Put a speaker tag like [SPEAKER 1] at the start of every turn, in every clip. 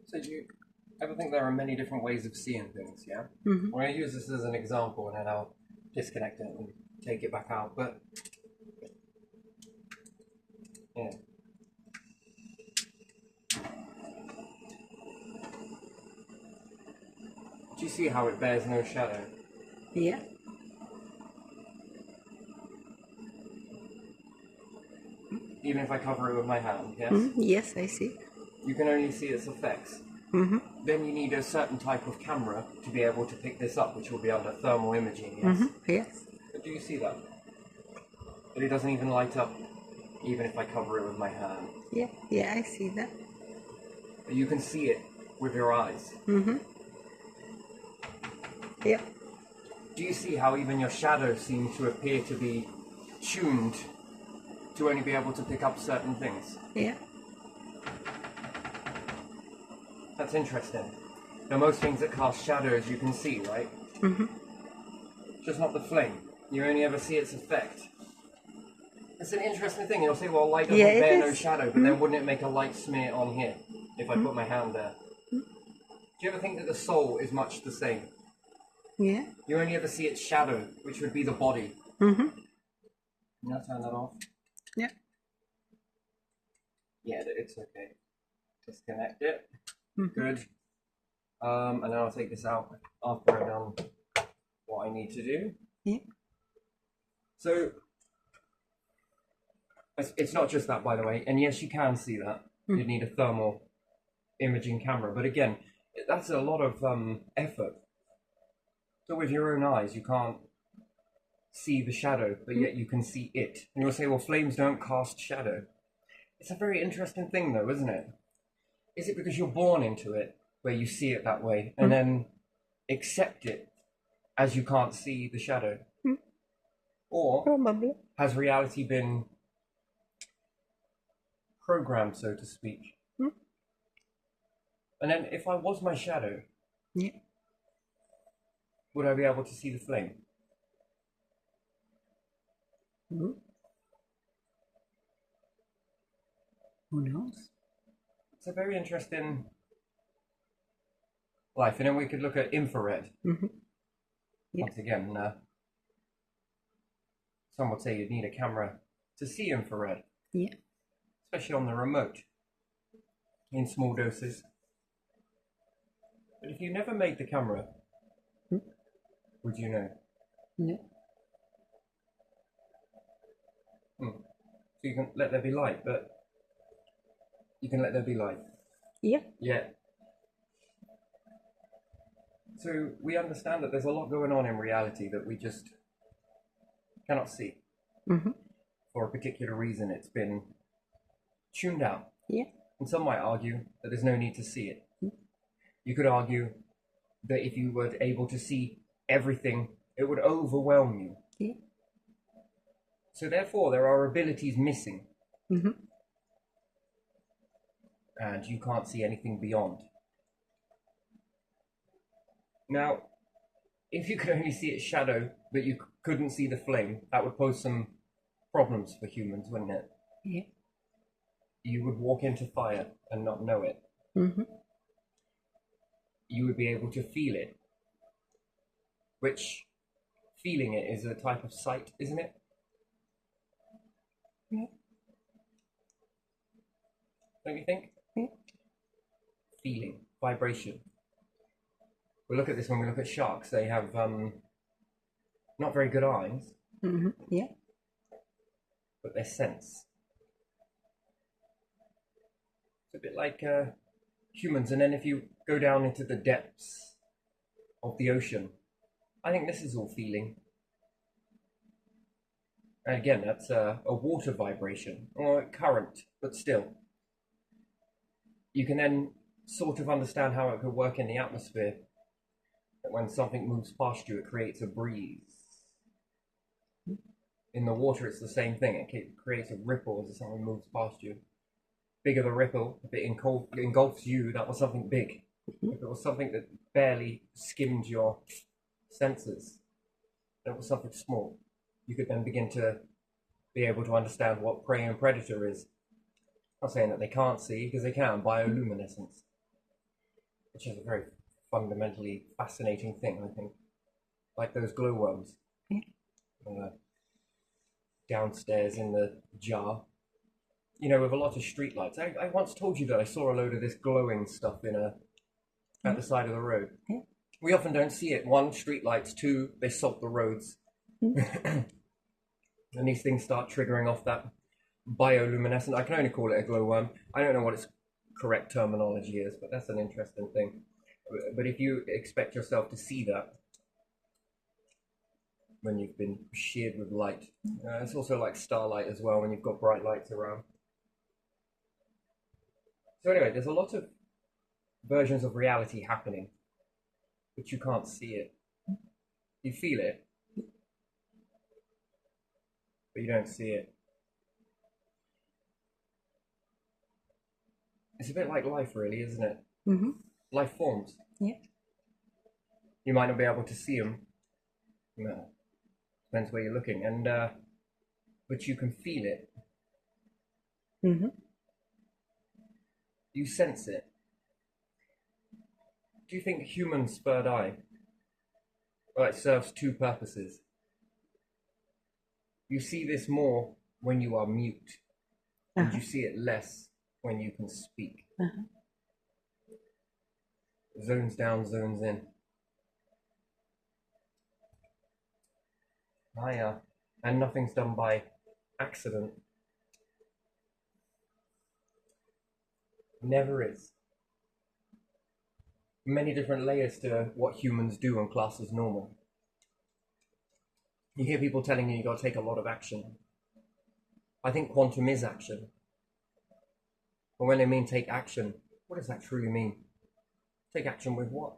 [SPEAKER 1] So do you ever think there are many different ways of seeing things, yeah?
[SPEAKER 2] Mm-hmm.
[SPEAKER 1] I'm going to use this as an example and then I'll disconnect it and take it back out. But, yeah. Do you see how it bears no shadow?
[SPEAKER 2] Yeah.
[SPEAKER 1] Even if I cover it with my hand, yes?
[SPEAKER 2] Mm-hmm. Yes, I see.
[SPEAKER 1] You can only see its effects.
[SPEAKER 2] Mm-hmm.
[SPEAKER 1] Then you need a certain type of camera to be able to pick this up, which will be under thermal imaging, yes?
[SPEAKER 2] Mm-hmm. Yes.
[SPEAKER 1] But do you see that? That it doesn't even light up, even if I cover it with my hand.
[SPEAKER 2] Yeah. Yeah, I see that.
[SPEAKER 1] But you can see it with your eyes.
[SPEAKER 2] Mm-hmm. Yeah.
[SPEAKER 1] Do you see how even your shadows seem to appear to be tuned to only be able to pick up certain things?
[SPEAKER 2] Yeah.
[SPEAKER 1] That's interesting. Now most things that cast shadows you can see, right?
[SPEAKER 2] Mm-hmm.
[SPEAKER 1] Just not the flame. You only ever see its effect. It's an interesting thing. You'll say, well, light doesn't bear no shadow, but then wouldn't it make a light smear on here if I put my hand there? Do you ever think that the soul is much the same?
[SPEAKER 2] Yeah.
[SPEAKER 1] You only ever see its shadow, which would be the body.
[SPEAKER 2] Mm-hmm.
[SPEAKER 1] Now turn that off.
[SPEAKER 2] Yeah.
[SPEAKER 1] Yeah, it's okay. Disconnect it.
[SPEAKER 2] Mm-hmm.
[SPEAKER 1] Good. And then I'll take this out after I've done what I need to do.
[SPEAKER 2] Yeah.
[SPEAKER 1] So, it's not just that, by the way. And yes, you can see that.
[SPEAKER 2] Mm.
[SPEAKER 1] You'd need a thermal imaging camera. But again, that's a lot of effort. So with your own eyes, you can't see the shadow, but yet you can see it. And you'll say, well, flames don't cast shadow. It's a very interesting thing, though, isn't it? Is it because you're born into it, where you see it that way, and then accept it as you can't see the shadow? Or
[SPEAKER 2] Probably.
[SPEAKER 1] has reality been programmed, so to speak? And then if I was my shadow,
[SPEAKER 2] Yeah.
[SPEAKER 1] would I be able to see the flame?
[SPEAKER 2] Mm-hmm. Who knows?
[SPEAKER 1] It's a very interesting life. And then we could look at infrared.
[SPEAKER 2] Mm-hmm. Yeah.
[SPEAKER 1] Once again, some would say you'd need a camera to see infrared.
[SPEAKER 2] Yeah.
[SPEAKER 1] Especially on the remote, in small doses. But if you never made the camera, would you know?
[SPEAKER 2] No.
[SPEAKER 1] So you can let there be light, but you can let there be light.
[SPEAKER 2] Yeah.
[SPEAKER 1] Yeah. So we understand that there's a lot going on in reality that we just cannot see.
[SPEAKER 2] Mm-hmm.
[SPEAKER 1] For a particular reason, it's been tuned out.
[SPEAKER 2] Yeah.
[SPEAKER 1] And some might argue that there's no need to see it. You could argue that if you were able to see everything, it would overwhelm you.
[SPEAKER 2] Yeah.
[SPEAKER 1] So therefore, there are abilities missing.
[SPEAKER 2] Mm-hmm.
[SPEAKER 1] And you can't see anything beyond. Now, if you could only see its shadow, but you couldn't see the flame, that would pose some problems for humans, wouldn't it?
[SPEAKER 2] Yeah.
[SPEAKER 1] You would walk into fire and not know it.
[SPEAKER 2] Mm-hmm.
[SPEAKER 1] You would be able to feel it, which feeling it is a type of sight, isn't it?
[SPEAKER 2] Yeah.
[SPEAKER 1] Don't you think?
[SPEAKER 2] Yeah.
[SPEAKER 1] Feeling, vibration. We look at this when we look at sharks. They have not very good eyes,
[SPEAKER 2] Mm-hmm. Yeah.
[SPEAKER 1] but they sense. It's a bit like humans. And then if you go down into the depths of the ocean, I think this is all feeling. And again, that's a water vibration, or a current, but still. You can then sort of understand how it could work in the atmosphere. That when something moves past you, it creates a breeze. In the water, it's the same thing. It creates a ripple as something moves past you. Bigger the ripple, if it engulfs you, that was something big. If it was something that barely skimmed your senses, that was something small. You could then begin to be able to understand what prey and predator is. I'm not saying that they can't see, because they can, bioluminescence. which is a very fundamentally fascinating thing, I think. Like those glowworms downstairs in the jar. You know, with a lot of streetlights. I once told you that I saw a load of this glowing stuff at the side of the road.
[SPEAKER 2] Yeah.
[SPEAKER 1] We often don't see it. One, streetlights. Two, they salt the roads. And these things start triggering off that bioluminescent. I can only call it a glowworm. I don't know what its correct terminology is, but that's an interesting thing. But if you expect yourself to see that when you've been sheared with light, it's also like starlight as well when you've got bright lights around. So anyway, there's a lot of versions of reality happening, but you can't see it. You feel it, but you don't see it. It's a bit like life, really, isn't it?
[SPEAKER 2] Mm-hmm.
[SPEAKER 1] Life forms.
[SPEAKER 2] Yeah.
[SPEAKER 1] You might not be able to see them. No. Depends where you're looking, and but you can feel it.
[SPEAKER 2] Mm-hmm.
[SPEAKER 1] You sense it. Do you think humans' third eye, well, it serves two purposes? You see this more when you are mute, and you see it less when you can speak. Zones down, zones in. And nothing's done by accident. Never is. Many different layers to what humans do and class as normal. You hear people telling you got to take a lot of action. I think quantum is action. But when they mean take action, what does that truly mean? Take action with what?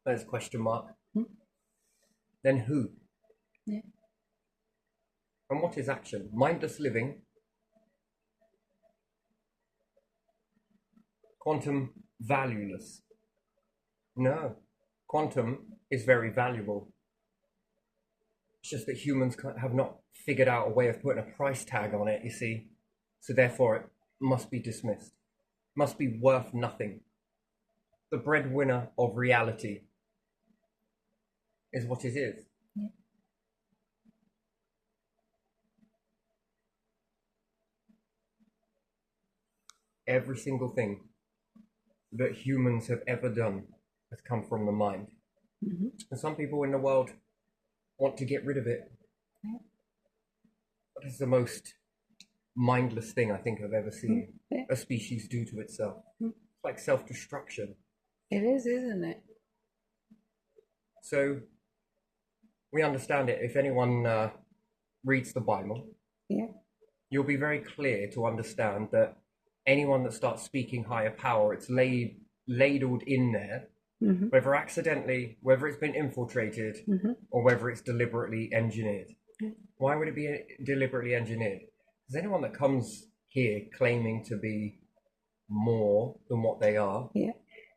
[SPEAKER 1] There's a question mark. Then who?
[SPEAKER 2] Yeah.
[SPEAKER 1] And what is action? Mindless living. Quantum valueless. No. Quantum is very valuable. It's just that humans have not figured out a way of putting a price tag on it, you see. So therefore it must be dismissed. Must be worth nothing. The breadwinner of reality is what it is.
[SPEAKER 2] Yeah.
[SPEAKER 1] Every single thing that humans have ever done has come from the mind.
[SPEAKER 2] Mm-hmm.
[SPEAKER 1] And some people in the world want to get rid of it.
[SPEAKER 2] Yeah.
[SPEAKER 1] But it's the most mindless thing I think I've ever seen a species do to itself. It's like self-destruction.
[SPEAKER 2] It is, isn't it?
[SPEAKER 1] So we understand it. If anyone reads the Bible, you'll be very clear to understand that anyone that starts speaking higher power, it's ladled in there, whether accidentally, whether it's been infiltrated, or whether it's deliberately engineered. Why would it be deliberately engineered? Because anyone that comes here claiming to be more than what they are,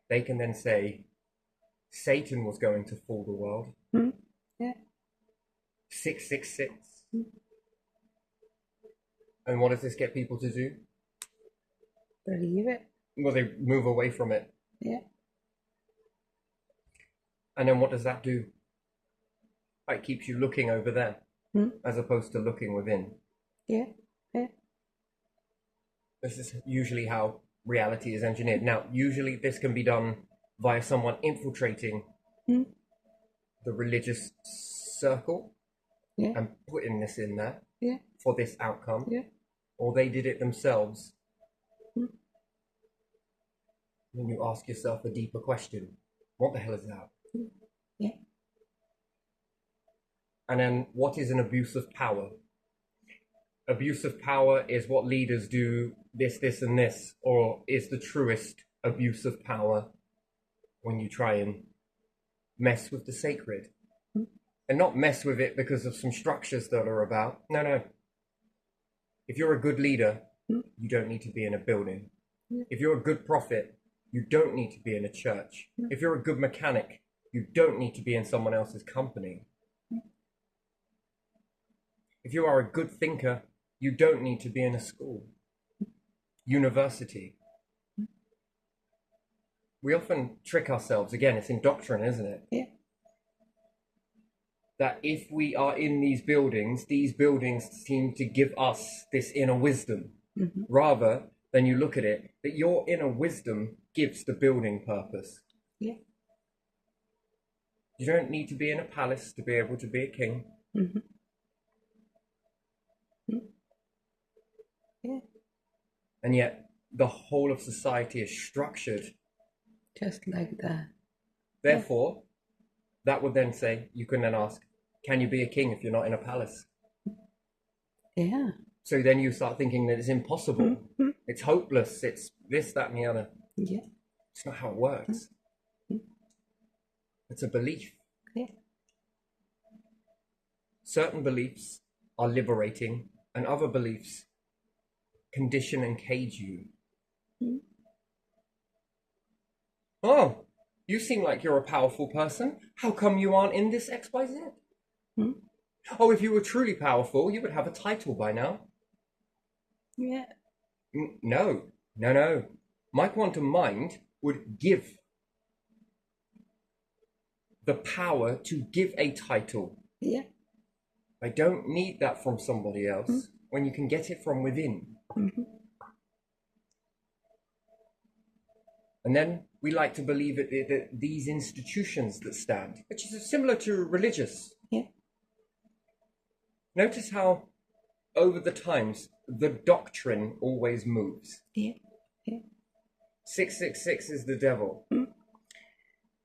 [SPEAKER 1] they can then say, Satan was going to fool the world. 666. And what does this get people to do?
[SPEAKER 2] Believe it.
[SPEAKER 1] Well, they move away from it.
[SPEAKER 2] Yeah.
[SPEAKER 1] And then what does that do? It keeps you looking over there, as opposed to looking within.
[SPEAKER 2] Yeah. Yeah.
[SPEAKER 1] This is usually how reality is engineered. Now, usually this can be done via someone infiltrating the religious circle and putting this in there for this outcome. Or they did it themselves. Then you ask yourself a deeper question. What the hell is that?
[SPEAKER 2] Yeah.
[SPEAKER 1] And then what is an abuse of power? Abuse of power is what leaders do, this, and this, or is the truest abuse of power when you try and mess with the sacred. And not mess with it because of some structures that are about. No. If you're a good leader, you don't need to be in a building. If you're a good prophet, you don't need to be in a church. If you're a good mechanic, you don't need to be in someone else's company. If you are a good thinker, you don't need to be in a school, university. we often trick ourselves. Again, it's in doctrine, isn't it?
[SPEAKER 2] Yeah.
[SPEAKER 1] That if we are in these buildings seem to give us this inner wisdom, rather than you look at it, that your inner wisdom gives the building purpose.
[SPEAKER 2] Yeah.
[SPEAKER 1] You don't need to be in a palace to be able to be a king.
[SPEAKER 2] Yeah.
[SPEAKER 1] And yet, the whole of society is structured.
[SPEAKER 2] Just like that.
[SPEAKER 1] Therefore, that would then say, you can then ask, can you be a king if you're not in a palace?
[SPEAKER 2] Yeah.
[SPEAKER 1] So then you start thinking that it's impossible. It's hopeless. It's this, that, and the other.
[SPEAKER 2] Yeah.
[SPEAKER 1] It's not how it works. It's a belief.
[SPEAKER 2] Yeah.
[SPEAKER 1] Certain beliefs are liberating, and other beliefs condition and cage you. Oh, you seem like you're a powerful person. How come you aren't in this XYZ? Oh, if you were truly powerful, you would have a title by now.
[SPEAKER 2] Yeah.
[SPEAKER 1] No. My quantum mind would give the power to give a title.
[SPEAKER 2] Yeah.
[SPEAKER 1] I don't need that from somebody else when you can get it from within. And then we like to believe that these institutions that stand, which is similar to religious.
[SPEAKER 2] Yeah.
[SPEAKER 1] Notice how over the times the doctrine always moves.
[SPEAKER 2] Yeah. Yeah.
[SPEAKER 1] 666 is the devil.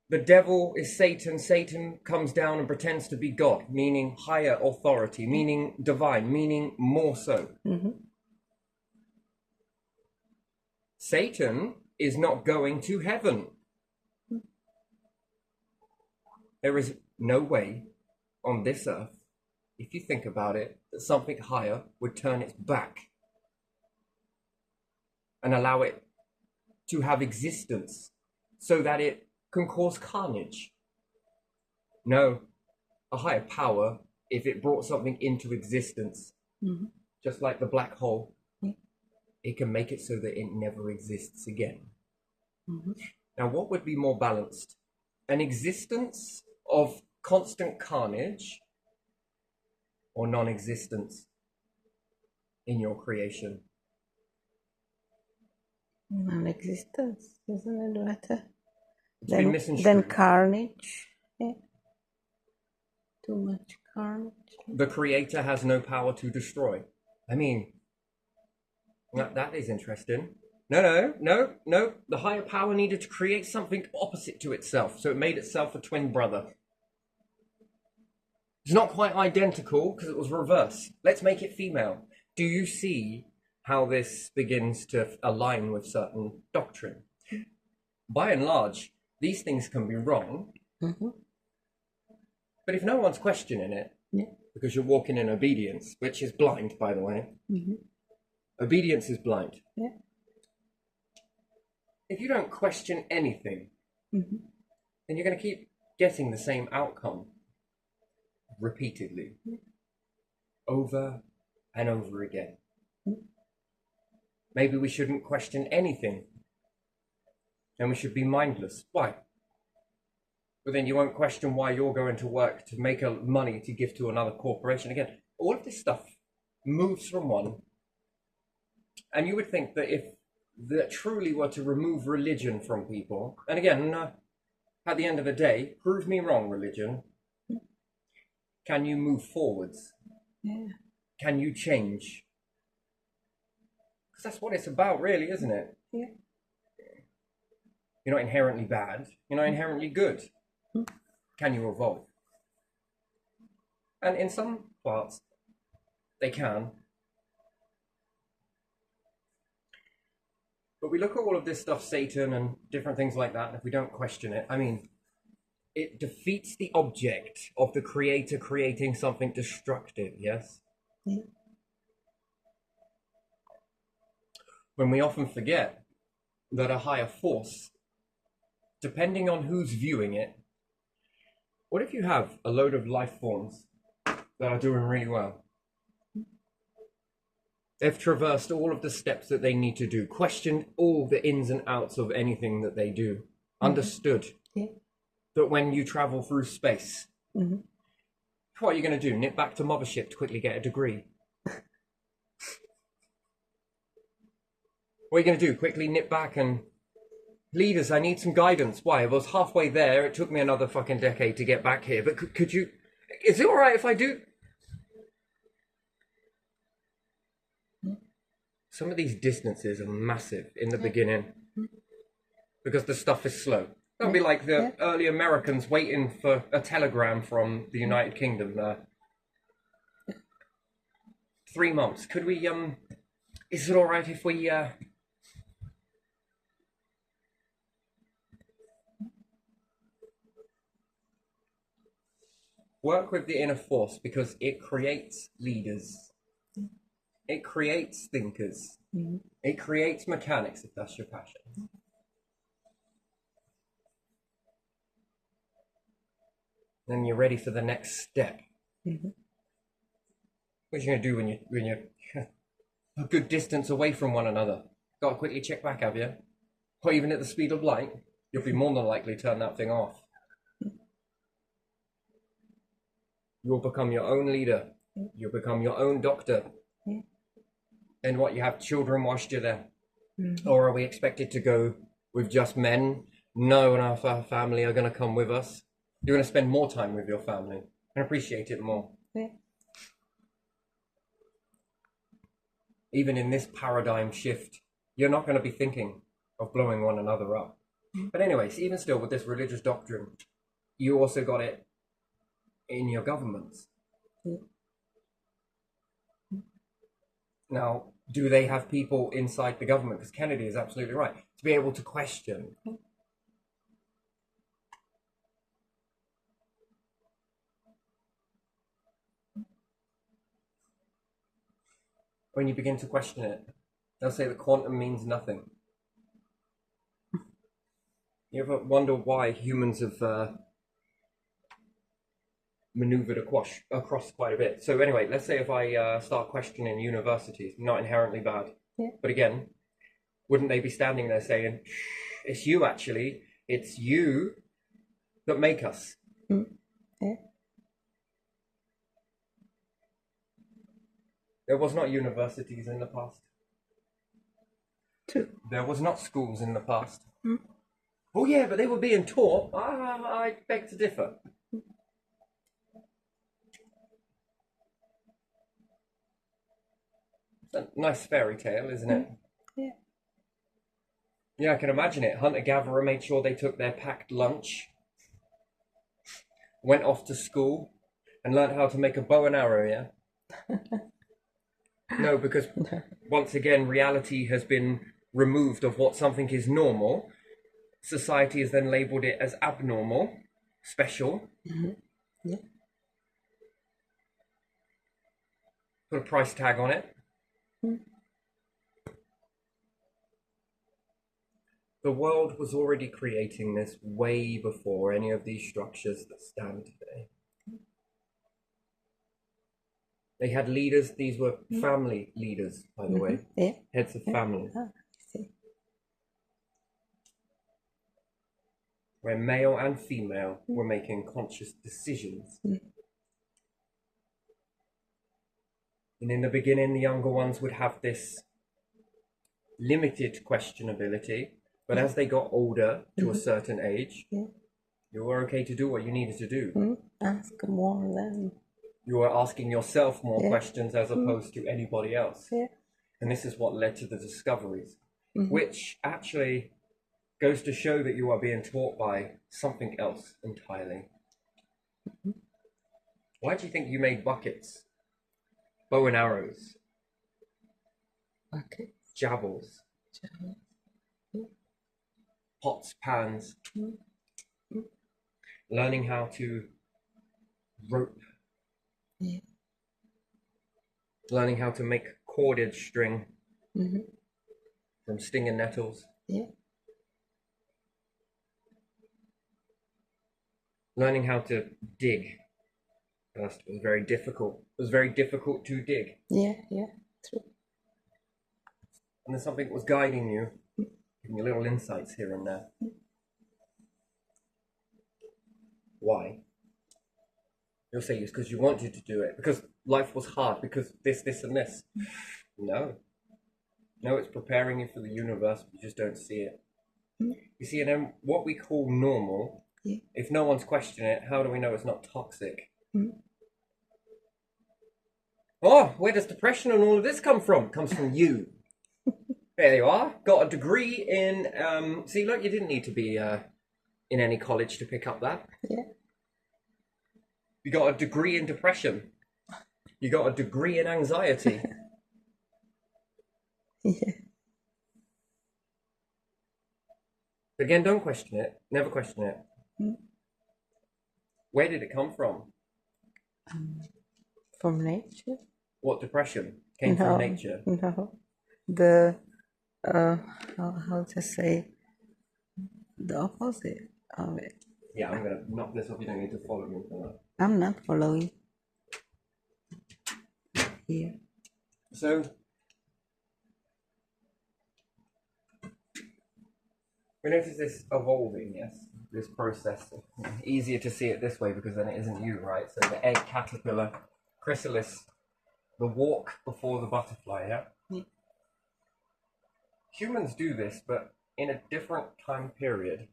[SPEAKER 1] The devil is Satan. Satan comes down and pretends to be God, meaning higher authority, meaning divine, meaning more so. Satan is not going to heaven. There is no way on this earth, if you think about it, that something higher would turn its back and allow it to have existence so that it can cause carnage. No, a higher power, if it brought something into existence, just like the black hole, it can make it so that it never exists again. Now, what would be more balanced? An existence of constant carnage or non-existence in your creation?
[SPEAKER 2] Non-existence, isn't it better?
[SPEAKER 1] It's been misconstrued.
[SPEAKER 2] Then carnage. Yeah. Too much carnage.
[SPEAKER 1] The creator has no power to destroy. I mean, that is interesting. No. The higher power needed to create something opposite to itself, so it made itself a twin brother. It's not quite identical because it was reverse. Let's make it female. Do you see how this begins to align with certain doctrine? By and large, these things can be wrong, but if no one's questioning it, because you're walking in obedience, which is blind, by the way, obedience is blind.
[SPEAKER 2] Yeah.
[SPEAKER 1] If you don't question anything, then you're going to keep getting the same outcome repeatedly, over and over again. Maybe we shouldn't question anything, and we should be mindless. Why? But then you won't question why you're going to work to make money to give to another corporation. Again, all of this stuff moves from one. And you would think that if that truly were to remove religion from people, and again, at the end of the day, prove me wrong, religion. Can you move forwards?
[SPEAKER 2] Yeah.
[SPEAKER 1] Can you change? Because that's what it's about, really, isn't it?
[SPEAKER 2] Yeah.
[SPEAKER 1] You're not inherently bad. You're not inherently good. Can you evolve? And in some parts, they can. But we look at all of this stuff, Satan and different things like that, and if we don't question it, I mean, it defeats the object of the creator creating something destructive, yes?
[SPEAKER 2] Yeah.
[SPEAKER 1] When we often forget that a higher force, depending on who's viewing it, what if you have a load of life forms that are doing really well? They've traversed all of the steps that they need to do, questioned all the ins and outs of anything that they do. understood
[SPEAKER 2] Yeah.
[SPEAKER 1] that when you travel through space,
[SPEAKER 2] Mm-hmm.
[SPEAKER 1] what are you going to do? Nip back to mothership to quickly get a degree? What are you going to do? Quickly nip back and leaders, I need some guidance. Why? I was halfway there. It took me another fucking decade to get back here. But could you? Is it all right if I do? Some of these distances are massive in the beginning because the stuff is slow. That'll be like the early Americans waiting for a telegram from the United Kingdom. 3 months. Could we? Is it all right if we? Work with the inner force because it creates leaders. It creates thinkers.
[SPEAKER 2] Mm-hmm.
[SPEAKER 1] It creates mechanics if that's your passion. Then you're ready for the next step.
[SPEAKER 2] Mm-hmm.
[SPEAKER 1] What are you going to do when you're a good distance away from one another? Got to quickly check back, have you? Or even at the speed of light, you'll be more than likely to turn that thing off. You'll become your own leader. You'll become your own doctor.
[SPEAKER 2] Yeah.
[SPEAKER 1] And what, you have children whilst you're there?
[SPEAKER 2] Mm-hmm.
[SPEAKER 1] Or are we expected to go with just men? No, and our family are going to come with us. You're going to spend more time with your family and appreciate it more.
[SPEAKER 2] Yeah.
[SPEAKER 1] Even in this paradigm shift, you're not going to be thinking of blowing one another up. But anyways, even still with this religious doctrine, you also got it in your governments.
[SPEAKER 2] Yeah.
[SPEAKER 1] Now, do they have people inside the government? Because Kennedy is absolutely right. To be able to question. When you begin to question it, they'll say that quantum means nothing. You ever wonder why humans have maneuvered across quite a bit? So anyway, let's say if I start questioning universities, not inherently bad.
[SPEAKER 2] Yeah.
[SPEAKER 1] But again, wouldn't they be standing there saying, it's you actually, it's you that make us.
[SPEAKER 2] Yeah.
[SPEAKER 1] There was not universities in the past.
[SPEAKER 2] True.
[SPEAKER 1] There was not schools in the past. Oh yeah, but they were being taught. I beg to differ. It's a nice fairy tale, isn't it?
[SPEAKER 2] Yeah.
[SPEAKER 1] Yeah, I can imagine it. Hunter-gatherer made sure they took their packed lunch, went off to school, and learned how to make a bow and arrow, yeah? No, because once again, reality has been removed of what something is normal. Society has then labelled it as abnormal, special.
[SPEAKER 2] Mm-hmm. Yeah.
[SPEAKER 1] Put a price tag on it. The world was already creating this way before any of these structures that stand today. They had leaders. These were family leaders, by the way.
[SPEAKER 2] Yeah.
[SPEAKER 1] Heads of family.
[SPEAKER 2] Ah, I see.
[SPEAKER 1] Where male and female were making conscious decisions. And in the beginning, the younger ones would have this limited questionability, but as they got older to a certain age,
[SPEAKER 2] Yeah.
[SPEAKER 1] you were okay to do what you needed to do.
[SPEAKER 2] Ask more than.
[SPEAKER 1] You were asking yourself more
[SPEAKER 2] Yeah.
[SPEAKER 1] questions as opposed to anybody else.
[SPEAKER 2] Yeah.
[SPEAKER 1] And this is what led to the discoveries, which actually goes to show that you are being taught by something else entirely. Why do you think you made buckets, bow and arrows,
[SPEAKER 2] Okay.
[SPEAKER 1] javelins, pots, pans, learning how to rope,
[SPEAKER 2] Yeah.
[SPEAKER 1] learning how to make cordage string
[SPEAKER 2] Mm-hmm.
[SPEAKER 1] from stinging nettles,
[SPEAKER 2] Yeah.
[SPEAKER 1] learning how to dig. First, it was very difficult. It was very difficult to dig.
[SPEAKER 2] Yeah. Yeah. True.
[SPEAKER 1] And there's something that was guiding you, giving you little insights here and there. Why? You'll say it's because you wanted to do it, because life was hard, because this, and this. No. No, it's preparing you for the universe, but you just don't see it. You see, and then what we call normal, if no one's questioning it, how do we know it's not toxic? Oh, where does depression and all of this come from? It comes from you. There you are. Got a degree in, see, look, you didn't need to be in any college to pick up that.
[SPEAKER 2] Yeah.
[SPEAKER 1] You got a degree in depression. You got a degree in anxiety.
[SPEAKER 2] Yeah.
[SPEAKER 1] Again, don't question it. Never question it. Where did it come from?
[SPEAKER 2] From nature?
[SPEAKER 1] What depression came from nature?
[SPEAKER 2] No. The how to say the opposite of it.
[SPEAKER 1] Yeah, I'm gonna knock this off. You don't need to follow me for that.
[SPEAKER 2] I'm not following. Here.
[SPEAKER 1] So we notice this evolving, yes, this process. Easier to see it this way because then it isn't you, right? So the egg, caterpillar, chrysalis, the walk before the butterfly, yeah? Humans do this, but in a different time period.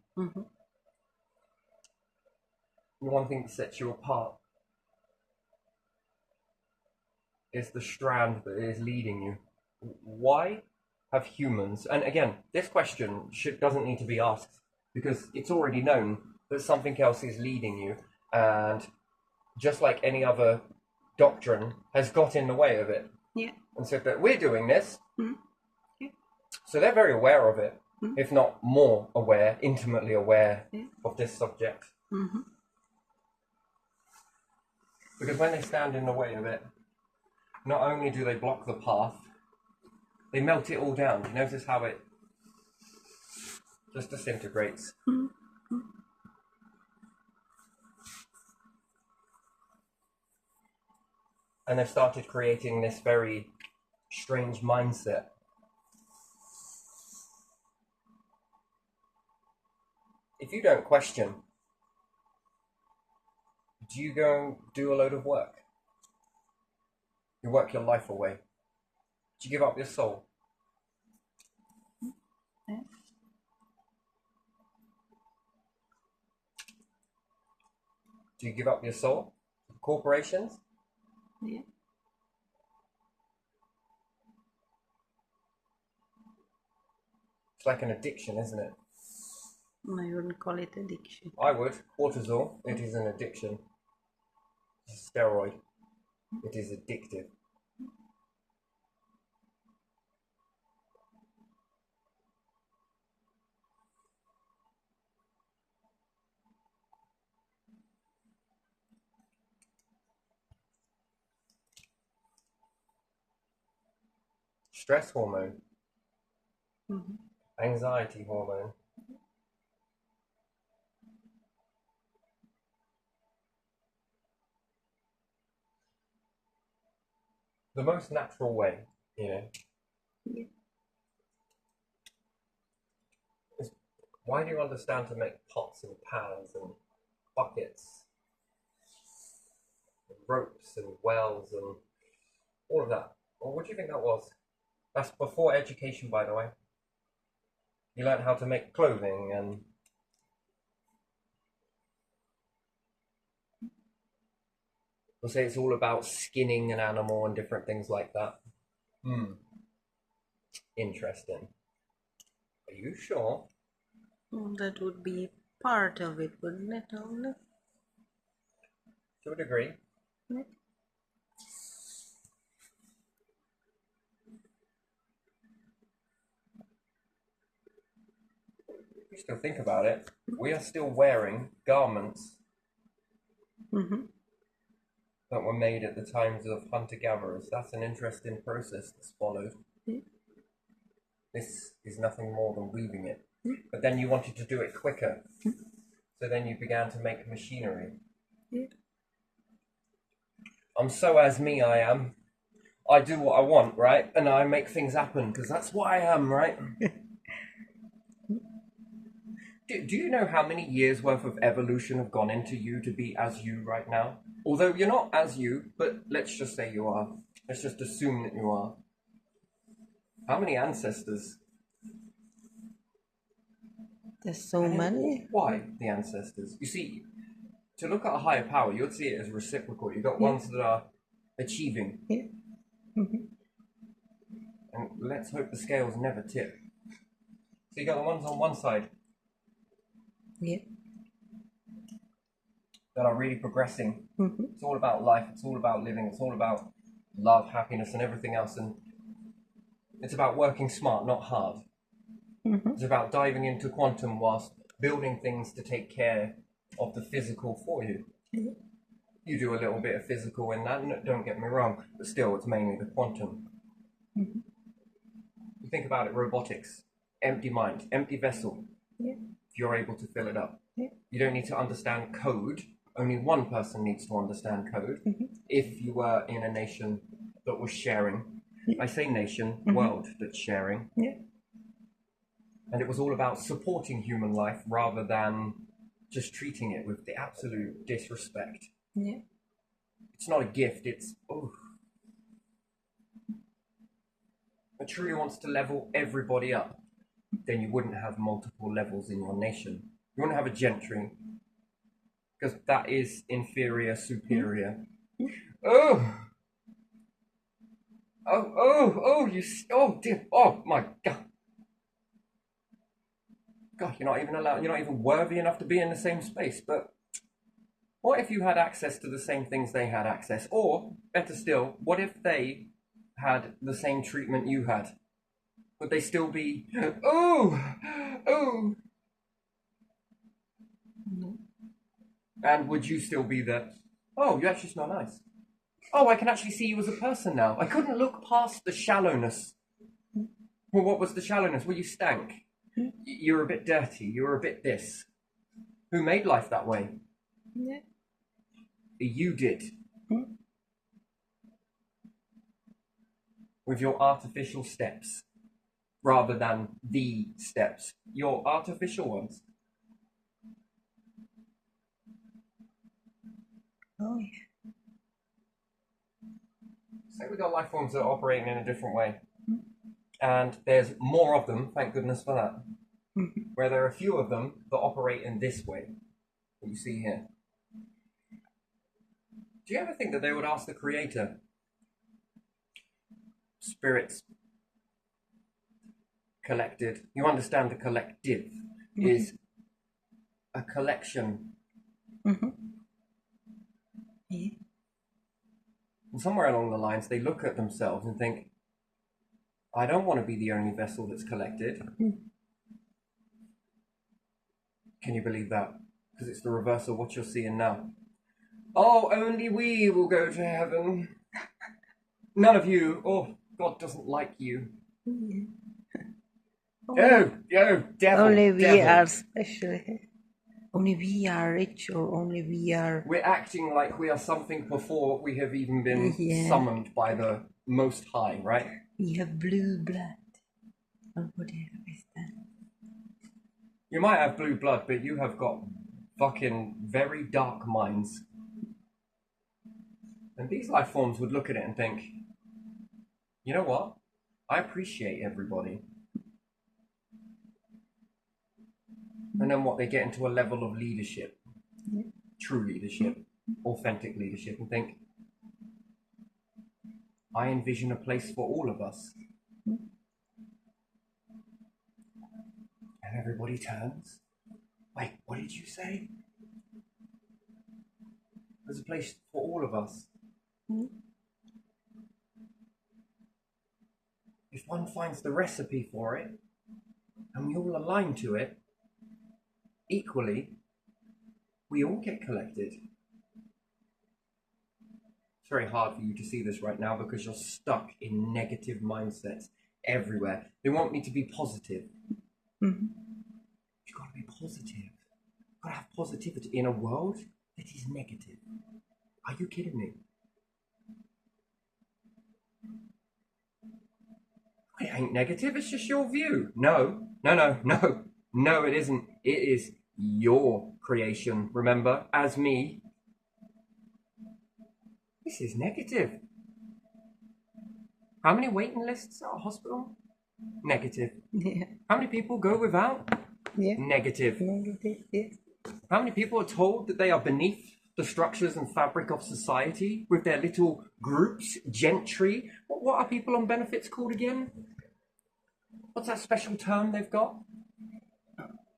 [SPEAKER 1] One thing that sets you apart is the strand that is leading you. Why have humans, and again, this question doesn't need to be asked because it's already known that something else is leading you, and just like any other doctrine has got in the way of it.
[SPEAKER 2] Yeah.
[SPEAKER 1] And said that we're doing this. So they're very aware of it, if not more aware, intimately aware of this subject. Because when they stand in the way of it, not only do they block the path, they melt it all down. You notice how it just disintegrates. And they've started creating this very strange mindset. If you don't question, do you go and do a load of work? You work your life away. Do you give up your soul? Do you give up your soul to corporations?
[SPEAKER 2] Yeah.
[SPEAKER 1] It's like an addiction, isn't it?
[SPEAKER 2] I wouldn't call it addiction.
[SPEAKER 1] I would. Cortisol, it is an addiction. It's a steroid. It is addictive. Stress hormone. Anxiety hormone. The most natural way, you know, is why do you understand to make pots and pans and buckets, and ropes and wells and all of that? Well, what do you think that was? That's before education, by the way. You learned how to make clothing and we'll say it's all about skinning an animal and different things like that. Interesting. Are you sure?
[SPEAKER 2] That would be part of it, wouldn't it, only?
[SPEAKER 1] To a degree. If you still think about it, we are still wearing garments that were made at the times of hunter-gatherers. That's an interesting process that's followed. This is nothing more than weaving it. But then you wanted to do it quicker. So then you began to make machinery. I'm so as me, I am. I do what I want, right? And I make things happen, because that's what I am, right? Do you know how many years worth of evolution have gone into you to be as you right now? Although you're not as you, but let's just say you are. Let's just assume that you are. How many ancestors?
[SPEAKER 2] There's so many.
[SPEAKER 1] Why the ancestors? You see, to look at a higher power, you'd see it as reciprocal. You've got ones that are achieving.
[SPEAKER 2] Yeah. Mm-hmm.
[SPEAKER 1] And let's hope the scales never tip. So you got the ones on one side
[SPEAKER 2] Yeah.
[SPEAKER 1] that are really progressing.
[SPEAKER 2] Mm-hmm.
[SPEAKER 1] It's all about life. It's all about living. It's all about love, happiness, and everything else. And it's about working smart, not hard.
[SPEAKER 2] Mm-hmm.
[SPEAKER 1] It's about diving into quantum whilst building things to take care of the physical for you.
[SPEAKER 2] Yeah.
[SPEAKER 1] You do a little bit of physical in that, don't get me wrong, but still it's mainly the quantum.
[SPEAKER 2] Mm-hmm.
[SPEAKER 1] You think about it, robotics, empty mind, empty vessel.
[SPEAKER 2] Yeah.
[SPEAKER 1] If you're able to fill it up.
[SPEAKER 2] Yeah.
[SPEAKER 1] You don't need to understand code. Only one person needs to understand code.
[SPEAKER 2] Mm-hmm.
[SPEAKER 1] If you were in a nation that was sharing, I say nation, world that's sharing.
[SPEAKER 2] Yeah.
[SPEAKER 1] And it was all about supporting human life rather than just treating it with the absolute disrespect.
[SPEAKER 2] Yeah.
[SPEAKER 1] It's not a gift, it's, oh. It truly wants to level everybody up. Then you wouldn't have multiple levels in your nation. You wouldn't have a gentry. Because that is inferior, superior. Oh! Oh dear, oh my God. God, you're not even allowed, you're not even worthy enough to be in the same space. But what if you had access to the same things they had access? Or, better still, what if they had the same treatment you had? Would they still be, oh? And would you still be the, oh, you actually smell nice. Oh, I can actually see you as a person now. I couldn't look past the shallowness. Well, what was the shallowness? Well, you stank. You're a bit dirty. You're a bit this. Who made life that way?
[SPEAKER 2] Yeah.
[SPEAKER 1] You did. With your artificial steps. Rather than the steps. Your artificial ones.
[SPEAKER 2] Oh, yeah.
[SPEAKER 1] Say we got life forms that are operating in a different way. And there's more of them, thank goodness for that. Where there are a few of them that operate in this way, that you see here. Do you ever think that they would ask the creator, spirits collected, you understand the collective is a collection.
[SPEAKER 2] Yeah.
[SPEAKER 1] And somewhere along the lines, they look at themselves and think, I don't want to be the only vessel that's collected. Can you believe that? Because it's the reverse of what you're seeing now. Oh, only we will go to heaven. None of you. Oh, God doesn't like you. Oh, devil.
[SPEAKER 2] Only we
[SPEAKER 1] devil.
[SPEAKER 2] are special. Only we are rich, or only we are.
[SPEAKER 1] We're acting like we are something before we have even been
[SPEAKER 2] Yeah.
[SPEAKER 1] summoned by the Most High, right?
[SPEAKER 2] We have blue blood. Or whatever is that.
[SPEAKER 1] You might have blue blood, but you have got fucking very dark minds. And these life forms would look at it and think, you know what? I appreciate everybody. And then what, they get into a level of leadership, true leadership, authentic leadership, and think, I envision a place for all of us. And everybody turns. Wait, what did you say? There's a place for all of us. If one finds the recipe for it, and we all align to it, equally, we all get collected. It's very hard for you to see this right now because you're stuck in negative mindsets everywhere. They want me to be positive. You've got to be positive. You've got to have positivity in a world that is negative. Are you kidding me? It ain't negative, it's just your view. No. No, it isn't. It is your creation, remember? As me. This is negative. How many waiting lists at a hospital? Negative.
[SPEAKER 2] Yeah.
[SPEAKER 1] How many people go without?
[SPEAKER 2] Yeah.
[SPEAKER 1] Negative.
[SPEAKER 2] Negative. Yeah.
[SPEAKER 1] How many people are told that they are beneath the structures and fabric of society with their little groups, gentry? What are people on benefits called again? What's that special term they've got?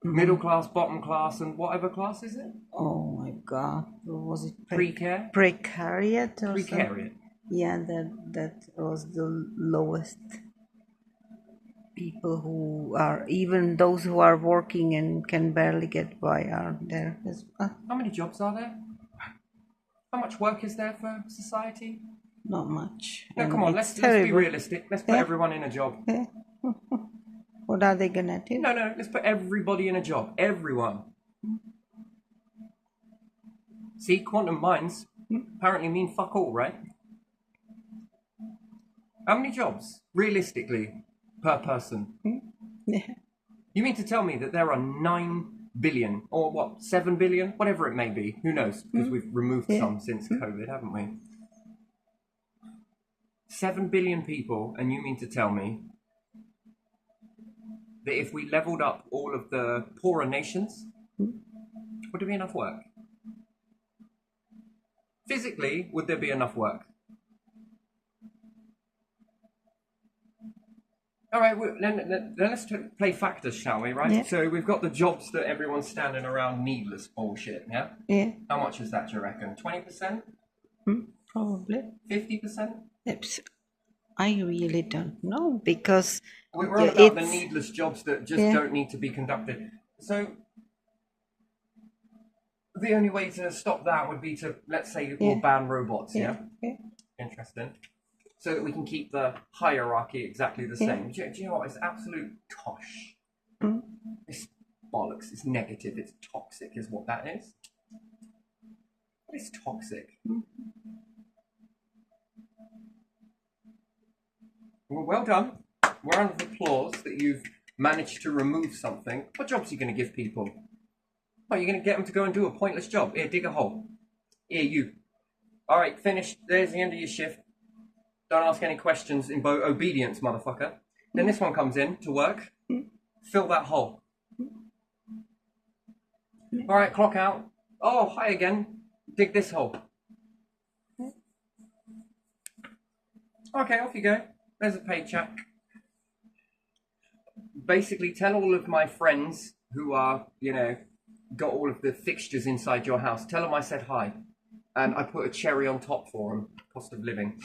[SPEAKER 1] Middle class, bottom class, and whatever class is it?
[SPEAKER 2] Oh my God. What was it?
[SPEAKER 1] Precare?
[SPEAKER 2] Precariat or
[SPEAKER 1] Precariat.
[SPEAKER 2] something? Yeah, that was the lowest. People who are, even those who are working and can barely get by, are there as well.
[SPEAKER 1] How many jobs are there? How much work is there for society?
[SPEAKER 2] Not much.
[SPEAKER 1] No,
[SPEAKER 2] And
[SPEAKER 1] come on,
[SPEAKER 2] it's
[SPEAKER 1] let's be
[SPEAKER 2] terrible.
[SPEAKER 1] realistic. Let's put
[SPEAKER 2] Yeah.
[SPEAKER 1] everyone in a job.
[SPEAKER 2] Yeah. What are they gonna do?
[SPEAKER 1] No, let's put everybody in a job. Everyone. See, quantum minds apparently mean fuck all, right? How many jobs, realistically, per person?
[SPEAKER 2] Yeah.
[SPEAKER 1] You mean to tell me that there are 9 billion, or what, 7 billion? Whatever it may be. Who knows? Because we've removed
[SPEAKER 2] Yeah.
[SPEAKER 1] some since COVID, haven't we? 7 billion people, and you mean to tell me that if we leveled up all of the poorer nations, would there be enough work? Physically, would there be enough work? All right, then let's play factors, shall we, right?
[SPEAKER 2] Yeah.
[SPEAKER 1] So we've got the jobs that everyone's standing around needless bullshit, yeah?
[SPEAKER 2] Yeah.
[SPEAKER 1] How much is that, do you reckon? 20%?
[SPEAKER 2] Probably.
[SPEAKER 1] 50%?
[SPEAKER 2] Oops. I really don't know because
[SPEAKER 1] We're on about the
[SPEAKER 2] it's
[SPEAKER 1] needless jobs that just
[SPEAKER 2] Yeah.
[SPEAKER 1] don't need to be conducted. So the only way to stop that would be to, let's say, we'll
[SPEAKER 2] Yeah.
[SPEAKER 1] ban robots, yeah?
[SPEAKER 2] yeah.
[SPEAKER 1] Interesting. So that we can keep the hierarchy exactly the
[SPEAKER 2] Yeah.
[SPEAKER 1] same. Do you know what? It's absolute tosh.
[SPEAKER 2] Mm.
[SPEAKER 1] It's bollocks. It's negative. It's toxic, is what that is. It's toxic. Well done. Round of applause that you've managed to remove something. What jobs are you going to give people? Oh, you're going to get them to go and do a pointless job. Here, dig a hole. Here, you. All right, finished. There's the end of your shift. Don't ask any questions in obedience, motherfucker. Then this one comes in to work. Fill that hole. All right, clock out. Oh, hi again. Dig this hole. Okay, off you go. There's a paycheck. Basically, tell all of my friends who are, got all of the fixtures inside your house. Tell them I said hi. And I put a cherry on top for them. Cost of living.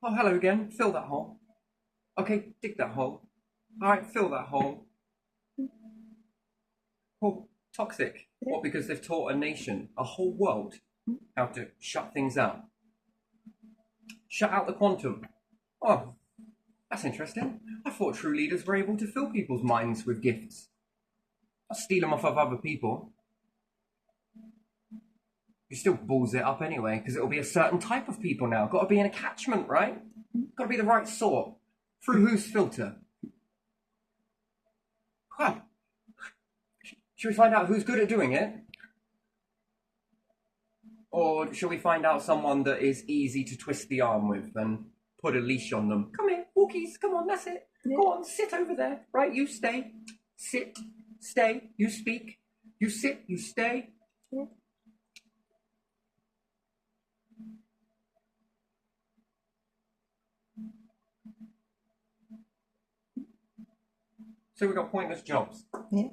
[SPEAKER 1] Oh, hello again. Fill that hole. Okay, dig that hole. All right, fill that hole. Oh, toxic. What, because they've taught a nation, a whole world, how to shut things out. Shut out the quantum. Oh, that's interesting. I thought true leaders were able to fill people's minds with gifts. Not steal them off of other people. You still balls it up anyway, because it'll be a certain type of people now. Got to be in a catchment, right? Got to be the right sort. Through whose filter? Well, should we find out who's good at doing it? Or shall we find out someone that is easy to twist the arm with and put a leash on them? Come here, walkies, come on, that's it.
[SPEAKER 2] Yeah.
[SPEAKER 1] Go on, sit over there. Right, you stay. Sit, stay, you speak. You sit, you stay.
[SPEAKER 2] Yeah.
[SPEAKER 1] So we've got pointless jobs.
[SPEAKER 2] Yeah.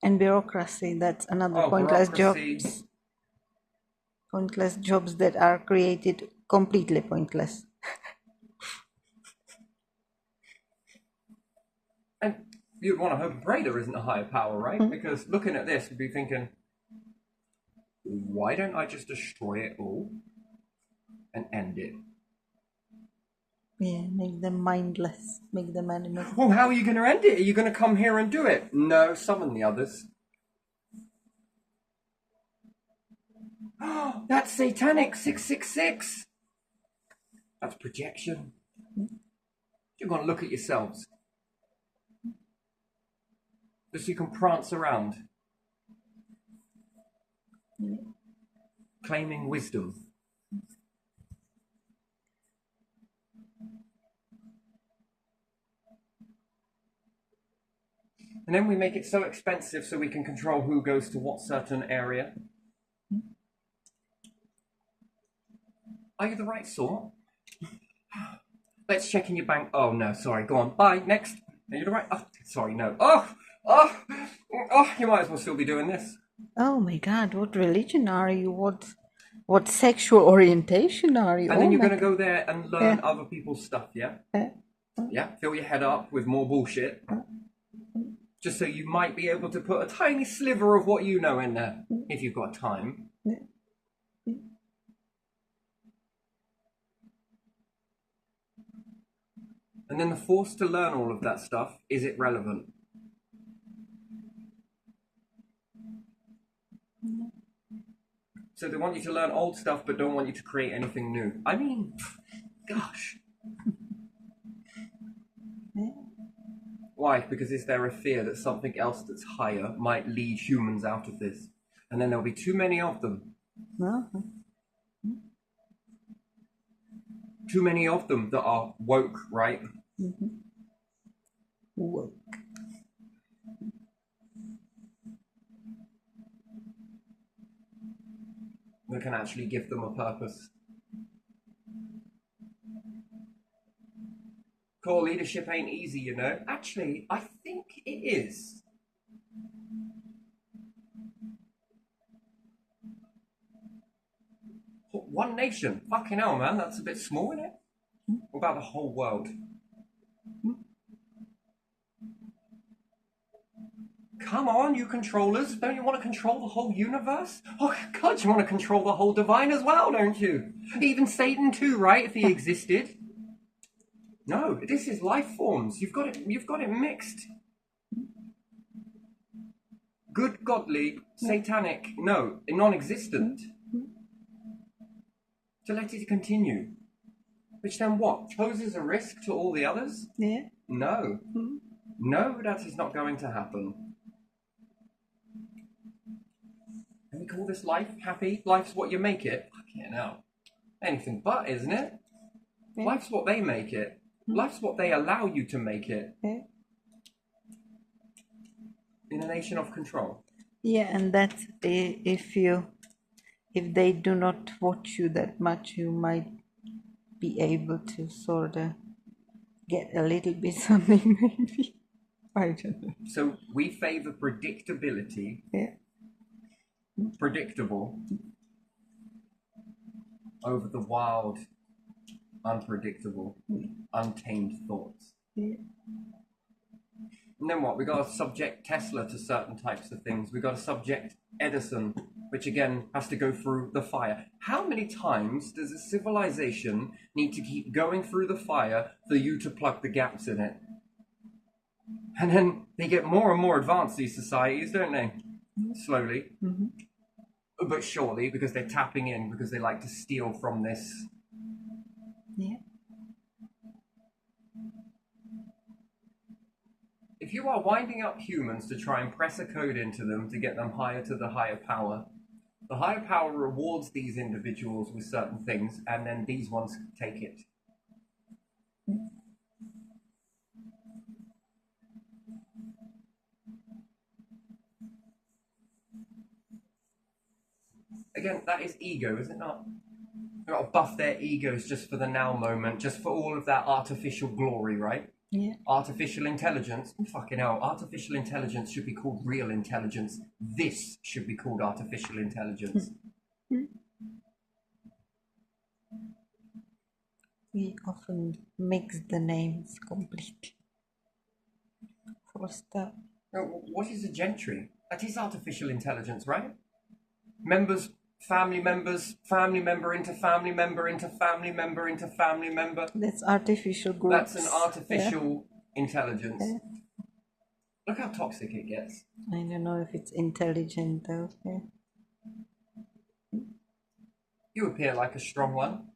[SPEAKER 2] And bureaucracy, that's another
[SPEAKER 1] Oh,
[SPEAKER 2] pointless
[SPEAKER 1] bureaucracy.
[SPEAKER 2] jobs. Pointless jobs that are created completely pointless.
[SPEAKER 1] And you'd want to hope and pray there isn't a higher power, right? Because looking at this, you'd be thinking, why don't I just destroy it all and end it?
[SPEAKER 2] Yeah, make them mindless, make them animals.
[SPEAKER 1] Well, how are you going to end it? Are you going to come here and do it? No, summon the others. Oh, that's satanic 666. That's projection. You're going to look at yourselves. Just so you can prance around. Claiming wisdom. And then we make it so expensive so we can control who goes to what certain area. Are you the right sort? Let's check in your bank. Oh, no, sorry. Go on. Bye. Next. Are you the right? Oh, sorry, no. Oh, you might as well still be doing this.
[SPEAKER 2] Oh my God, what religion are you? What sexual orientation are you?
[SPEAKER 1] And then
[SPEAKER 2] Oh
[SPEAKER 1] you're
[SPEAKER 2] my
[SPEAKER 1] going to go there and learn
[SPEAKER 2] Yeah.
[SPEAKER 1] other people's stuff, yeah?
[SPEAKER 2] Yeah.
[SPEAKER 1] Yeah, fill your head up with more bullshit. Just so you might be able to put a tiny sliver of what you know in there, if you've got time. And then the force to learn all of that stuff, is it relevant? So they want you to learn old stuff but don't want you to create anything new. I mean, gosh. Why? Because is there a fear that something else that's higher might lead humans out of this? And then there'll be too many of them.
[SPEAKER 2] No.
[SPEAKER 1] Too many of them that are woke, right?
[SPEAKER 2] Woke.
[SPEAKER 1] That can actually give them a purpose. Core leadership ain't easy, you know. Actually, I think it is. One nation. Fucking hell, man. That's a bit small, isn't it? What about the whole world? Come on, you controllers. Don't you want to control the whole universe? Oh, God, you want to control the whole divine as well, don't you? Even Satan too, right, if he existed? No, this is life forms. You've got it mixed. Good, godly, satanic, no, non-existent. To let it continue. Which then what? Poses a risk to all the others?
[SPEAKER 2] Yeah.
[SPEAKER 1] No. No, that is not going to happen. Can we call this life happy? Life's what you make it? Fucking hell. Anything but, isn't it?
[SPEAKER 2] Yeah.
[SPEAKER 1] Life's what they make it. Life's what they allow you to make it.
[SPEAKER 2] Yeah.
[SPEAKER 1] In a nation of control.
[SPEAKER 2] Yeah, and that if they do not watch you that much, you might be able to sort of get a little bit something, maybe. I don't know.
[SPEAKER 1] So we favor predictability.
[SPEAKER 2] Yeah.
[SPEAKER 1] Predictable. Over the wild, unpredictable, untamed thoughts.
[SPEAKER 2] Yeah.
[SPEAKER 1] And then what? We got to subject Tesla to certain types of things. We got to subject Edison, which again has to go through the fire. How many times does a civilization need to keep going through the fire for you to plug the gaps in it? And then they get more and more advanced, these societies, don't they? Slowly. But surely, because they're tapping in, because they like to steal from this.
[SPEAKER 2] Yeah.
[SPEAKER 1] If you are winding up humans to try and press a code into them to get them higher to the higher power, the higher power rewards these individuals with certain things, and then these ones take it. Again, that is ego, is it not? They've got to buff their egos just for the now moment, just for all of that artificial glory, right?
[SPEAKER 2] Yeah.
[SPEAKER 1] Artificial intelligence? Fucking hell, artificial intelligence should be called real intelligence. This should be called artificial intelligence.
[SPEAKER 2] We often mix the names completely for stuff.
[SPEAKER 1] What is a gentry? That is artificial intelligence, right? Members, family members, family member into family member into family member into family member.
[SPEAKER 2] That's artificial groups.
[SPEAKER 1] That's an artificial intelligence.
[SPEAKER 2] Yeah.
[SPEAKER 1] Look how toxic it gets.
[SPEAKER 2] I don't know if it's intelligent though. Yeah.
[SPEAKER 1] You appear like a strong one.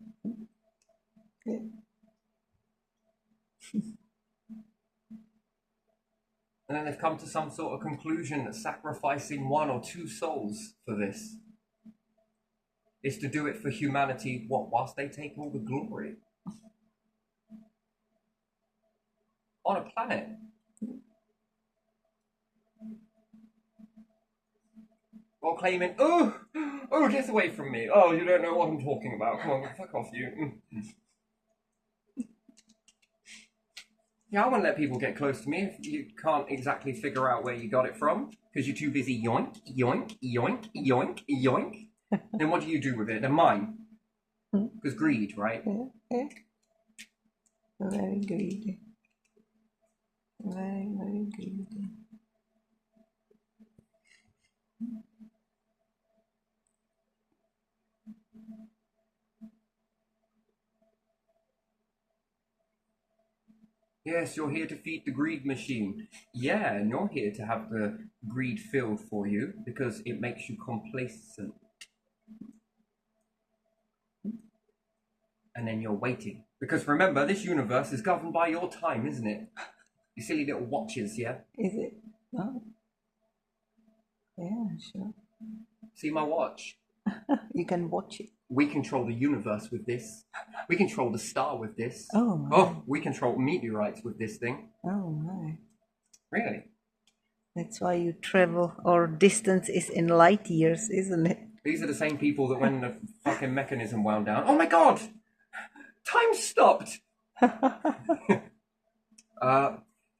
[SPEAKER 2] Yeah.
[SPEAKER 1] And then they've come to some sort of conclusion that sacrificing 1 or 2 souls for this is to do it for humanity, what, whilst they take all the glory? On a planet. While claiming, oh, get away from me. Oh, you don't know what I'm talking about. Come on, fuck off you. Yeah, I won't let people get close to me if you can't exactly figure out where you got it from, because you're too busy yoink, yoink, yoink, yoink, yoink. Then what do you do with it? They're mine. Because greed, right?
[SPEAKER 2] Very greedy. Very, very greedy.
[SPEAKER 1] Yes, you're here to feed the greed machine. Yeah, and you're here to have the greed filled for you because it makes you complacent. And then you're waiting. Because remember, this universe is governed by your time, isn't it? You silly little watches, yeah?
[SPEAKER 2] Is it? No. Yeah, sure.
[SPEAKER 1] See my watch?
[SPEAKER 2] You can watch it.
[SPEAKER 1] We control the universe with this. We control the star with this.
[SPEAKER 2] Oh, my.
[SPEAKER 1] Oh, we control meteorites with this thing.
[SPEAKER 2] Oh, my.
[SPEAKER 1] Really?
[SPEAKER 2] That's why you travel, or distance is in light years, isn't it?
[SPEAKER 1] These are the same people that when the fucking mechanism wound down, oh my god! Time stopped!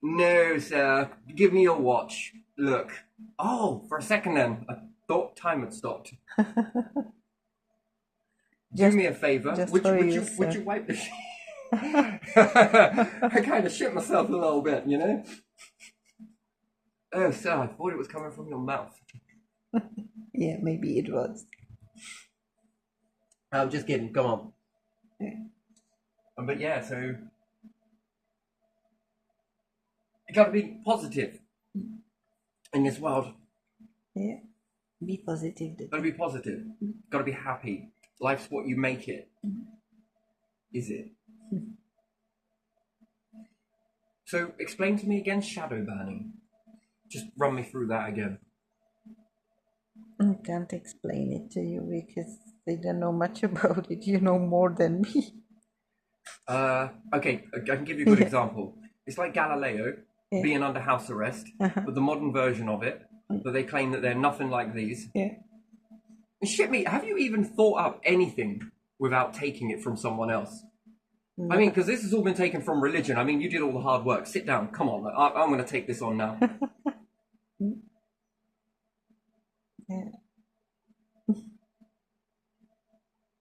[SPEAKER 1] No, sir. Give me your watch. Look. Oh, for a second then. I thought time had stopped. Do me a favour. Would you wipe the shit? I kind of shit myself a little bit, you know? Oh, sir, I thought it was coming from your mouth.
[SPEAKER 2] Yeah, maybe it was.
[SPEAKER 1] I'm just kidding. Come on.
[SPEAKER 2] Yeah.
[SPEAKER 1] But yeah, so you got to be positive in this world.
[SPEAKER 2] Yeah. Be positive.
[SPEAKER 1] Got to be positive. Got to be happy. Life's what you make it. Is it? So explain to me again shadow banning. Just run me through that again.
[SPEAKER 2] I can't explain it to you because they don't know much about it. You know more than me.
[SPEAKER 1] Okay, I can give you a good example. It's like Galileo being under house arrest, but the modern version of it, but they claim that they're nothing like these.
[SPEAKER 2] Yeah.
[SPEAKER 1] Shit me, have you even thought up anything without taking it from someone else? I mean, because this has all been taken from religion. I mean, you did all the hard work. Sit down. Come on. I'm going to take this on now.
[SPEAKER 2] Yeah.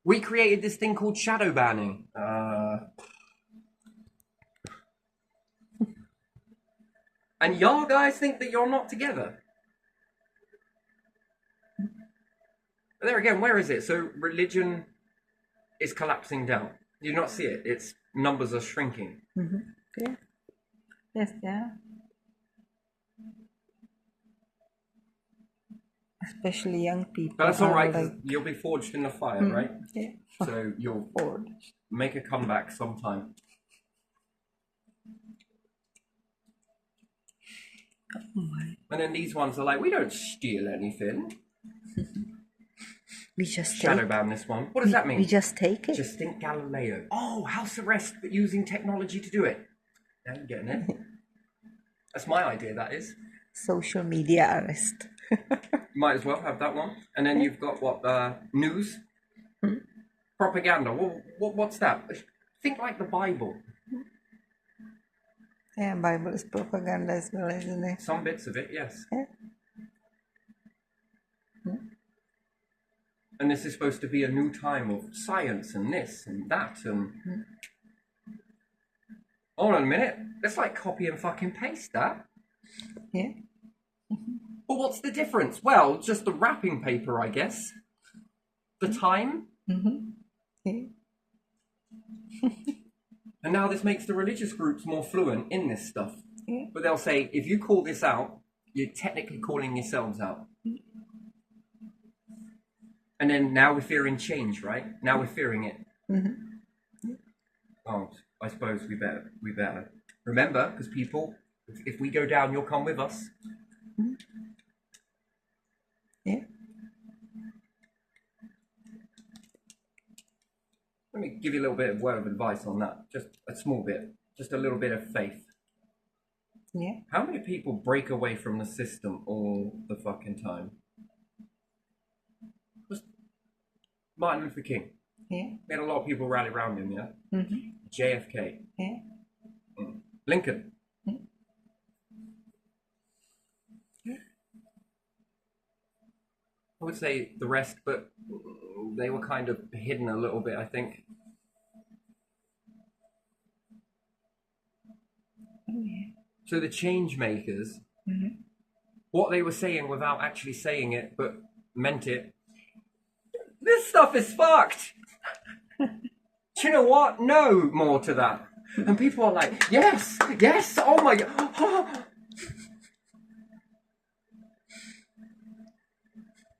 [SPEAKER 1] We created this thing called shadow banning. And y'all guys think that you're not together. But there again, where is it? So religion is collapsing down. Do you not see it? Its numbers are shrinking.
[SPEAKER 2] Mm-hmm. Yeah. Yes, yeah. Especially young people.
[SPEAKER 1] But that's all right,
[SPEAKER 2] like...
[SPEAKER 1] you'll be forged in the fire, right?
[SPEAKER 2] Yeah.
[SPEAKER 1] So you'll
[SPEAKER 2] forged.
[SPEAKER 1] Make a comeback sometime.
[SPEAKER 2] Oh my.
[SPEAKER 1] And then these ones are like, we don't steal anything.
[SPEAKER 2] We just
[SPEAKER 1] shadow ban this one. What does that mean?
[SPEAKER 2] We just take it.
[SPEAKER 1] Just think Galileo. Oh, house arrest, but using technology to do it. Now you're getting it. That's my idea, that is.
[SPEAKER 2] Social media arrest.
[SPEAKER 1] Might as well have that one. And then you've got what? News? Propaganda. What's that? Think like the Bible.
[SPEAKER 2] Yeah, Bible is propaganda as well, isn't it?
[SPEAKER 1] Some bits of it, yes.
[SPEAKER 2] Yeah.
[SPEAKER 1] And this is supposed to be a new time of science and this and that and... Hold on a minute. Let's like copy and fucking paste that.
[SPEAKER 2] Yeah.
[SPEAKER 1] But what's the difference? Well, just the wrapping paper, I guess. The time.
[SPEAKER 2] Yeah.
[SPEAKER 1] And now this makes the religious groups more fluent in this stuff.
[SPEAKER 2] Yeah.
[SPEAKER 1] But they'll say, if you call this out, you're technically calling yourselves out. And then now we're fearing change, right? Now we're fearing it. Oh, I suppose we better Remember, because people, if we go down, you'll come with us.
[SPEAKER 2] Yeah.
[SPEAKER 1] Let me give you a little bit of word of advice on that. Just a small bit. Just a little bit of faith.
[SPEAKER 2] Yeah.
[SPEAKER 1] How many people break away from the system all the fucking time? Just Martin Luther King.
[SPEAKER 2] Yeah.
[SPEAKER 1] He had a lot of people rally around him, yeah? JFK.
[SPEAKER 2] Yeah.
[SPEAKER 1] Lincoln. I would say the rest, but they were kind of hidden a little bit, I think. So the change makers, what they were saying without actually saying it, but meant it, this stuff is fucked. Do you know what? No more to that. And people are like, yes, yes, oh my God. Oh.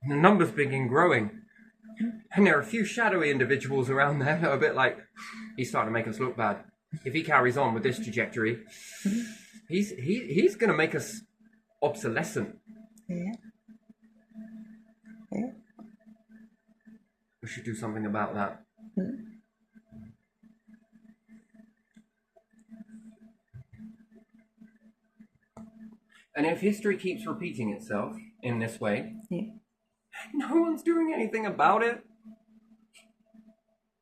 [SPEAKER 1] The numbers begin growing. And there are a few shadowy individuals around there that are a bit like, he's starting to make us look bad. If he carries on with this trajectory, he's going to make us obsolescent.
[SPEAKER 2] Yeah. Yeah.
[SPEAKER 1] We should do something about that. And if history keeps repeating itself in this way, no one's doing anything about it.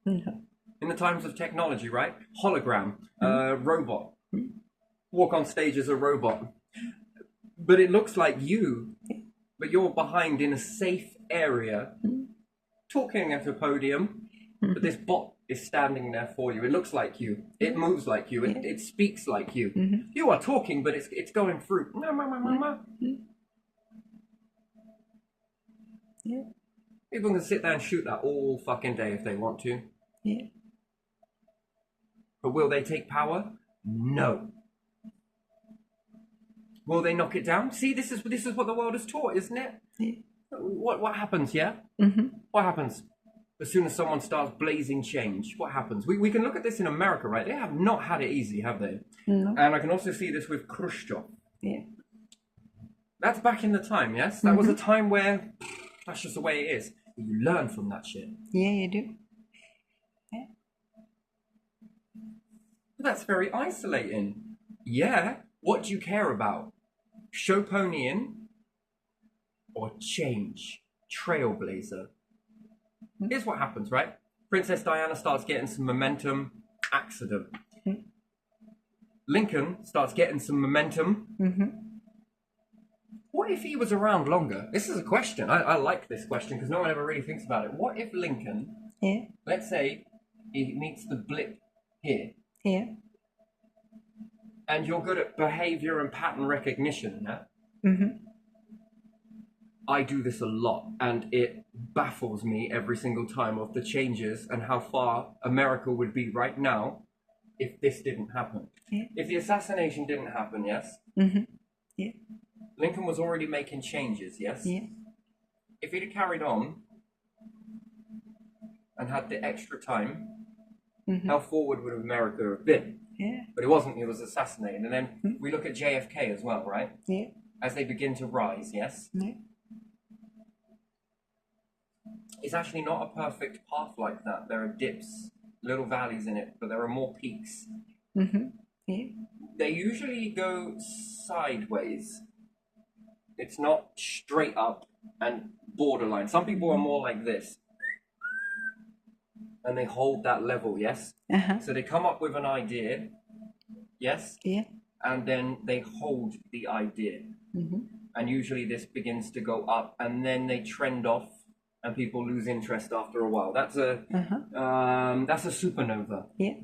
[SPEAKER 2] No.
[SPEAKER 1] In the times of technology, right? Hologram, robot. Walk on stage as a robot. But it looks like you, but you're behind in a safe area, talking at a podium, but this bot is standing there for you. It looks like you. It moves like you. It speaks like you. You are talking, but it's going through.
[SPEAKER 2] Yeah.
[SPEAKER 1] People can sit there and shoot that all fucking day if they want to.
[SPEAKER 2] Yeah.
[SPEAKER 1] But will they take power? No. Will they knock it down? See, this is what the world is taught, isn't it?
[SPEAKER 2] Yeah.
[SPEAKER 1] What happens, yeah? What happens as soon as someone starts blazing change? What happens? We can look at this in America, right? They have not had it easy, have they?
[SPEAKER 2] No.
[SPEAKER 1] And I can also see this with Khrushchev.
[SPEAKER 2] Yeah.
[SPEAKER 1] That's back in the time, yes? That was a time where that's just the way it is. You learn from that shit.
[SPEAKER 2] Yeah, you do. Yeah.
[SPEAKER 1] But that's very isolating. Yeah, what do you care about? Chopinian or change? Trailblazer. Here's what happens, right? Princess Diana starts getting some momentum. Accident. Lincoln starts getting some momentum. What if he was around longer? This is a question. I like this question because no one ever really thinks about it. What if Lincoln, let's say, he meets the blip here, and you're good at behavior and pattern recognition, yeah? I do this a lot, and it baffles me every single time of the changes and how far America would be right now if this didn't happen. If the assassination didn't happen, yes?
[SPEAKER 2] Yeah.
[SPEAKER 1] Lincoln was already making changes, yes?
[SPEAKER 2] Yeah.
[SPEAKER 1] If he'd have carried on and had the extra time, how forward would America have been?
[SPEAKER 2] Yeah.
[SPEAKER 1] But it wasn't, he was assassinated. And then we look at JFK as well, right?
[SPEAKER 2] Yeah.
[SPEAKER 1] As they begin to rise, yes?
[SPEAKER 2] Yeah.
[SPEAKER 1] It's actually not a perfect path like that. There are dips, little valleys in it, but there are more peaks.
[SPEAKER 2] Yeah.
[SPEAKER 1] They usually go sideways. It's not straight up and borderline. Some people are more like this. And they hold that level, yes? So they come up with an idea, yes?
[SPEAKER 2] Yeah.
[SPEAKER 1] And then they hold the idea. And usually this begins to go up and then they trend off and people lose interest after a while. That's a supernova.
[SPEAKER 2] Yeah.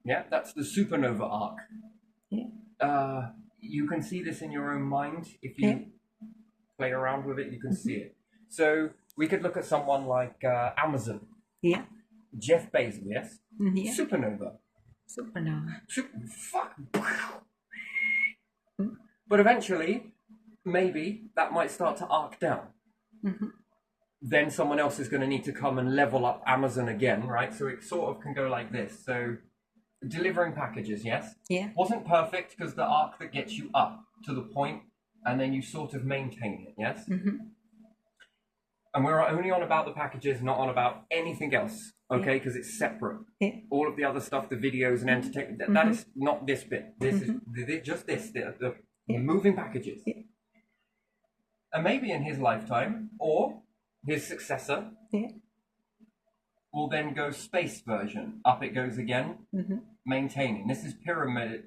[SPEAKER 1] Yeah, that's the supernova arc.
[SPEAKER 2] Yeah.
[SPEAKER 1] You can see this in your own mind. If you play around with it, you can see it. So we could look at someone like Amazon.
[SPEAKER 2] Yeah.
[SPEAKER 1] Jeff Bezos, yes?
[SPEAKER 2] Yeah.
[SPEAKER 1] Supernova.
[SPEAKER 2] Supernova.
[SPEAKER 1] Fuck. But eventually, maybe that might start to arc down. Then someone else is going to need to come and level up Amazon again, right? So it sort of can go like this. So delivering packages, yes?
[SPEAKER 2] Yeah.
[SPEAKER 1] Wasn't perfect because the arc that gets you up to the point and then you sort of maintain it, yes?
[SPEAKER 2] Mm-hmm.
[SPEAKER 1] And we're only on about the packages, not on about anything else, okay? Because it's separate.
[SPEAKER 2] Yeah.
[SPEAKER 1] All of the other stuff, the videos and entertainment, that is not this bit. This is just this, the moving packages.
[SPEAKER 2] Yeah.
[SPEAKER 1] And maybe in his lifetime, or his successor, will then go space version. Up it goes again, maintaining. This is pyramid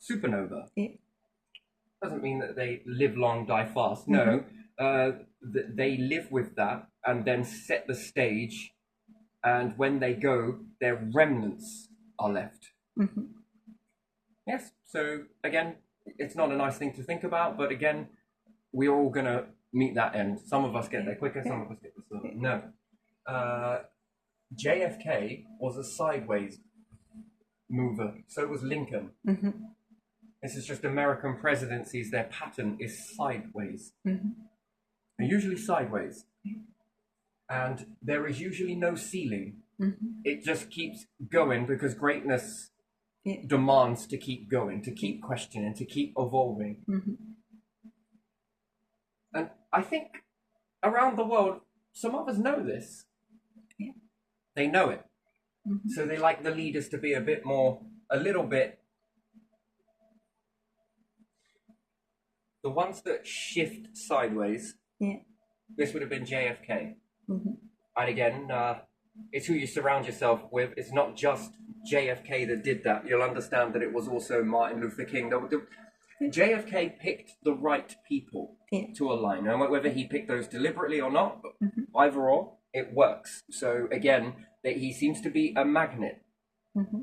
[SPEAKER 1] supernova.
[SPEAKER 2] Yeah.
[SPEAKER 1] Doesn't mean that they live long, die fast. No, they live with that and then set the stage. And when they go, their remnants are left. Yes. So again, it's not a nice thing to think about, but again, we're all gonna meet that end. Some of us get there quicker, some of us get there slower. No. JFK was a sideways mover, so was Lincoln. This is just American presidencies, their pattern is sideways. They're usually sideways. And there is usually no ceiling. It just keeps going because greatness demands to keep going, to keep questioning, to keep evolving. And I think around the world, some of us know this. They know it. So they like the leaders to be a little bit. The ones that shift sideways, this would have been JFK. And again, it's who you surround yourself with. It's not just JFK that did that. You'll understand that it was also Martin Luther King. JFK picked the right people to align. And whether he picked those deliberately or not, either or, it works. So again, that he seems to be a magnet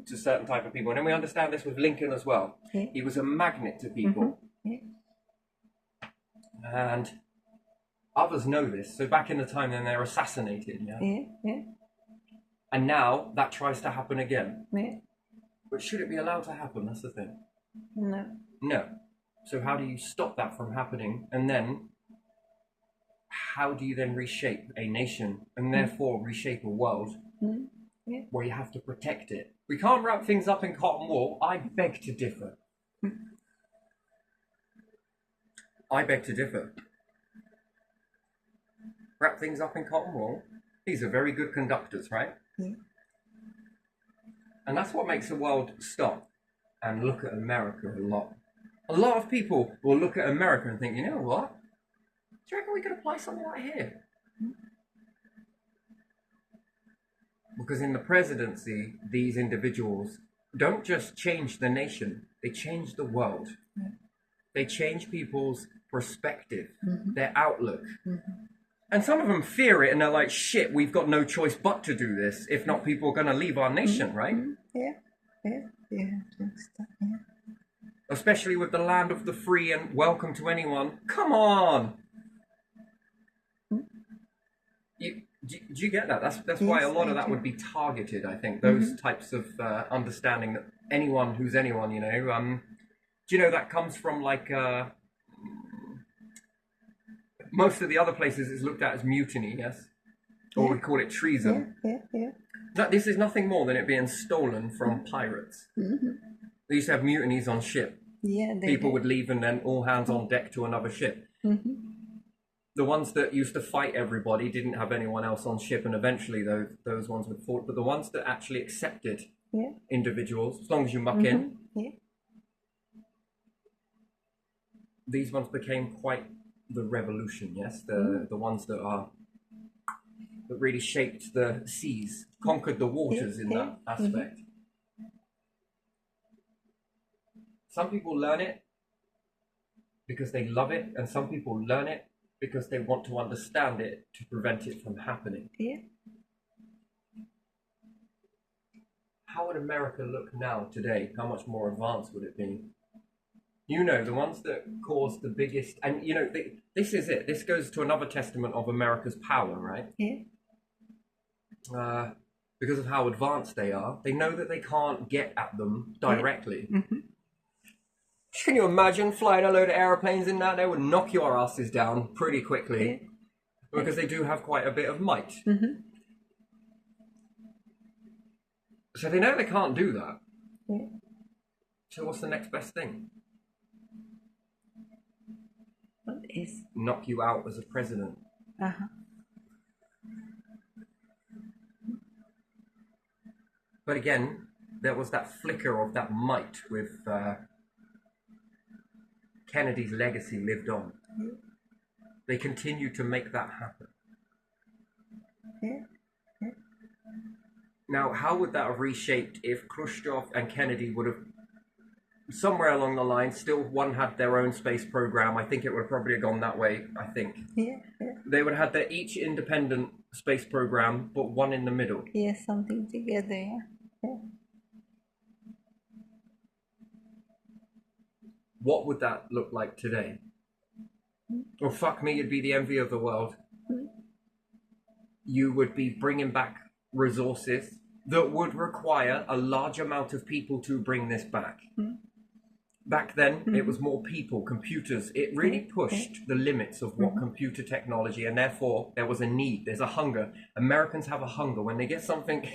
[SPEAKER 1] to certain type of people. And then we understand this with Lincoln as well. He was a magnet to people. And others know this. So back in the time then they're assassinated. And now that tries to happen again. But should it be allowed to happen? That's the thing. No. So how do you stop that from happening? And then how do you then reshape a nation and therefore reshape a world where you have to protect it? We can't wrap things up in cotton wool. I beg to differ. I beg to differ. Wrap things up in cotton wool. These are very good conductors, right? And that's what makes the world stop and look at America a lot. A lot of people will look at America and think, you know what? Do you reckon we could apply something like here? Because in the presidency, these individuals don't just change the nation, they change the world. They change people's perspective, their outlook. And some of them fear it and they're like, shit, we've got no choice but to do this. If not, people are going to leave our nation, right? Especially with the land of the free and welcome to anyone. Come on! Do you get that? That's why a lot of that would be targeted, I think. Those types of understanding that anyone who's anyone, you know. Do you know that comes from like... most of the other places it's looked at as mutiny, yes? Or we call it treason. This is nothing more than it being stolen from pirates. They used to have mutinies on ship. People would leave and then all hands on deck to another ship. The ones that used to fight everybody didn't have anyone else on ship, and eventually those ones would fall. But the ones that actually accepted individuals, as long as you muck in, these ones became quite the revolution, yes? The ones that really shaped the seas, conquered the waters in that aspect. Some people learn it because they love it, and some people learn it because they want to understand it to prevent it from happening. How would America look now, today? How much more advanced would it be? You know, the ones that caused the biggest... And, you know, this is it. This goes to another testament of America's power, right? Because of how advanced they are. They know that they can't get at them directly. Can you imagine flying a load of aeroplanes in that? They would knock your asses down pretty quickly. Because they do have quite a bit of might. So they know they can't do that.
[SPEAKER 2] Yeah.
[SPEAKER 1] So what's the next best thing?
[SPEAKER 2] What is?
[SPEAKER 1] Knock you out as a president.
[SPEAKER 2] Uh-huh.
[SPEAKER 1] But again, there was that flicker of that might with Kennedy's legacy lived on.
[SPEAKER 2] Yeah.
[SPEAKER 1] They continue to make that happen.
[SPEAKER 2] Yeah.
[SPEAKER 1] Now, how would that have reshaped if Khrushchev and Kennedy would have, somewhere along the line, still one had their own space program? I think it would have probably gone that way, I think.
[SPEAKER 2] Yeah. Yeah.
[SPEAKER 1] They would have had their each independent space program, but one in the middle.
[SPEAKER 2] Yeah. Something together. Yeah. Yeah.
[SPEAKER 1] What would that look like today? Well, fuck me, you'd be the envy of the world. You would be bringing back resources that would require a large amount of people to bring this back. Back then, it was more people, computers. It really pushed the limits of what computer technology, and therefore there was a need. There's a hunger. Americans have a hunger. When they get something,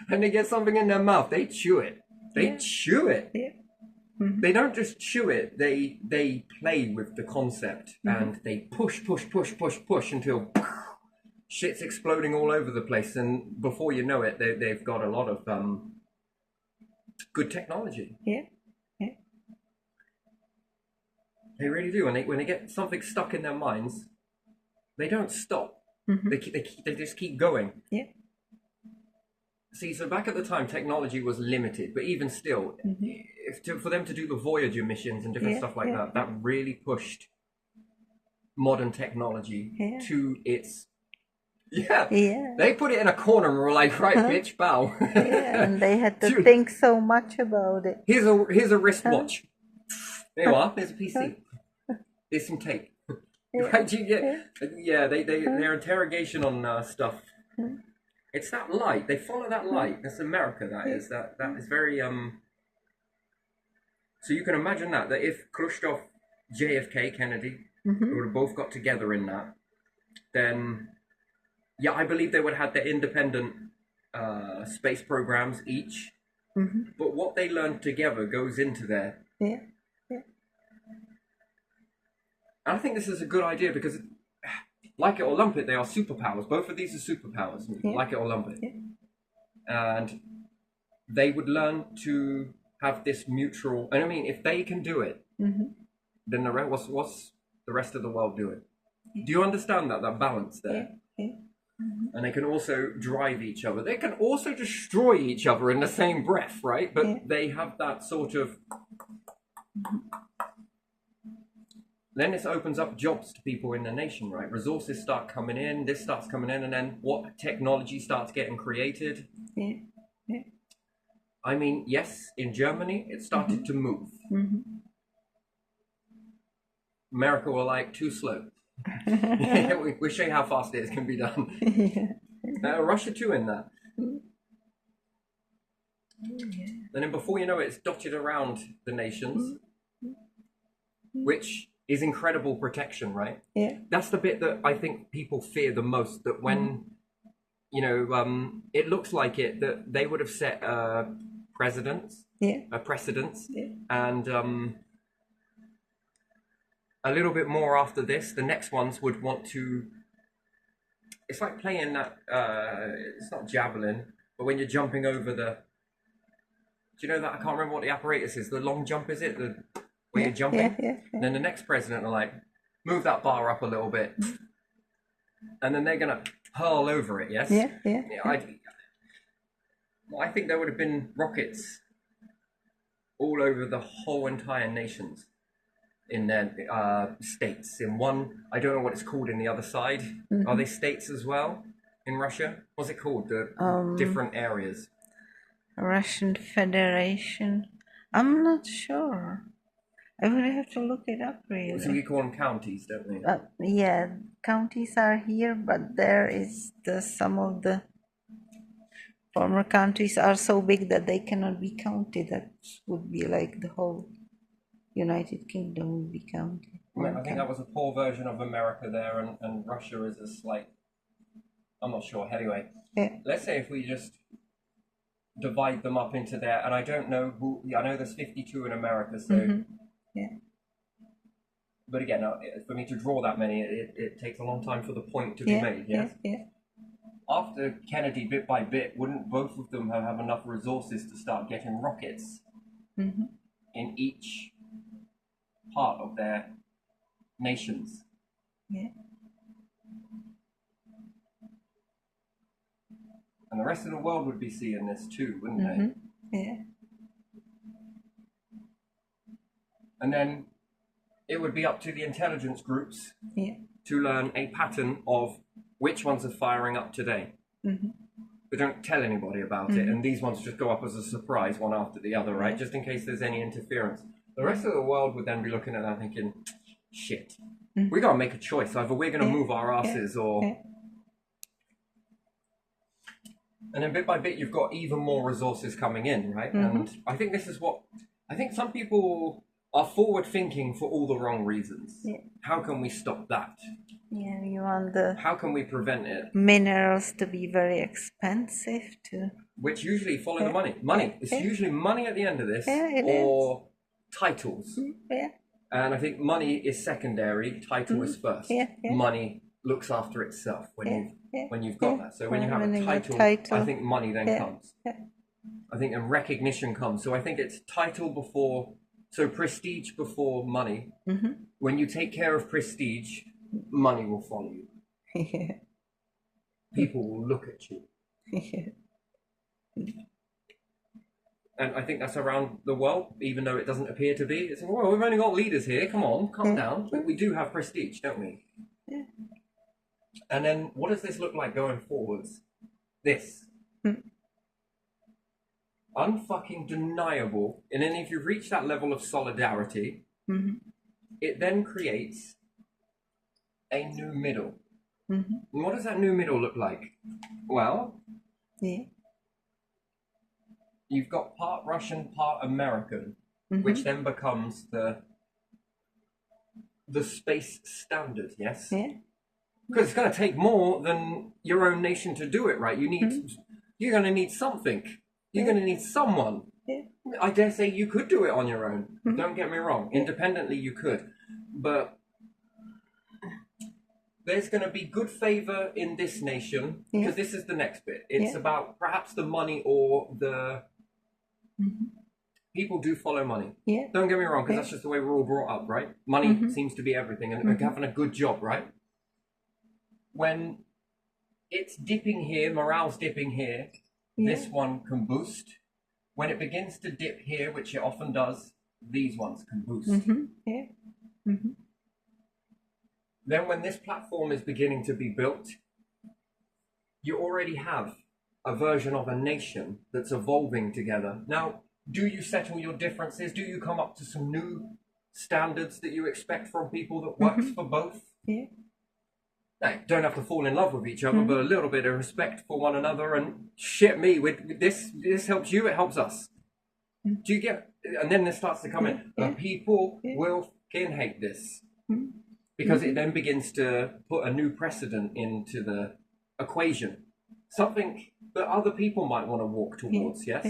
[SPEAKER 1] when they get something in their mouth, they chew it. They chew it.
[SPEAKER 2] Yeah.
[SPEAKER 1] They don't just chew it. They play with the concept and they push until shit's exploding all over the place. And before you know it, they've got a lot of good technology.
[SPEAKER 2] Yeah.
[SPEAKER 1] They really do. When they get something stuck in their minds, they don't stop. They just keep going.
[SPEAKER 2] Yeah.
[SPEAKER 1] See, so back at the time, technology was limited, but even still, for them to do the Voyager missions and different stuff like that, that really pushed modern technology to its... Yeah. They put it in a corner and were like, right, bitch, bow.
[SPEAKER 2] Yeah, and they had to think so much about it.
[SPEAKER 1] Here's a wristwatch. There you are. There's a PC. There's some tape. Right? Their interrogation on stuff. It's that light. They follow that light. That's America. That is very So you can imagine that if Khrushchev, JFK, Kennedy would have both got together in that, then I believe they would have had their independent space programs each. But what they learned together goes into there.
[SPEAKER 2] Yeah.
[SPEAKER 1] And I think this is a good idea because, like it or lump it, they are superpowers. Both of these are superpowers, like it or lump it. And they would learn to have this mutual... And I mean, if they can do it, then what's the rest of the world doing? Do you understand that balance there? And they can also drive each other. They can also destroy each other in the same breath, right? But they have that sort of... Then this opens up jobs to people in the nation, right? Resources start coming in, this starts coming in, and then what technology starts getting created? I mean, yes, in Germany, it started to move. America were like, too slow. We show you how fast it can be done. Russia too in that. And then before you know it, it's dotted around the nations, which is incredible protection, right?
[SPEAKER 2] Yeah.
[SPEAKER 1] That's the bit that I think people fear the most, that when, it looks like it, that they would have set precedents, and a little bit more after this, the next ones would want to... It's like playing that, it's not javelin, but when you're jumping over the... Do you know that? I can't remember what the apparatus is. The long jump, is it? Where you're jumping? And then the next president are like, move that bar up a little bit. And then they're going to hurl over it, yes? I think there would have been rockets all over the whole entire nations in their states. In one, I don't know what it's called in the other side. Are they states as well in Russia? What's it called? The different areas.
[SPEAKER 2] Russian Federation. I'm not sure. I would have to look it up, really.
[SPEAKER 1] So we call them counties, don't we?
[SPEAKER 2] Yeah, counties are here, but there is some of the former countries are so big that they cannot be counted. That would be like the whole United Kingdom would be counted.
[SPEAKER 1] I think that was a poor version of America there, and Russia is a slight... I'm not sure. Anyway, let's say if we just divide them up into there, and I don't know who. I know there's 52 in America, so.
[SPEAKER 2] Yeah.
[SPEAKER 1] But again, for me to draw that many, it takes a long time for the point to be made. Yes.
[SPEAKER 2] Yeah.
[SPEAKER 1] After Kennedy, bit by bit, wouldn't both of them have enough resources to start getting rockets in each part of their nations?
[SPEAKER 2] Yeah.
[SPEAKER 1] And the rest of the world would be seeing this too, wouldn't they?
[SPEAKER 2] Yeah.
[SPEAKER 1] And then it would be up to the intelligence groups to learn a pattern of which ones are firing up today. They don't tell anybody about it, and these ones just go up as a surprise, one after the other, right? Just in case there's any interference. The rest of the world would then be looking at that thinking, shit, we gotta make a choice. Either we're gonna move our asses or... And then bit by bit, you've got even more resources coming in, right? And I think this is what... I think some people are forward thinking for all the wrong reasons.
[SPEAKER 2] Yeah.
[SPEAKER 1] How can we stop that?
[SPEAKER 2] Yeah, you want the
[SPEAKER 1] How can we prevent it?
[SPEAKER 2] minerals to be very expensive to...
[SPEAKER 1] Which usually follow the money. Money. It's usually money at the end of this, or titles.
[SPEAKER 2] Yeah.
[SPEAKER 1] And I think money is secondary, title is first. Money looks after itself when you've got that. So when you have a title, I think money then comes. I think and recognition comes. So I think it's title before, so prestige before money. When you take care of prestige, money will follow you. People will look at you. And I think that's around the world, even though it doesn't appear to be. It's, well, we've only got leaders here. Come on, calm down. We do have prestige, don't we? And then what does this look like going forwards? This. Unfucking deniable. And then if you reach that level of solidarity, it then creates a new middle. And what does that new middle look like? Well, you've got part Russian, part American, which then becomes the space standard, yes? Because it's going to take more than your own nation to do it, right? You're going to need something. You're going to need someone. I dare say you could do it on your own. Don't get me wrong. Independently, you could. But there's going to be good favor in this nation, because this is the next bit. It's about perhaps the money or the... People do follow money. Don't get me wrong, because that's just the way we're all brought up, right? Money seems to be everything, and having a good job, right? When it's dipping here, morale's dipping here, this one can boost. When it begins to dip here, which it often does, these ones can boost. Then when this platform is beginning to be built, you already have a version of a nation that's evolving together. Now, do you settle your differences? Do you come up to some new standards that you expect from people that works for both? Now, don't have to fall in love with each other, but a little bit of respect for one another, and shit me, with this helps you, it helps us. Do you get? And then this starts to come in. The people will fucking hate this. Because it then begins to put a new precedent into the equation. Something that other people might want to walk towards, yes?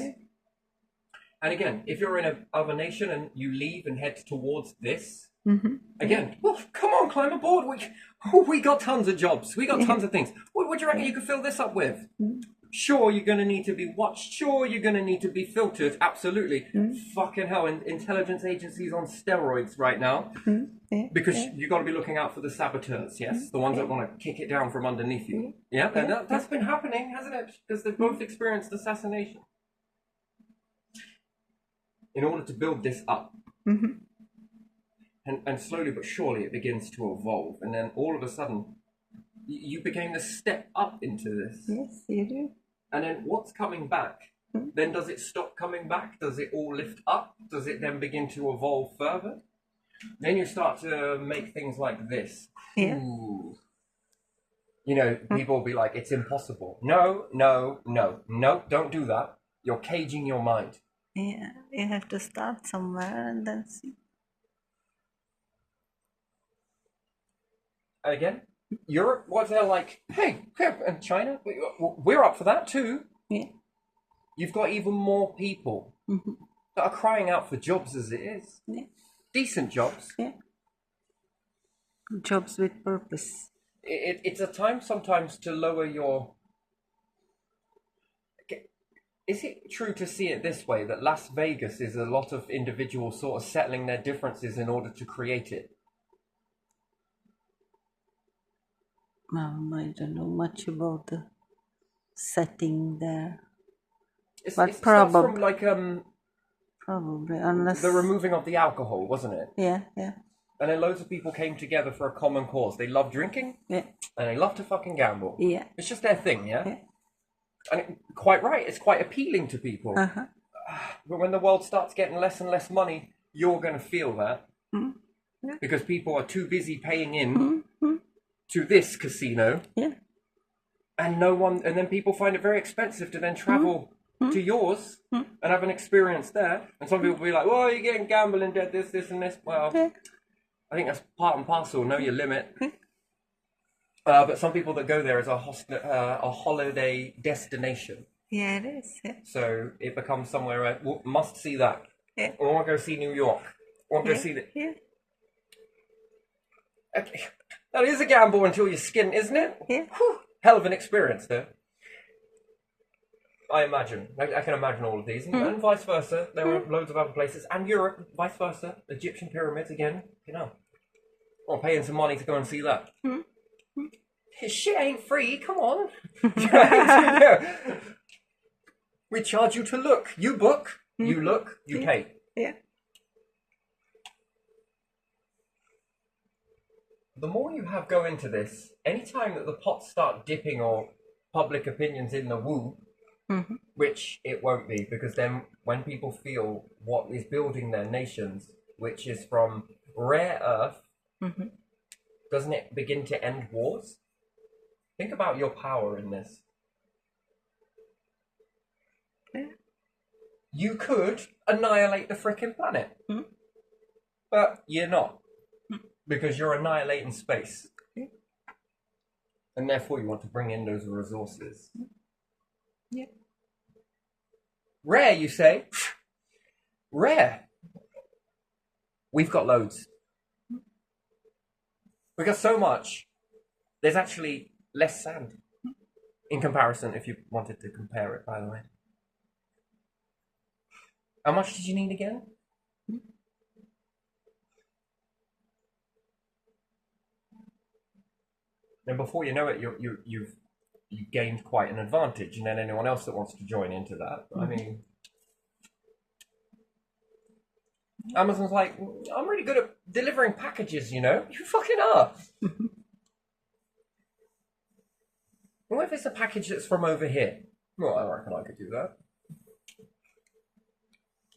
[SPEAKER 1] And again, if you're in another nation and you leave and head towards this, again, well, come on, climb aboard. We got tons of jobs. We got tons of things. What do you reckon you could fill this up with? Sure, you're going to need to be watched. Sure, you're going to need to be filtered. Absolutely. Fucking hell, intelligence agencies on steroids right now. Because you've got to be looking out for the saboteurs, yes? The ones that want to kick it down from underneath you. Yeah, and that's been happening, hasn't it? Because they've both experienced assassination. In order to build this up. And slowly but surely it begins to evolve. And then all of a sudden, you became the step up into this.
[SPEAKER 2] Yes, you do.
[SPEAKER 1] And then what's coming back? Then does it stop coming back? Does it all lift up? Does it then begin to evolve further? Then you start to make things like this. Ooh. You know, people will be like, it's impossible. No, don't do that. You're caging your mind.
[SPEAKER 2] Yeah, you have to start somewhere and then see.
[SPEAKER 1] Again, Europe, what they're like, hey, and China, we're up for that too. you've got even more people that are crying out for jobs as it is.
[SPEAKER 2] Yeah.
[SPEAKER 1] Decent jobs.
[SPEAKER 2] Yeah. Jobs with purpose.
[SPEAKER 1] It's a time sometimes to lower your... Is it true to see it this way, that Las Vegas is a lot of individuals sort of settling their differences in order to create it?
[SPEAKER 2] I don't know much about the setting there.
[SPEAKER 1] But
[SPEAKER 2] But
[SPEAKER 1] it starts from
[SPEAKER 2] probably,
[SPEAKER 1] like
[SPEAKER 2] probably, unless,
[SPEAKER 1] the removing of the alcohol, wasn't it?
[SPEAKER 2] yeah, yeah,
[SPEAKER 1] And then loads of people came together for a common cause. They love drinking
[SPEAKER 2] yeah,
[SPEAKER 1] and they love to fucking gamble.
[SPEAKER 2] yeah,
[SPEAKER 1] It's just their thing, yeah?
[SPEAKER 2] yeah.
[SPEAKER 1] And quite right, it's quite appealing to people.
[SPEAKER 2] Uh-huh.
[SPEAKER 1] But when the world starts getting less and less money, you're going to feel that.
[SPEAKER 2] Yeah.
[SPEAKER 1] Because people are too busy paying in to this casino.
[SPEAKER 2] Yeah.
[SPEAKER 1] And then people find it very expensive to then travel to yours and have an experience there. And some people will be like, well, you're getting gambling debt, this and this. Well,
[SPEAKER 2] Yeah.
[SPEAKER 1] I think that's part and parcel, know your limit. But some people that go there as a holiday destination.
[SPEAKER 2] Yeah, it is. Yeah.
[SPEAKER 1] So it becomes somewhere, must see that.
[SPEAKER 2] Yeah.
[SPEAKER 1] I want to go see New York. I want to go see that.
[SPEAKER 2] Yeah.
[SPEAKER 1] Okay. That is a gamble until your skin, isn't it?
[SPEAKER 2] Yeah.
[SPEAKER 1] Whew. Hell of an experience, though. I imagine. I can imagine all of these. And vice versa. There were loads of other places. And Europe, vice versa. Egyptian pyramids again. You know. Or paying some money to go and see that. His shit ain't free. Come on. We charge you to look. You book. You look. You pay.
[SPEAKER 2] Yeah.
[SPEAKER 1] The more you have go into this, anytime that the pots start dipping or public opinions in the woo, which it won't be, because then when people feel what is building their nations, which is from rare earth, doesn't it begin to end wars? Think about your power in this.
[SPEAKER 2] Yeah.
[SPEAKER 1] You could annihilate the frickin' planet, but you're not. Because you're annihilating space. And therefore you want to bring in those resources.
[SPEAKER 2] Yeah.
[SPEAKER 1] Rare, you say? Rare. We've got loads. We've got so much. There's actually less sand. In comparison, if you wanted to compare it, by the way. How much did you need again? And before you know it, you've gained quite an advantage, and then anyone else that wants to join into that. I mean, Amazon's like, I'm really good at delivering packages, you know? You fucking are. What if it's a package that's from over here? Well, I reckon I could do that.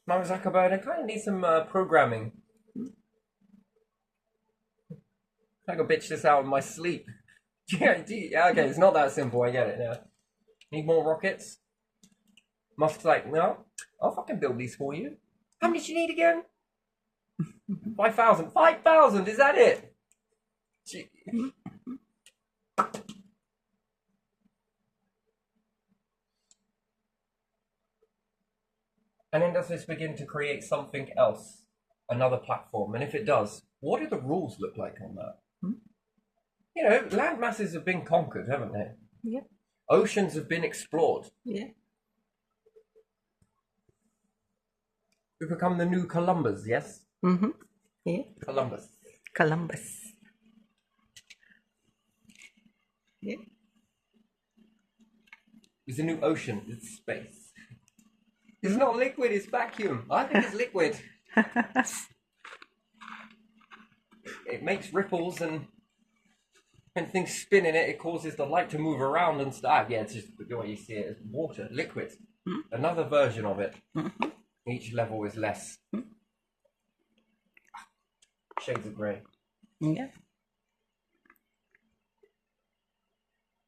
[SPEAKER 1] Mark Zuckerberg, I kind of need some programming. I can bitch this out in my sleep. Yeah, okay, it's not that simple, I get it now. Need more rockets? Musk's like, no, I'll fucking build these for you. How many do you need again? 5,000. 5,000, is that it? Gee. And then does this begin to create something else? Another platform? And if it does, what do the rules look like on that? You know, land masses have been conquered, haven't they?
[SPEAKER 2] Yeah.
[SPEAKER 1] Oceans have been explored.
[SPEAKER 2] Yeah.
[SPEAKER 1] We've become the new Columbus, yes?
[SPEAKER 2] Yeah.
[SPEAKER 1] Columbus.
[SPEAKER 2] Columbus. Yeah.
[SPEAKER 1] It's a new ocean, it's space. It's not liquid, it's vacuum. I think it's liquid. It makes ripples, and when things spin in it, it causes the light to move around and stuff. Yeah, it's just the way you see it as water, liquid. Another version of it. Each level is less. Shades of grey.
[SPEAKER 2] Yeah.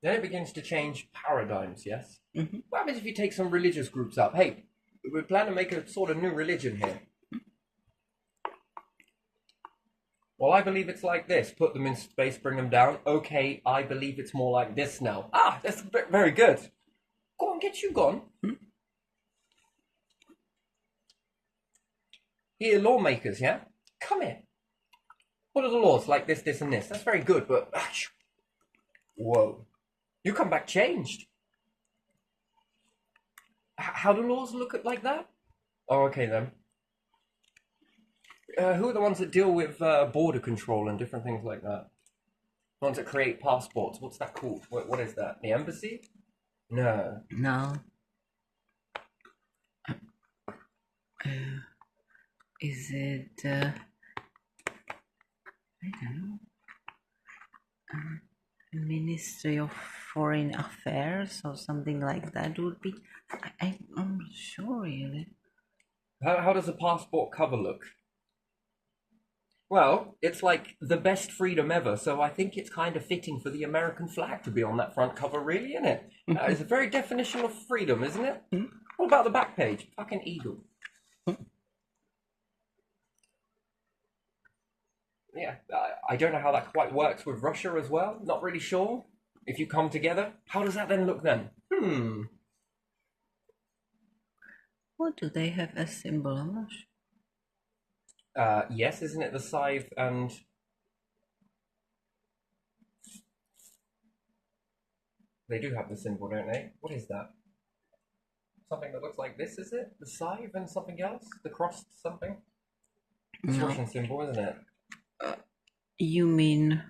[SPEAKER 1] Then it begins to change paradigms, yes? What happens if you take some religious groups up? Hey, we plan to make a sort of new religion here. Well, I believe it's like this. Put them in space, bring them down. Okay, I believe it's more like this now. Ah, that's very good. Go on, get you gone. Here, lawmakers, yeah? Come here. What are the laws like this, this, and this? That's very good, but... Whoa. You come back changed. How do laws look at like that? Oh, okay then. Who are the ones that deal with border control and different things like that? The ones that create passports. What's that called? What is that? The embassy? No.
[SPEAKER 2] No. Is it? I don't know. Ministry of Foreign Affairs or something like that would be. I'm not sure really.
[SPEAKER 1] How does a passport cover look? Well, it's like the best freedom ever, so I think it's kind of fitting for the American flag to be on that front cover, really, isn't it? That is the very definition of freedom, isn't it? What about the back page? Fucking eagle. Yeah, I don't know how that quite works with Russia as well. Not really sure. If you come together, how does that then look then?
[SPEAKER 2] What do they have as symbol? I'm not sure.
[SPEAKER 1] Yes, isn't it the scythe and... They do have the symbol, don't they? What is that? Something that looks like this, is it? The scythe and something else? The crossed something? It's
[SPEAKER 2] No.
[SPEAKER 1] Russian symbol, isn't it?
[SPEAKER 2] You mean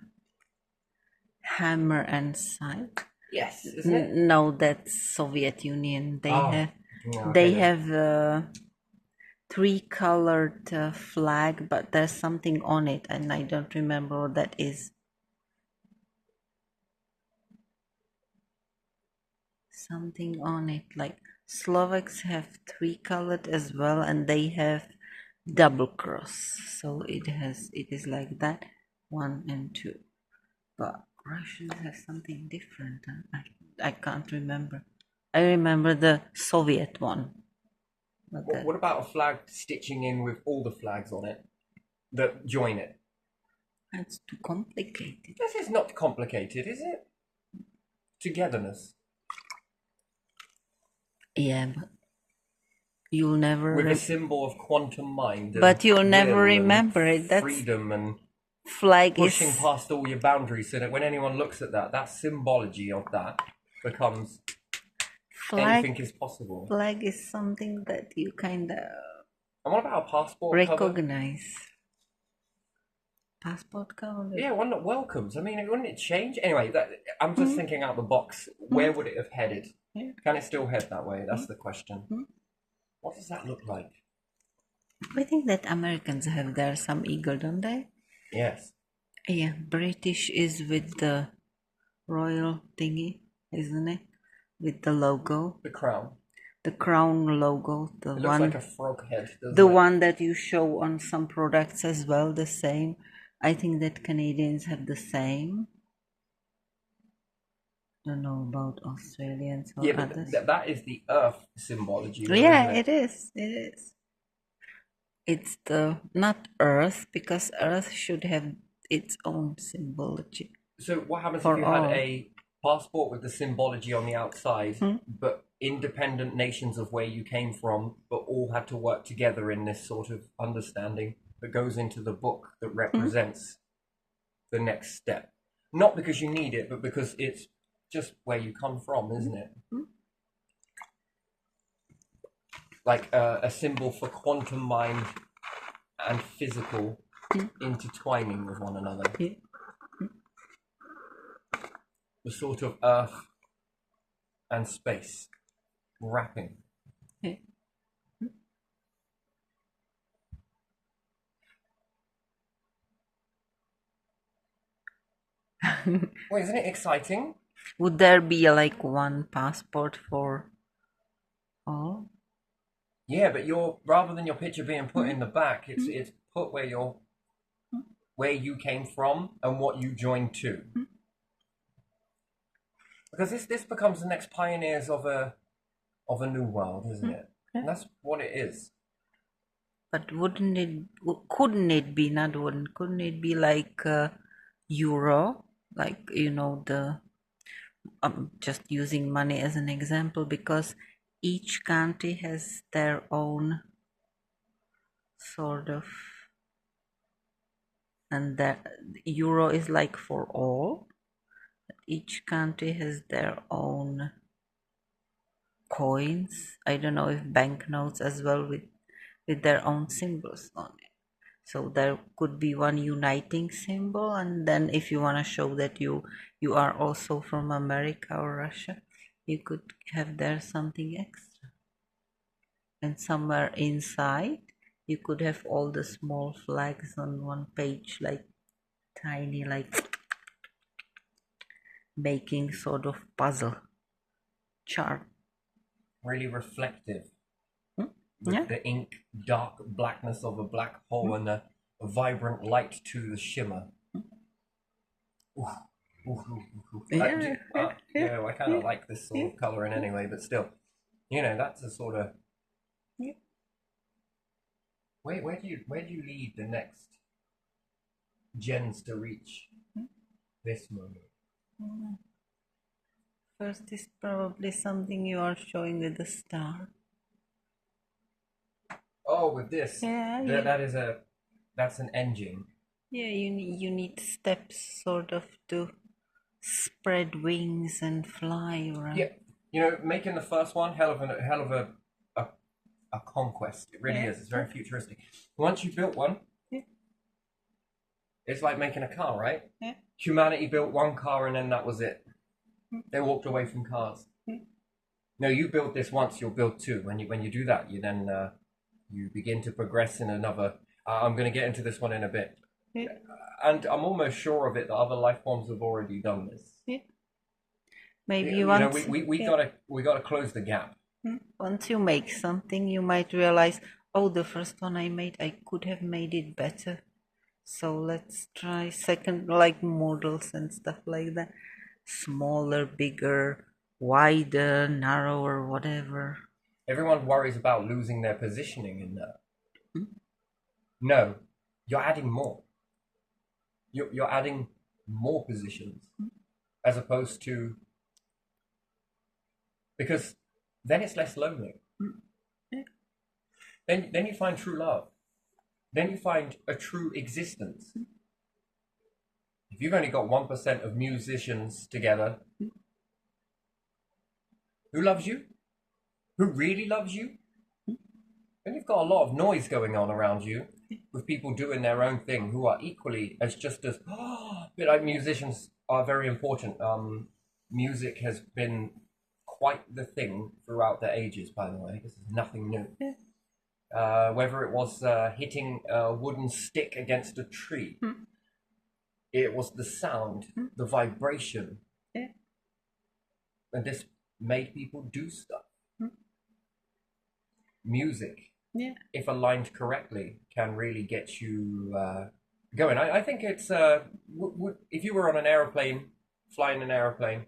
[SPEAKER 2] hammer and scythe?
[SPEAKER 1] Yes, isn't it?
[SPEAKER 2] No, that's Soviet Union. They
[SPEAKER 1] Oh,
[SPEAKER 2] have
[SPEAKER 1] yeah, okay
[SPEAKER 2] they
[SPEAKER 1] then.
[SPEAKER 2] have three-colored flag, but there's something on it, and I don't remember what that is. Something on it, like Slovaks have three-colored as well, and they have double cross. So it is like that, 1 and 2. But Russians have something different. I can't remember. I remember the Soviet one. But
[SPEAKER 1] What about a flag stitching in with all the flags on it that join it?
[SPEAKER 2] that's too complicated.
[SPEAKER 1] This is not complicated, is it? Togetherness.
[SPEAKER 2] Yeah, but you'll never.
[SPEAKER 1] With a symbol of quantum mind. And
[SPEAKER 2] But you'll never
[SPEAKER 1] will and
[SPEAKER 2] remember it. That's
[SPEAKER 1] freedom and
[SPEAKER 2] flag
[SPEAKER 1] pushing
[SPEAKER 2] is
[SPEAKER 1] past all your boundaries, so that when anyone looks at that, that symbology of that becomes anything
[SPEAKER 2] flag.
[SPEAKER 1] is possible.
[SPEAKER 2] Flag is something that you kind of
[SPEAKER 1] And what about a passport cover?
[SPEAKER 2] recognize. Passport cover.
[SPEAKER 1] Yeah, one that welcomes. I mean, wouldn't it change? Anyway, I'm just thinking out the box. Where would it have headed?
[SPEAKER 2] Yeah.
[SPEAKER 1] Can it still head that way? That's the question. What does that look like?
[SPEAKER 2] I think that Americans have there some eagle, don't they?
[SPEAKER 1] Yes.
[SPEAKER 2] Yeah, British is with the royal thingy, isn't it? With the logo,
[SPEAKER 1] The crown.
[SPEAKER 2] the crown logo, the
[SPEAKER 1] It looks
[SPEAKER 2] one,
[SPEAKER 1] like a frog head, doesn't
[SPEAKER 2] the
[SPEAKER 1] it?
[SPEAKER 2] one that you show on some products as well. The same. I think that Canadians have the same. Don't know about Australians or
[SPEAKER 1] Yeah, but
[SPEAKER 2] others.
[SPEAKER 1] that is the earth symbology. Though,
[SPEAKER 2] Yeah,
[SPEAKER 1] isn't
[SPEAKER 2] it is. It is. It's the not Earth, because Earth should have its own symbology.
[SPEAKER 1] So what happens
[SPEAKER 2] For
[SPEAKER 1] if you had
[SPEAKER 2] all.
[SPEAKER 1] a passport with the symbology on the outside, but independent nations of where you came from, but all had to work together in this sort of understanding that goes into the book that represents the next step? Not because you need it, but because it's just where you come from, isn't it? Like a symbol for quantum mind and physical intertwining with one another.
[SPEAKER 2] Yeah.
[SPEAKER 1] The sort of earth and space wrapping.
[SPEAKER 2] Yeah.
[SPEAKER 1] Well, isn't it exciting?
[SPEAKER 2] Would there be like one passport for all?
[SPEAKER 1] Yeah, but rather than your picture being put in the back, it's put where you came from and what you joined to. Because this becomes the next pioneers of a new world, isn't it?
[SPEAKER 2] Yeah.
[SPEAKER 1] And that's what it is.
[SPEAKER 2] But couldn't it be like euro? Like, I'm just using money as an example, because each country has their own sort of, and that euro is like for all. Each country has their own coins. I don't know if banknotes as well with their own symbols on it. So there could be one uniting symbol, and then if you want to show that you are also from America or Russia, you could have there something extra. And somewhere inside, you could have all the small flags on one page, like tiny, like making sort of puzzle chart.
[SPEAKER 1] Really reflective.
[SPEAKER 2] Hmm?
[SPEAKER 1] With
[SPEAKER 2] Yeah.
[SPEAKER 1] the ink dark blackness of a black hole and a vibrant light to the shimmer. Ooh, ooh, ooh, ooh.
[SPEAKER 2] Yeah,
[SPEAKER 1] Yeah, I kind of like this sort
[SPEAKER 2] yeah,
[SPEAKER 1] of coloring anyway, but still, that's a sort of.
[SPEAKER 2] yeah.
[SPEAKER 1] Where do you lead the next gens to reach this moment?
[SPEAKER 2] First is probably something you are showing with the star.
[SPEAKER 1] Oh, with this,
[SPEAKER 2] Yeah,
[SPEAKER 1] that's an engine.
[SPEAKER 2] yeah. You need steps sort of to spread wings and fly around.
[SPEAKER 1] Yeah, making the first one hell of a conquest. It really
[SPEAKER 2] Yeah.
[SPEAKER 1] is. It's very futuristic. Once you built one,
[SPEAKER 2] Yeah.
[SPEAKER 1] it's like making a car, right?
[SPEAKER 2] Yeah.
[SPEAKER 1] Humanity built one car and then that was it. They walked away from cars. No, you build this once, you'll build two. When you do that, you then you begin to progress in another. I'm going to get into this one in a bit,
[SPEAKER 2] Yeah.
[SPEAKER 1] and I'm almost sure of it that other life forms have already done this.
[SPEAKER 2] Yeah. Maybe
[SPEAKER 1] You know, we gotta close the gap.
[SPEAKER 2] once you make something, you might realize, oh, the first one I made, I could have made it better. So let's try second, like models and stuff like that. Smaller, bigger, wider, narrower, whatever.
[SPEAKER 1] Everyone worries about losing their positioning in that. No, you're adding more. You're adding more positions as opposed to, because then it's less lonely. Then you find true love. Then you find a true existence. If you've only got 1% of musicians together, who loves you? Who really loves you? Then you've got a lot of noise going on around you with people doing their own thing who are equally as just as like musicians are very important. Music has been quite the thing throughout the ages, by the way. This is nothing new. Whether it was hitting a wooden stick against a tree, it was the sound, the vibration, and this made people do stuff. Music, if aligned correctly, can really get you going. I think it's if you were on an aeroplane, flying an aeroplane,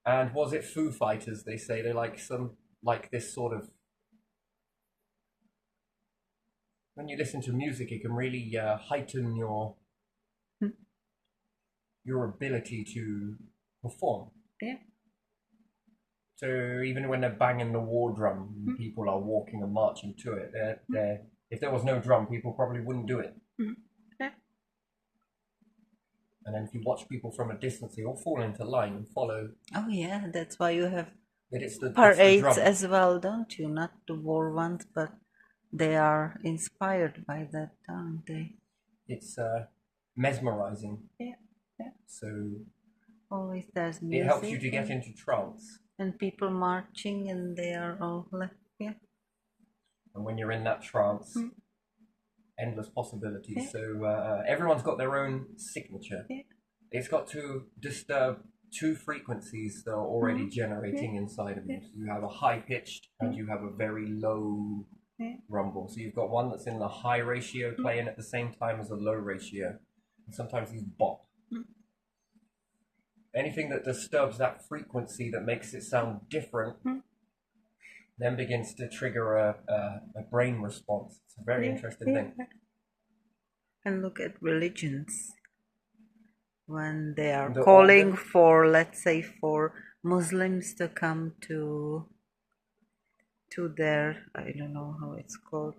[SPEAKER 1] and was it Foo Fighters? They say they like this sort of. When you listen to music, it can really heighten your ability to perform.
[SPEAKER 2] Yeah.
[SPEAKER 1] So even when they're banging the war drum, people are walking and marching to it. If there was no drum, people probably wouldn't do it.
[SPEAKER 2] Yeah.
[SPEAKER 1] And then if you watch people from a distance, they all fall into line and follow.
[SPEAKER 2] Oh yeah, that's why you have
[SPEAKER 1] It's the
[SPEAKER 2] parades
[SPEAKER 1] drum.
[SPEAKER 2] as well, don't you? Not the war ones, but they are inspired by that, aren't they?
[SPEAKER 1] It's mesmerizing.
[SPEAKER 2] Yeah.
[SPEAKER 1] So
[SPEAKER 2] Always there's music.
[SPEAKER 1] it helps you to get into trance.
[SPEAKER 2] And people marching, and they are all left. Yeah.
[SPEAKER 1] And when you're in that trance, endless possibilities. So everyone's got their own signature. It's got to disturb two frequencies that are already generating inside of you. So you have a high pitched and you have a very low rumble. So you've got one that's in the high ratio playing at the same time as a low ratio. And sometimes these bop. Anything that disturbs that frequency that makes it sound different then begins to trigger a brain response. It's a very interesting thing.
[SPEAKER 2] And look at religions. When they are calling for, let's say, for Muslims to come to their, I don't know how it's called,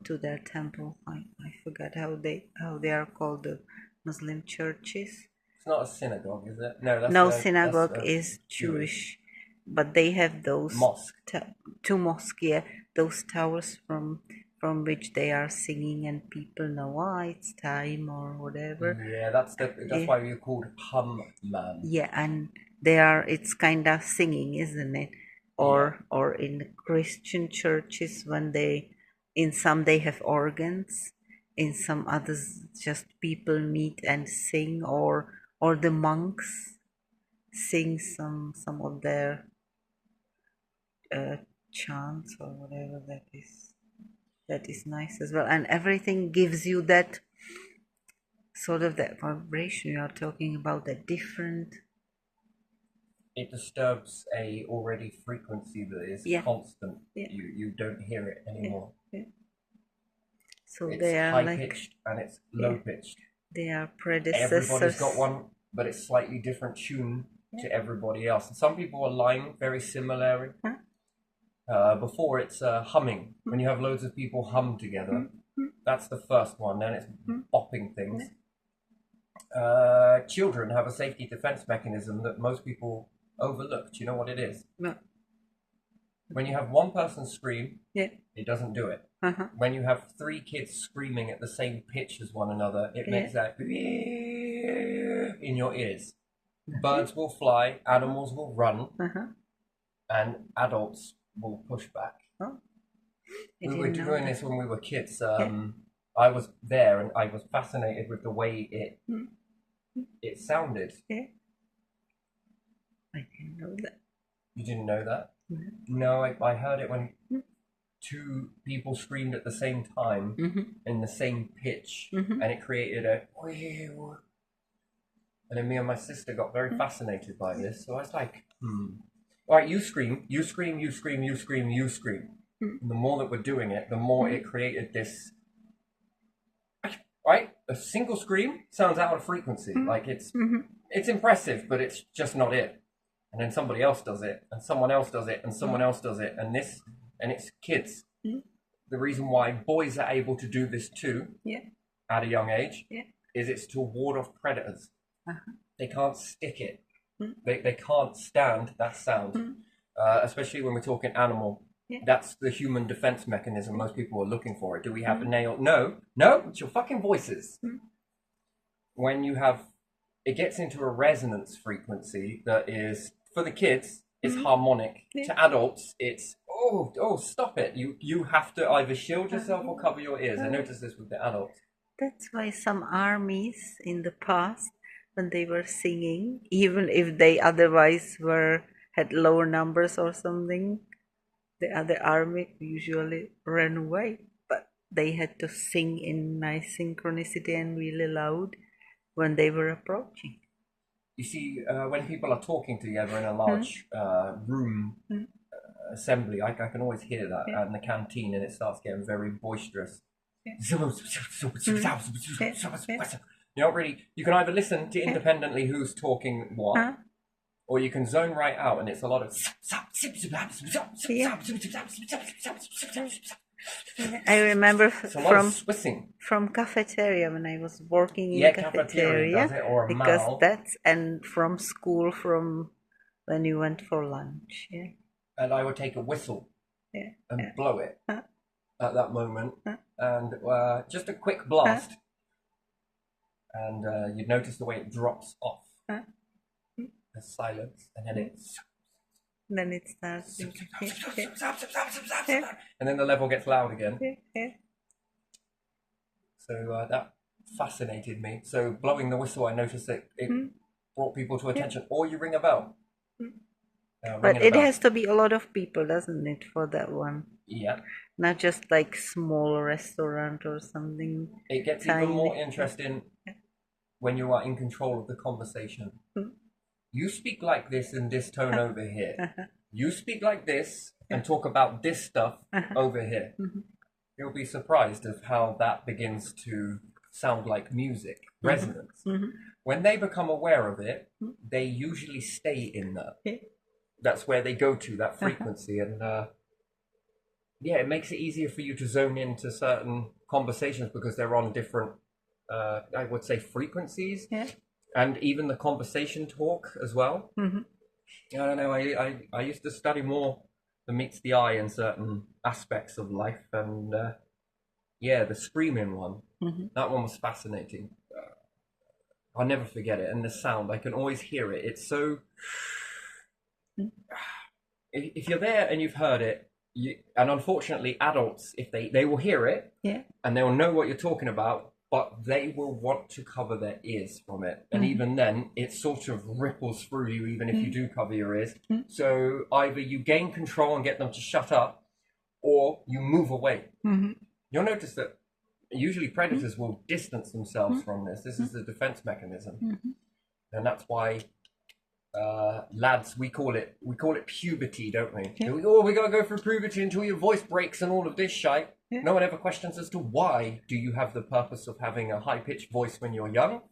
[SPEAKER 2] to their temple. I forgot how they are called, the Muslim churches.
[SPEAKER 1] It's not a synagogue, is it? No,
[SPEAKER 2] No,
[SPEAKER 1] that's
[SPEAKER 2] synagogue is Jewish, but they have those
[SPEAKER 1] mosque.
[SPEAKER 2] two mosques, yeah, those towers from which they are singing, and people know, it's time or whatever.
[SPEAKER 1] Yeah, that's
[SPEAKER 2] Yeah.
[SPEAKER 1] why you're called Hammam.
[SPEAKER 2] Yeah, and it's kind of singing, isn't it? Or in the Christian churches, when in some they have organs, in some others just people meet and sing, or the monks sing some of their chants or whatever that is. That is nice as well, and everything gives you that sort of that vibration you are talking about, that different.
[SPEAKER 1] It disturbs a already frequency that is constant.
[SPEAKER 2] Yeah.
[SPEAKER 1] You don't hear it anymore.
[SPEAKER 2] Yeah. So
[SPEAKER 1] it's
[SPEAKER 2] they are
[SPEAKER 1] high pitched and it's low pitched.
[SPEAKER 2] They are predecessors.
[SPEAKER 1] Everybody's got one, but it's slightly different tune to everybody else. And some people are lying very similarly. Before it's humming. When you have loads of people hum together, that's the first one. Then it's bopping things. Children have a safety defense mechanism that most people overlook. Do you know what it is?
[SPEAKER 2] No.
[SPEAKER 1] When you have one person scream,
[SPEAKER 2] it
[SPEAKER 1] doesn't do it. When you have 3 kids screaming at the same pitch as one another, it makes that in your ears. Birds will fly, animals will run, and adults will push back. We were doing this when we were kids. I was there and I was fascinated with the way it sounded.
[SPEAKER 2] I didn't know that.
[SPEAKER 1] You didn't know that? No, I heard it when 2 people screamed at the same time in the same pitch, and it created a. And then me and my sister got very fascinated by this. So I was like, all right, you scream, you scream, you scream, you scream, you scream. And the more that we're doing it, the more it created this. Right, a single scream sounds out of frequency. Like it's impressive, but it's just not it. And then somebody else does it, and someone else does it, and someone else does it, and it's kids. The reason why boys are able to do this too, at a young age, is it's to ward off predators. They can't stick it. They can't stand that sound, especially when we're talking animal. That's the human defense mechanism. Most people are looking for it. Do we have a nail? No, it's your fucking voices. When you have, it gets into a resonance frequency that is, for the kids, it's harmonic. To adults, it's, stop it. You have to either shield yourself or cover your ears. I noticed this with the adults.
[SPEAKER 2] That's why some armies in the past, when they were singing, even if they otherwise had lower numbers or something, the other army usually ran away, but they had to sing in nice synchronicity and really loud when they were approaching.
[SPEAKER 1] You see, when people are talking together in a large room assembly, I can always hear that in the canteen, and it starts getting very boisterous. You don't really. You can either listen to independently who's talking what, or you can zone right out, and it's a lot of.
[SPEAKER 2] I remember
[SPEAKER 1] Swissing
[SPEAKER 2] from cafeteria when I was working in cafeteria,
[SPEAKER 1] does it, or
[SPEAKER 2] because
[SPEAKER 1] mall.
[SPEAKER 2] and from school, from when you went for lunch.
[SPEAKER 1] And I would take a whistle and blow it at that moment, and just a quick blast. And you'd notice the way it drops off. The silence, and then
[SPEAKER 2] it starts.
[SPEAKER 1] And then the level gets loud again. So that fascinated me. So blowing the whistle, I noticed that it brought people to attention. Or you ring a bell.
[SPEAKER 2] But it has to be a lot of people, doesn't it, for that one?
[SPEAKER 1] Yeah.
[SPEAKER 2] Not just like small restaurant or something.
[SPEAKER 1] It gets even more interesting when you are in control of the conversation. You speak like this in this tone over here. You speak like this and talk about this stuff over here. You'll be surprised of how that begins to sound like music, resonance. When they become aware of it, they usually stay in that. That's where they go to, that frequency. And yeah, it makes it easier for you to zone into certain conversations because they're on different, I would say, frequencies,
[SPEAKER 2] Yeah.
[SPEAKER 1] and even the conversation talk as well.
[SPEAKER 2] Mm-hmm.
[SPEAKER 1] I don't know. I used to study more than meets the eye in certain aspects of life, and yeah, the screaming one,
[SPEAKER 2] Mm-hmm.
[SPEAKER 1] that one was fascinating. I'll never forget it, and the sound, I can always hear it. It's so. If you're there and you've heard it, and unfortunately, adults, if they will hear it,
[SPEAKER 2] Yeah.
[SPEAKER 1] and they will know what you're talking about, but they will want to cover their ears from it. And
[SPEAKER 2] Mhm.
[SPEAKER 1] even then, it sort of ripples through you, even if you do cover your ears.
[SPEAKER 2] Mm.
[SPEAKER 1] So either you gain control and get them to shut up, or you move away.
[SPEAKER 2] Mm-hmm.
[SPEAKER 1] You'll notice that usually predators will distance themselves from this. This is the defense mechanism.
[SPEAKER 2] Mm-hmm.
[SPEAKER 1] And that's why lads, we call it puberty, don't we?
[SPEAKER 2] Yeah.
[SPEAKER 1] We gotta go through puberty until your voice breaks and all of this shite.
[SPEAKER 2] Yeah.
[SPEAKER 1] No one ever questions as to why do you have the purpose of having a high-pitched voice when you're young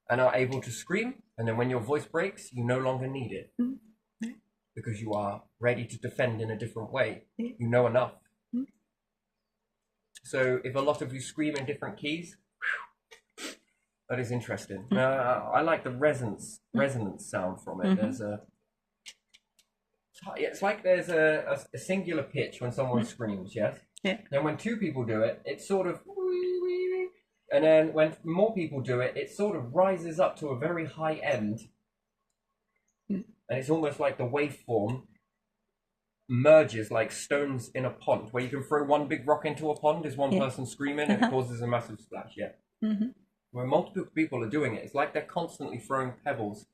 [SPEAKER 1] and are able to scream, and then when your voice breaks, you no longer need it because you are ready to defend in a different way.
[SPEAKER 2] Yeah.
[SPEAKER 1] You know enough.
[SPEAKER 2] Mm.
[SPEAKER 1] So if a lot of you scream in different keys, that is interesting. I like the resonance sound from it. There's it's like there's a singular pitch when someone screams, yes?
[SPEAKER 2] Yeah.
[SPEAKER 1] Then when two people do it, it's sort of, and then when more people do it, it sort of rises up to a very high end, and it's almost like the waveform merges like stones in a pond, where you can throw one big rock into a pond, is one person screaming, and it causes a massive splash. Yeah.
[SPEAKER 2] Mm-hmm.
[SPEAKER 1] When multiple people are doing it, it's like they're constantly throwing pebbles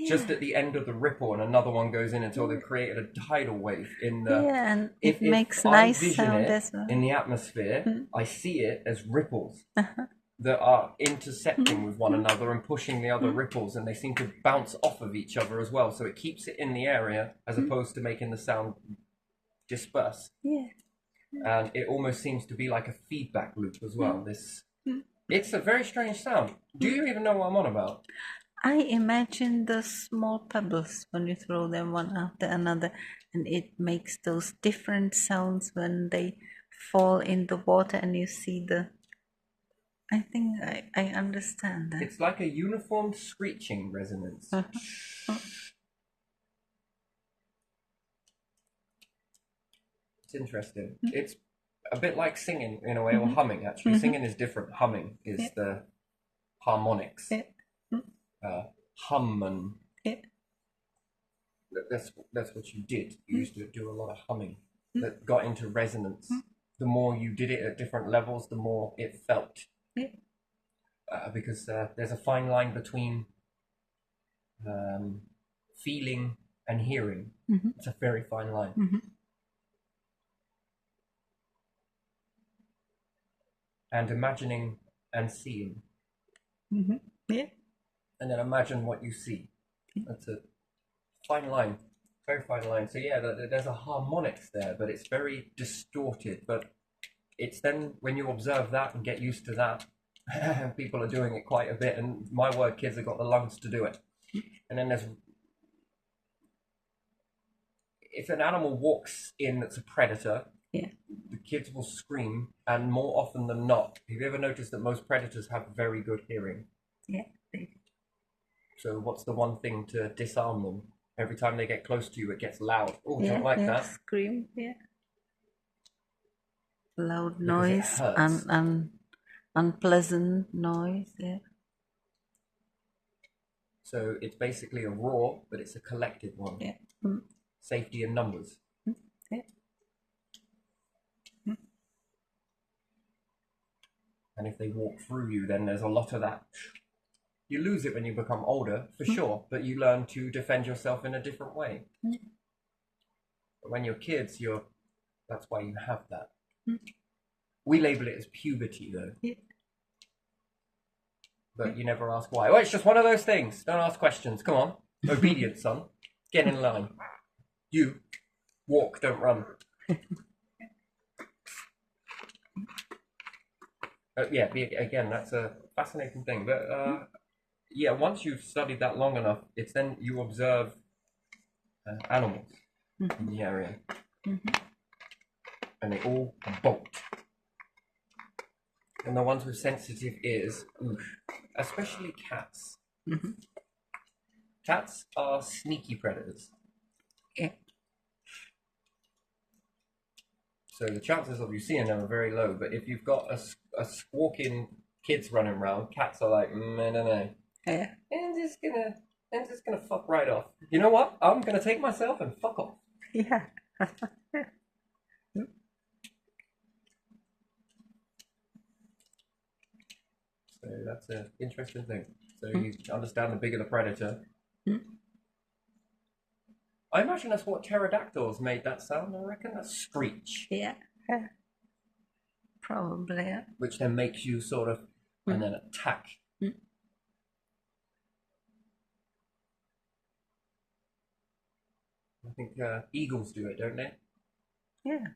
[SPEAKER 1] just at the end of the ripple, and another one goes in until they've created a tidal wave in the.
[SPEAKER 2] Yeah, and
[SPEAKER 1] If
[SPEAKER 2] makes
[SPEAKER 1] I
[SPEAKER 2] nice
[SPEAKER 1] vision
[SPEAKER 2] sound
[SPEAKER 1] it
[SPEAKER 2] as well.
[SPEAKER 1] in the atmosphere, I see it as ripples that are intercepting with one another and pushing the other ripples, and they seem to bounce off of each other as well. So it keeps it in the area as opposed to making the sound disperse.
[SPEAKER 2] Yeah.
[SPEAKER 1] And it almost seems to be like a feedback loop as well. It's a very strange sound. Do you even know what I'm on about?
[SPEAKER 2] I imagine the small pebbles when you throw them one after another, and it makes those different sounds when they fall in the water and you see the. I think I understand that.
[SPEAKER 1] It's like a uniform screeching resonance. It's interesting. It's a bit like singing in a way, or humming actually. Singing is different. Humming is the harmonics. Hum and that's what you did. You used to do a lot of humming that got into resonance. The more you did it at different levels, the more it felt. Because there's a fine line between feeling and hearing. It's a very fine line. And imagining and seeing.
[SPEAKER 2] Yeah.
[SPEAKER 1] And then imagine what you see. That's a fine line, very fine line. So yeah, there's a harmonics there, but it's very distorted. But it's then when you observe that and get used to that, people are doing it quite a bit. And my word, kids have got the lungs to do it. And then if an animal walks in that's a predator, the kids will scream, and more often than not, have you ever noticed that most predators have very good hearing?
[SPEAKER 2] Yeah.
[SPEAKER 1] So what's the one thing to disarm them? Every time they get close to you, it gets loud. Oh, you don't like that?
[SPEAKER 2] Scream, loud
[SPEAKER 1] Because
[SPEAKER 2] noise,
[SPEAKER 1] it hurts.
[SPEAKER 2] unpleasant noise,
[SPEAKER 1] So it's basically a roar, but it's a collective one. Safety in numbers. And if they walk through you, then there's a lot of that. You lose it when you become older, for sure, but you learn to defend yourself in a different way. But when you're kids, that's why you have that. We label it as puberty, though. But you never ask why. Well, it's just one of those things. Don't ask questions. Come on. Obedience, son. Get in line. You walk, don't run. Yeah, again, that's a fascinating thing. But yeah, once you've studied that long enough, it's then you observe animals in the area. and they all bolt. And the ones with sensitive ears, oof, especially cats.
[SPEAKER 2] Mm-hmm.
[SPEAKER 1] Cats are sneaky predators.
[SPEAKER 2] Yeah.
[SPEAKER 1] So the chances of you seeing them are very low. But if you've got a squawking kids running around, cats are like, no.
[SPEAKER 2] Yeah.
[SPEAKER 1] And just gonna fuck right off. You know what? I'm gonna take myself and fuck off.
[SPEAKER 2] Yeah.
[SPEAKER 1] So that's an interesting thing. So you understand the bigger the predator. I imagine that's what pterodactyls made that sound. I reckon that screech,
[SPEAKER 2] Yeah. Probably. Yeah.
[SPEAKER 1] which then makes you sort of and then attack. I think eagles do it, don't they?
[SPEAKER 2] Yeah.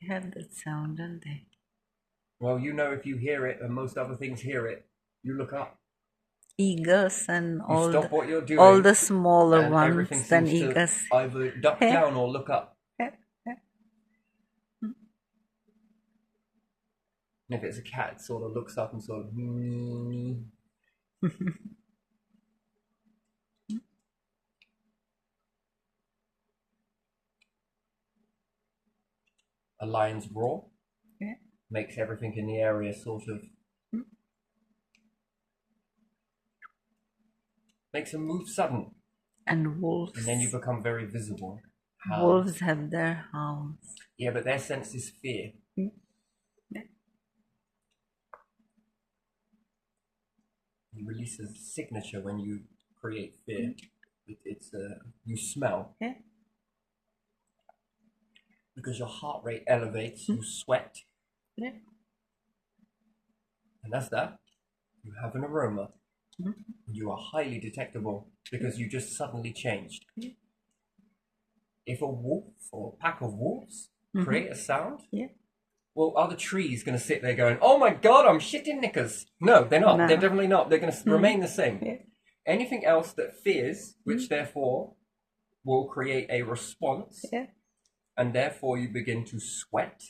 [SPEAKER 2] They have that sound, don't they?
[SPEAKER 1] Well, you know, if you hear it and most other things hear it, you look up.
[SPEAKER 2] Eagles and
[SPEAKER 1] You
[SPEAKER 2] all
[SPEAKER 1] stop what you're doing.
[SPEAKER 2] all the smaller
[SPEAKER 1] and everything
[SPEAKER 2] ones than
[SPEAKER 1] seems
[SPEAKER 2] eagles.
[SPEAKER 1] to either duck
[SPEAKER 2] Yeah.
[SPEAKER 1] down or look up.
[SPEAKER 2] Yeah.
[SPEAKER 1] And if it's a cat, it sort of looks up and sort of. A lion's roar makes everything in the area sort of. Makes them move sudden.
[SPEAKER 2] And wolves.
[SPEAKER 1] And then you become very visible.
[SPEAKER 2] Wolves have their howls.
[SPEAKER 1] Yeah, but their sense is fear. You release a signature when you create fear. It's you smell.
[SPEAKER 2] Yeah.
[SPEAKER 1] Because your heart rate elevates, you sweat.
[SPEAKER 2] Yeah.
[SPEAKER 1] And that's that. You have an aroma. You are highly detectable because you just suddenly changed. If a wolf or a pack of wolves create a sound, well, are the trees going to sit there going, oh my god, I'm shitting knickers? No, they're not.
[SPEAKER 2] No.
[SPEAKER 1] They're definitely not. They're going to remain the same.
[SPEAKER 2] Yeah.
[SPEAKER 1] Anything else that fears, which therefore will create a response, and therefore you begin to sweat,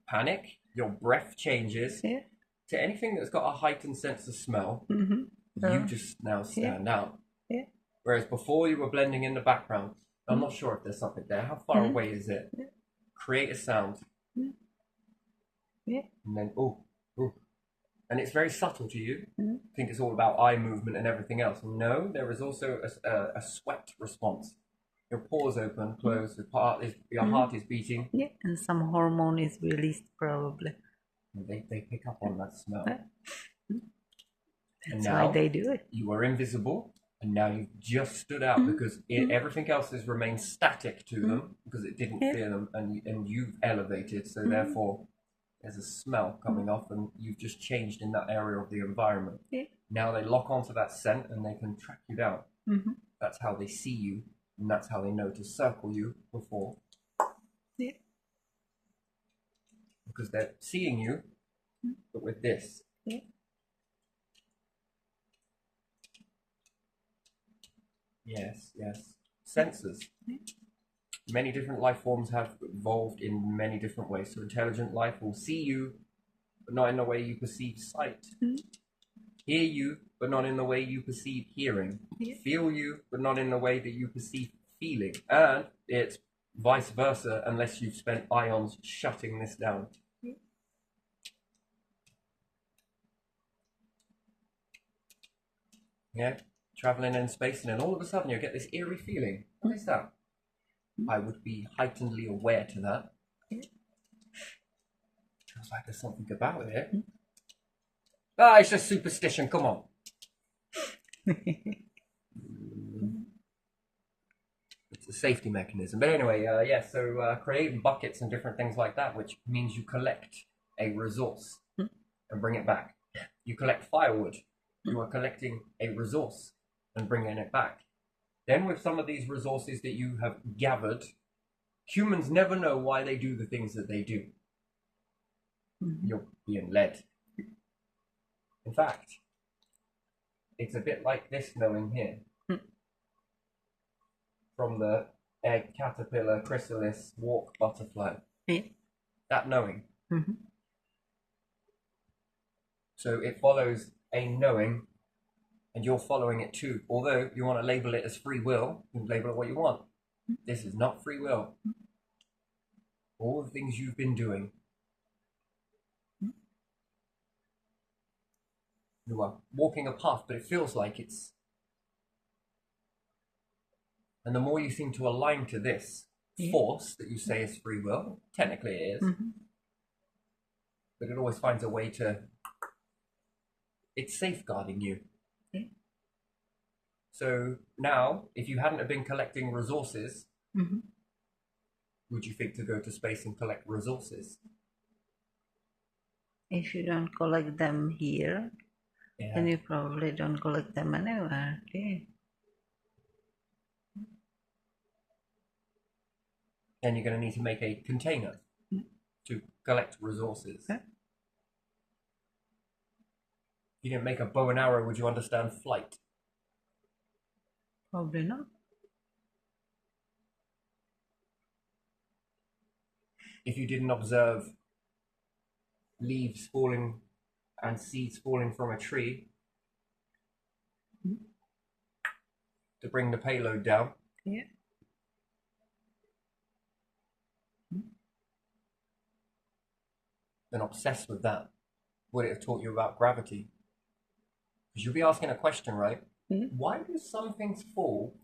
[SPEAKER 1] panic, your breath changes, to anything that's got a heightened sense of smell, you just now stand out.
[SPEAKER 2] Yeah.
[SPEAKER 1] Whereas before you were blending in the background. I'm not sure if there's something there. How far away is it? Create a sound. And then, ooh. And it's very subtle to you. I think it's all about eye movement and everything else. No, there is also a sweat response. Your pores open, close, your heart is beating.
[SPEAKER 2] Yeah, and some hormone is released probably.
[SPEAKER 1] They pick up on that smell.
[SPEAKER 2] That's why they do it.
[SPEAKER 1] You were invisible, and now you've just stood out because everything else has remained static to them because it didn't fear them, and you've elevated, so therefore there's a smell coming off, and you've just changed in that area of the environment. Now they lock onto that scent, and they can track you down. That's how they see you, and that's how they know to circle you before. Because they're seeing you, but with this. Yes. Sensors. Many different life forms have evolved in many different ways. So intelligent life will see you, but not in the way you perceive sight. Hear you, but not in the way you perceive hearing. Feel you, but not in the way that you perceive feeling. And it's vice versa unless you've spent ions shutting this down. Yeah, traveling in space, and then all of a sudden you get this eerie feeling. What is that? I would be heightenedly aware to that. Feels like there's something about it. It's just superstition, come on. It's a safety mechanism. But anyway, so creating buckets and different things like that, which means you collect a resource and bring it back. You collect firewood. You are collecting a resource and bringing it back. Then with some of these resources that you have gathered, humans never know why they do the things that they do. You're being led. In fact, it's a bit like this knowing here. From the egg, caterpillar, chrysalis, walk, butterfly.
[SPEAKER 2] Yeah.
[SPEAKER 1] That knowing.
[SPEAKER 2] Mm-hmm.
[SPEAKER 1] So it follows a knowing, and you're following it too. Although you want to label it as free will, you can label it what you want. This is not free will. All the things you've been doing. You are walking a path, but it feels like it's. And the more you seem to align to this force that you say is free will, technically it is, but it always finds a way to. It's safeguarding you.
[SPEAKER 2] Yeah.
[SPEAKER 1] So now, if you hadn't have been collecting resources, would you think to go to space and collect resources?
[SPEAKER 2] If you don't collect them here, then you probably don't collect them anywhere. Okay.
[SPEAKER 1] Then you're going to need to make a container to collect resources.
[SPEAKER 2] Yeah.
[SPEAKER 1] If you didn't make a bow and arrow, would you understand flight?
[SPEAKER 2] Probably not.
[SPEAKER 1] If you didn't observe leaves falling and seeds falling from a tree to bring the payload down,
[SPEAKER 2] Yeah.
[SPEAKER 1] then obsessed with that, would it have taught you about gravity? Because you'll be asking a question, right? Why do some things fall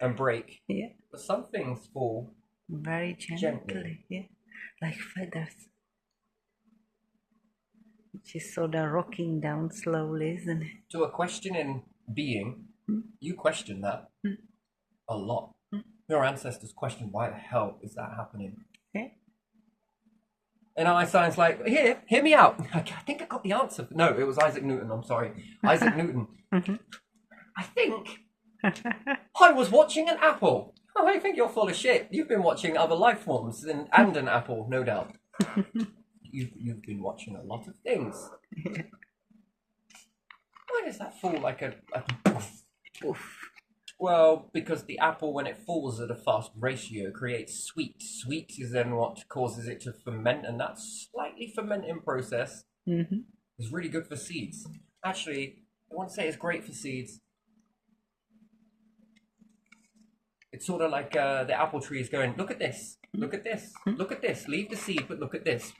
[SPEAKER 1] and break, but some things fall
[SPEAKER 2] very gently? Yeah, like feathers, which is sort of rocking down slowly, isn't it?
[SPEAKER 1] To a question in being, you question that a lot. Your ancestors question, why the hell is that happening?
[SPEAKER 2] Yeah.
[SPEAKER 1] And Einstein's like, here, hear me out. I think I got the answer. No, it was Isaac Newton. I'm sorry. Isaac Newton. I think I was watching an apple. Oh, I think you're full of shit. You've been watching other life forms and an apple, no doubt. You've been watching a lot of things. Why does that fall like a poof? Well, because the apple, when it falls at a fast ratio, creates sweet. Sweet is then what causes it to ferment, and that slightly fermenting process is really good for seeds. Actually, I won't say it's great for seeds. It's sort of like the apple tree is going, look at this, look at this, look at this, leave the seed, but look at this.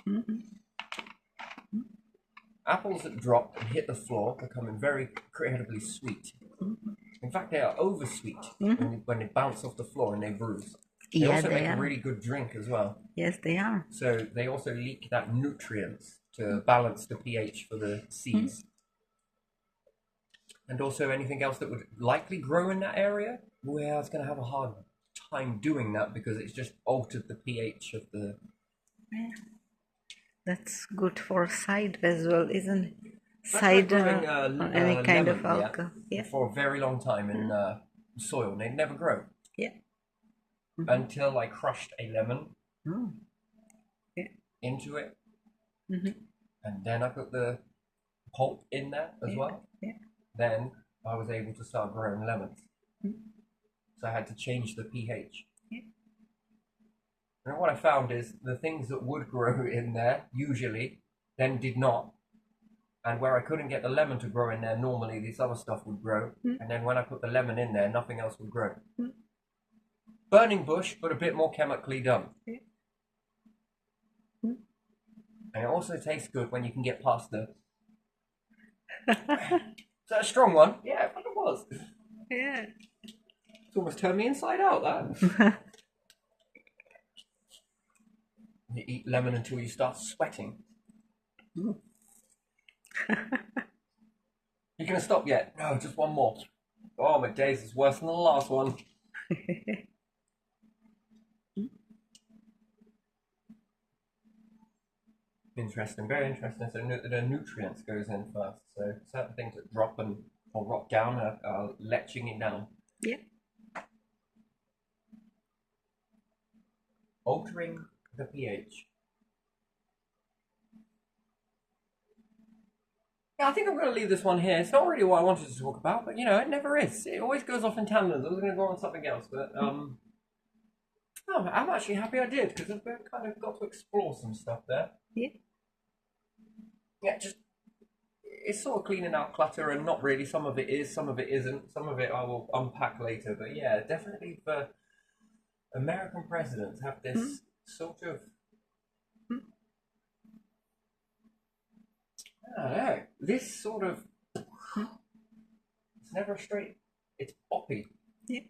[SPEAKER 1] Apples that drop and hit the floor become very incredibly sweet. In fact, they are over sweet when they bounce off the floor and they bruise. They also make a really good drink as well.
[SPEAKER 2] Yes, they are.
[SPEAKER 1] So they also leak that nutrients to balance the pH for the seeds. And also anything else that would likely grow in that area, well, it's going to have a hard time doing that because it's just altered the pH of the...
[SPEAKER 2] Yeah. That's good for cider as well, isn't it?
[SPEAKER 1] Like
[SPEAKER 2] Cider or any kind of
[SPEAKER 1] lemon,
[SPEAKER 2] alcohol. Yeah.
[SPEAKER 1] For a very long time in soil, and they'd never grow.
[SPEAKER 2] Yeah.
[SPEAKER 1] Until I crushed a lemon into it, and then I put the pulp in there as well.
[SPEAKER 2] Yeah.
[SPEAKER 1] Then I was able to start growing lemons. So I had to change the pH.
[SPEAKER 2] Yeah.
[SPEAKER 1] And what I found is the things that would grow in there usually then did not. And where I couldn't get the lemon to grow in there, normally this other stuff would grow. And then when I put the lemon in there, nothing else would grow. Burning bush, but a bit more chemically done. And it also tastes good when you can get past the... Is that a strong one? Yeah, I thought it was.
[SPEAKER 2] Yeah.
[SPEAKER 1] It's almost turned me inside out, that. You eat lemon until you start sweating. You gonna stop yet? No, just one more. Oh my days, it's worse than the last one. Interesting, very interesting. So the nutrients goes in first. So certain things that drop and or rot down are letching it down.
[SPEAKER 2] Yeah.
[SPEAKER 1] Altering the pH. Yeah, I think I'm going to leave this one here. It's not really what I wanted to talk about, but you know, it never is. It always goes off in tangents. I was going to go on something else, but I'm actually happy I did because I've kind of got to explore some stuff there.
[SPEAKER 2] Yeah.
[SPEAKER 1] Yeah, just it's sort of cleaning out clutter, and not really. Some of it is, some of it isn't. Some of it I will unpack later. But yeah, definitely the American presidents have this sort of I don't know, this sort of it's never straight. It's poppy.
[SPEAKER 2] Yeah.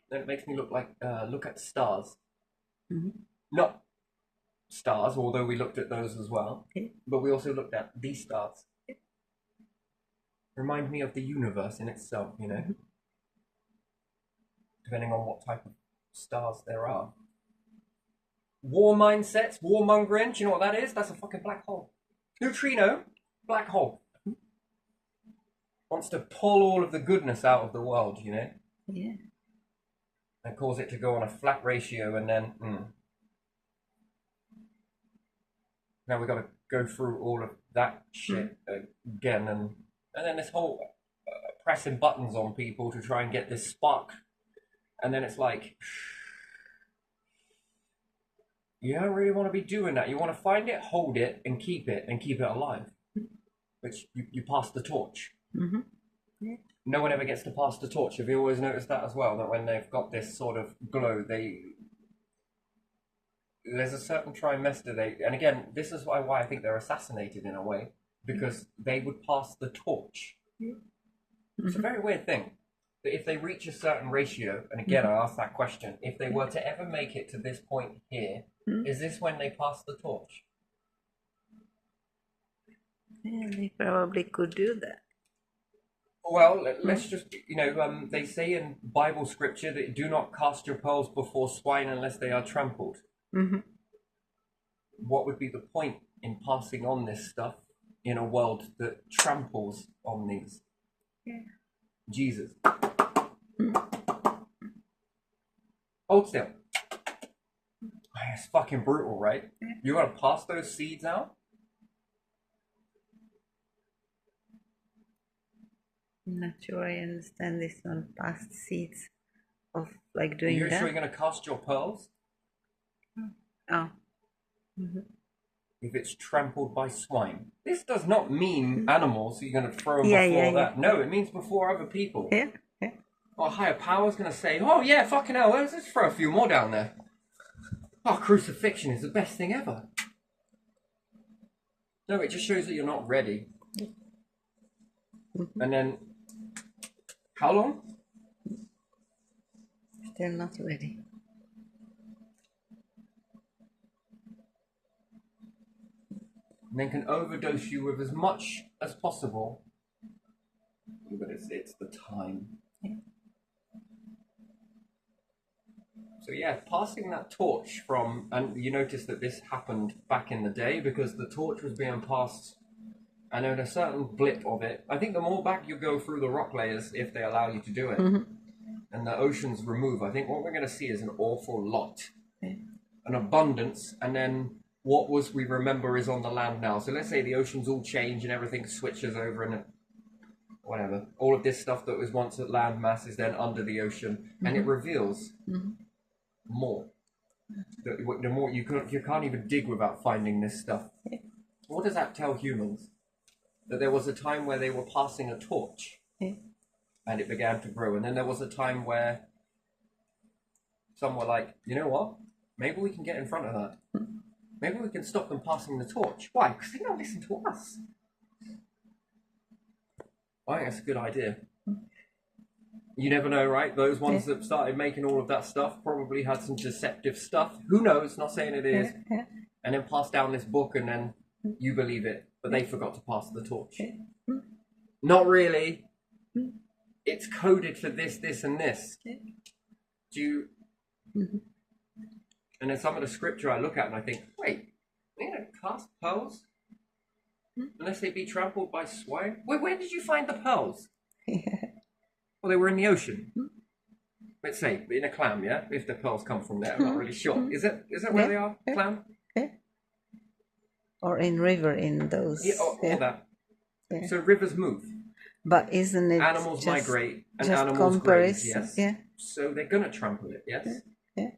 [SPEAKER 1] Then it makes me look at stars.
[SPEAKER 2] Mhm.
[SPEAKER 1] Not stars, although we looked at those as well.
[SPEAKER 2] Okay.
[SPEAKER 1] But we also looked at these stars. Remind me of the universe in itself, you know. Depending on what type of stars there are. War mindsets, warmongering, do you know what that is? That's a fucking black hole. Neutrino, black hole. Wants to pull all of the goodness out of the world, you know?
[SPEAKER 2] Yeah.
[SPEAKER 1] And cause it to go on a flat ratio, and then now we've got to go through all of that shit again, and then this whole pressing buttons on people to try and get this spark, and then it's like you don't really want to be doing that. You want to find it, hold it, and keep it alive, which you pass the torch.
[SPEAKER 2] Mm-hmm.
[SPEAKER 1] No one ever gets to pass the torch. Have you always noticed that as well? That when they've got this sort of glow, there's a certain trimester and again, this is why I think they're assassinated in a way, because they would pass the torch. It's a very weird thing. But if they reach a certain ratio, and again, I asked that question, if they were to ever make it to this point here, is this when they pass the torch?
[SPEAKER 2] Yeah, they probably could do that.
[SPEAKER 1] Well, let's just, they say in Bible scripture that do not cast your pearls before swine unless they are trampled.
[SPEAKER 2] Mm-hmm.
[SPEAKER 1] What would be the point in passing on this stuff in a world that tramples on these?
[SPEAKER 2] Yeah.
[SPEAKER 1] Jesus. Hold still. It's fucking brutal, right? You gotta pass those seeds out?
[SPEAKER 2] I'm not sure I understand this one. Past seeds of like doing
[SPEAKER 1] You're
[SPEAKER 2] that.
[SPEAKER 1] sure you're gonna cast your pearls?
[SPEAKER 2] Oh. Mm-hmm.
[SPEAKER 1] If it's trampled by swine. This does not mean animals, so you're gonna throw them
[SPEAKER 2] Yeah,
[SPEAKER 1] before
[SPEAKER 2] yeah,
[SPEAKER 1] that. No, it means before other people.
[SPEAKER 2] Yeah. Yeah.
[SPEAKER 1] Or higher power's gonna say, oh yeah, fucking hell, let's throw a few more down there. Oh, crucifixion is the best thing ever. No, it just shows that you're not ready. And then, how long?
[SPEAKER 2] Still not ready.
[SPEAKER 1] And then can overdose you with as much as possible. But it's the time.
[SPEAKER 2] Yeah.
[SPEAKER 1] So yeah, passing that torch from, and you notice that this happened back in the day because the torch was being passed, and in a certain blip of it, I think the more back you go through the rock layers, if they allow you to do it, and the oceans remove, I think what we're going to see is an awful lot, an abundance, and then what we remember is on the land now. So let's say the oceans all change and everything switches over and whatever. All of this stuff that was once at land mass is then under the ocean, and it reveals more. The more you can't even dig without finding this stuff. What does that tell humans? That there was a time where they were passing a torch, and it began to grow, and then there was a time where some were like, you know what? Maybe we can get in front of that. Maybe we can stop them passing the torch. Why? Because they don't listen to us. I think that's a good idea. You never know, right? Those ones that started making all of that stuff probably had some deceptive stuff. Who knows? Not saying it is. And then pass down this book and then you believe it. But they forgot to pass the torch. Not really. It's coded for this, this, and this. Do you... And then some of the scripture I look at and I think, wait, they don't cast pearls? Unless they be trampled by swine? Wait, where did you find the pearls? Well, they were in the ocean. Let's say, in a clam, yeah? If the pearls come from there, I'm not really sure. Is it where they are? Clam?
[SPEAKER 2] or in river in those.
[SPEAKER 1] Yeah, all that.
[SPEAKER 2] Yeah.
[SPEAKER 1] So rivers move.
[SPEAKER 2] But isn't it
[SPEAKER 1] Animals
[SPEAKER 2] just,
[SPEAKER 1] migrate and
[SPEAKER 2] just
[SPEAKER 1] animals graze,
[SPEAKER 2] comparison?
[SPEAKER 1] yes?
[SPEAKER 2] Yeah.
[SPEAKER 1] So they're going to trample it, yes?
[SPEAKER 2] Yeah.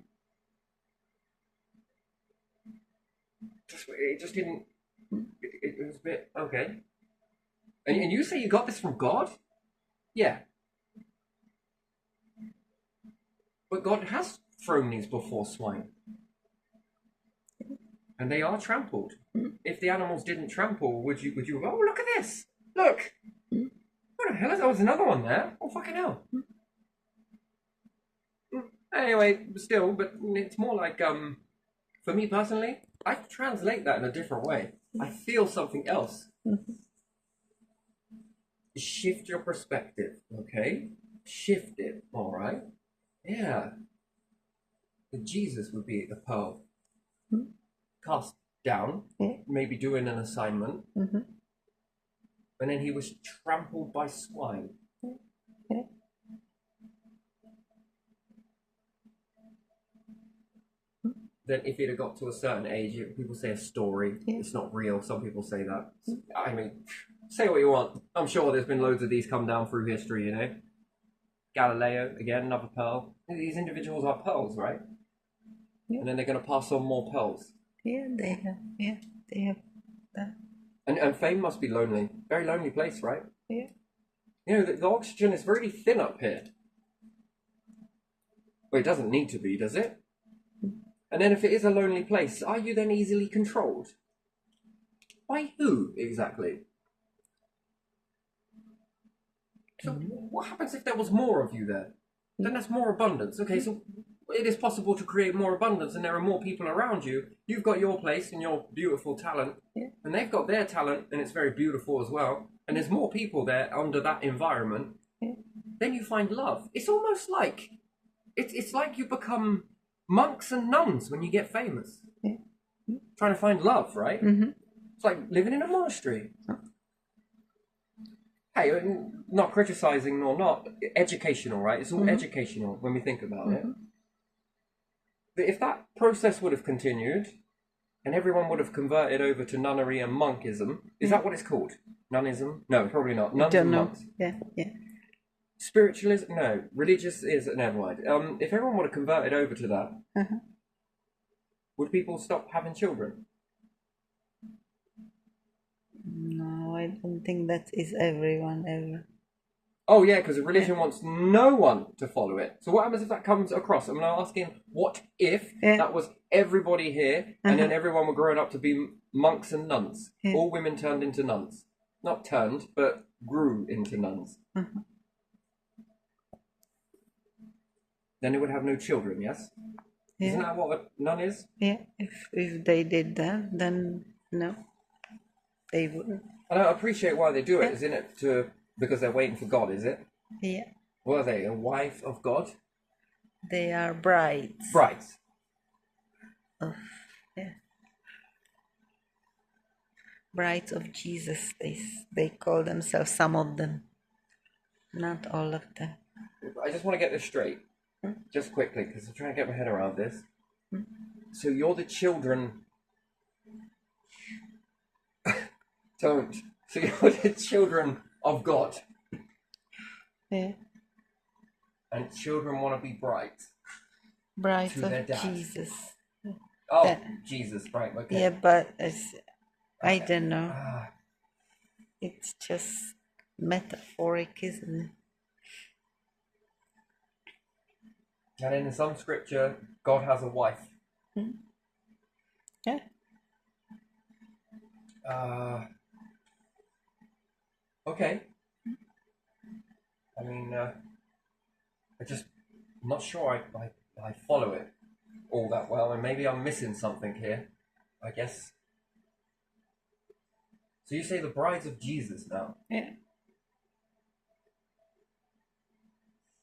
[SPEAKER 1] It just didn't... It was a bit... Okay. And you say you got this from God? Yeah. But God has thrown these before swine. And they are trampled. If the animals didn't trample, would you go, oh, look at this! Look! What the hell? There was another one there. Oh, fucking hell. Anyway, still, but it's more like, for me personally, I translate that in a different way. I feel something else. Shift your perspective, okay? Shift it, all right? Yeah. Jesus would be the pearl. Cast down, maybe doing an assignment, and then he was trampled by swine. Then if it had got to a certain age, people say a story, it's not real. Some people say that. I mean, say what you want. I'm sure there's been loads of these come down through history, you know. Galileo, again, another pearl. These individuals are pearls, right? And then they're going to pass on more pearls.
[SPEAKER 2] Yeah, they have. Yeah, they have that.
[SPEAKER 1] And fame must be lonely. Very lonely place, right?
[SPEAKER 2] Yeah.
[SPEAKER 1] You know, the oxygen is really thin up here. Well, it doesn't need to be, does it? And then if it is a lonely place, are you then easily controlled? By who, exactly? So what happens if there was more of you there? Then that's more abundance. Okay, so it is possible to create more abundance and there are more people around you. You've got your place and your beautiful talent. And they've got their talent and it's very beautiful as well. And there's more people there under that environment. Then you find love. It's almost like, it's like you become monks and nuns when you get famous. Trying to find love, right? It's like living in a monastery. Hey, not criticizing nor not educational, right? It's all educational when we think about it. But if that process would have continued and everyone would have converted over to nunnery and monkism, is that what it's called? Nunnism? No, probably not. Nuns and monks.
[SPEAKER 2] Yeah.
[SPEAKER 1] Spiritualism? No. Religious is an Edward. If everyone would have converted over to that, would people stop having children?
[SPEAKER 2] No, I don't think that is everyone ever.
[SPEAKER 1] Oh yeah, because the religion wants no one to follow it. So what happens if that comes across? I'm now asking, what if that was everybody here, and then everyone were growing up to be monks and nuns? All women turned into nuns. Not turned, but grew into nuns. Then they would have no children, yes? Isn't that what a nun is?
[SPEAKER 2] Yeah, if they did that, then no. They would.
[SPEAKER 1] And I appreciate why they do it, isn't it? Because they're waiting for God, is it?
[SPEAKER 2] Yeah.
[SPEAKER 1] What are they, a wife of God?
[SPEAKER 2] They are brides.
[SPEAKER 1] Brides.
[SPEAKER 2] Brides of Jesus, they call themselves, some of them. Not all of them.
[SPEAKER 1] I just want to get this straight. Just quickly, because I'm trying to get my head around this. So you're the children... Don't. So you're the children of God.
[SPEAKER 2] Yeah.
[SPEAKER 1] And children want to be brides.
[SPEAKER 2] Brides
[SPEAKER 1] to
[SPEAKER 2] of
[SPEAKER 1] their dad.
[SPEAKER 2] Jesus.
[SPEAKER 1] Oh, Jesus, right, okay.
[SPEAKER 2] Yeah, but I don't know. It's just metaphoric, isn't it?
[SPEAKER 1] And in some scripture, God has a wife.
[SPEAKER 2] Yeah.
[SPEAKER 1] Okay. I mean, I'm not sure I follow it all that well, and maybe I'm missing something here, I guess. So you say the brides of Jesus now?
[SPEAKER 2] Yeah.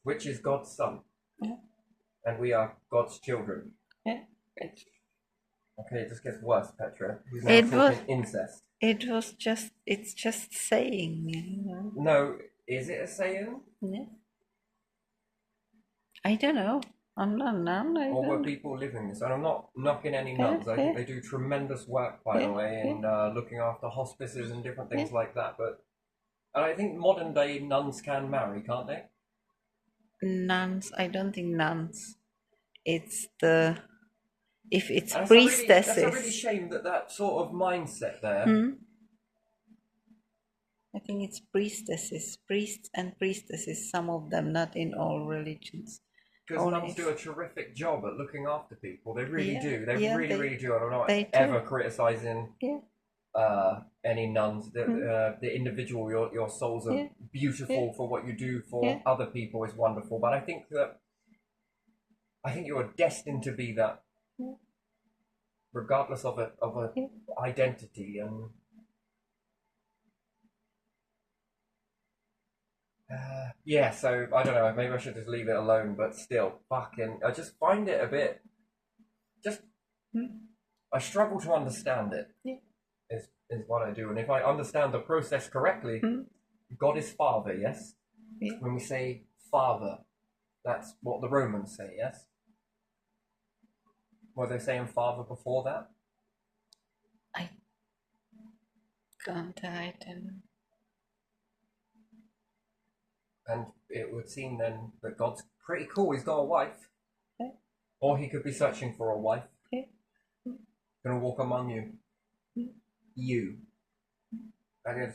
[SPEAKER 1] Which is God's son?
[SPEAKER 2] Yeah.
[SPEAKER 1] And we are God's children?
[SPEAKER 2] Yeah.
[SPEAKER 1] Okay, it just gets worse, Petra. He's
[SPEAKER 2] It
[SPEAKER 1] now talking incest.
[SPEAKER 2] It's just saying, you know.
[SPEAKER 1] No, is it a saying?
[SPEAKER 2] Yeah. I don't know. nun. I
[SPEAKER 1] Or were
[SPEAKER 2] don't.
[SPEAKER 1] people living this? And I'm not knocking any nuns. I think they do tremendous work, by the way, in looking after hospices and different things like that. But and I think modern day nuns can marry, can't they?
[SPEAKER 2] Nuns. I don't think nuns. It's the if it's
[SPEAKER 1] And
[SPEAKER 2] priestesses.
[SPEAKER 1] that's a really shame that sort of mindset there.
[SPEAKER 2] I think it's priestesses, priests and priestesses. Some of them, not in all religions.
[SPEAKER 1] Because nuns do a terrific job at looking after people. They really do. They really do. And I'm not
[SPEAKER 2] they
[SPEAKER 1] ever criticizing
[SPEAKER 2] Yeah.
[SPEAKER 1] any nuns. The individual, your souls are beautiful for what you do for other people is wonderful. But I think you are destined to be that, regardless of a identity. And so I don't know. Maybe I should just leave it alone. But still, fucking, I just find it a bit. I struggle to understand it. Is what I do. And if I understand the process correctly, God is Father. Yes. When we say Father, that's what the Romans say. Yes. Were they saying Father before that?
[SPEAKER 2] I can't. I don't know.
[SPEAKER 1] And it would seem then that God's pretty cool. He's got a wife. Or he could be searching for a wife. Gonna walk among you. You. And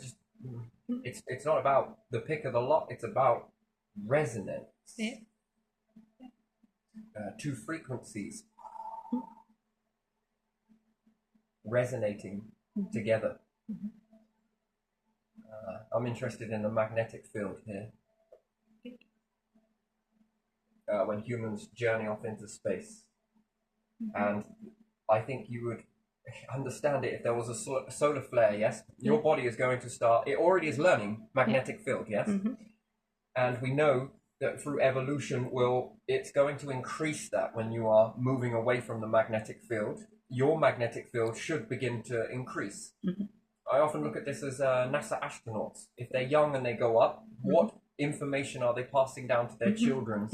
[SPEAKER 1] it's not about the pick of the lot. It's about resonance. Two frequencies resonating together. I'm interested in the magnetic field here. When humans journey off into space. And I think you would understand it if there was a solar flare, yes? Your body is going to start, it already is learning magnetic field, yes? And we know that through evolution, it's going to increase that when you are moving away from the magnetic field. Your magnetic field should begin to increase. I often look at this as NASA astronauts. If they're young and they go up, what information are they passing down to their children?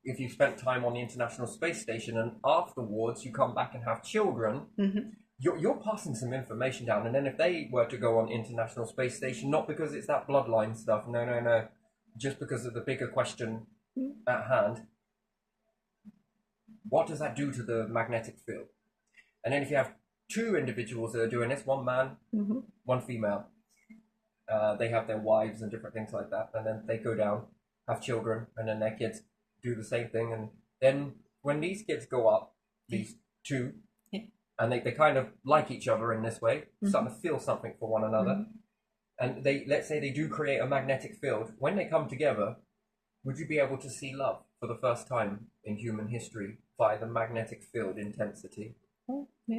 [SPEAKER 1] If you spent time on the International Space Station and afterwards you come back and have children, you're passing some information down. And then if they were to go on International Space Station, not because it's that bloodline stuff, no, just because of the bigger question at hand, what does that do to the magnetic field? And then if you have two individuals that are doing this, one man, one female, they have their wives and different things like that, and then they go down, have children, and then their kids do the same thing. And then when these kids go up, these two, and they kind of like each other in this way, starting to feel something for one another, and let's say they do create a magnetic field. When they come together, would you be able to see love for the first time in human history by the magnetic field intensity? And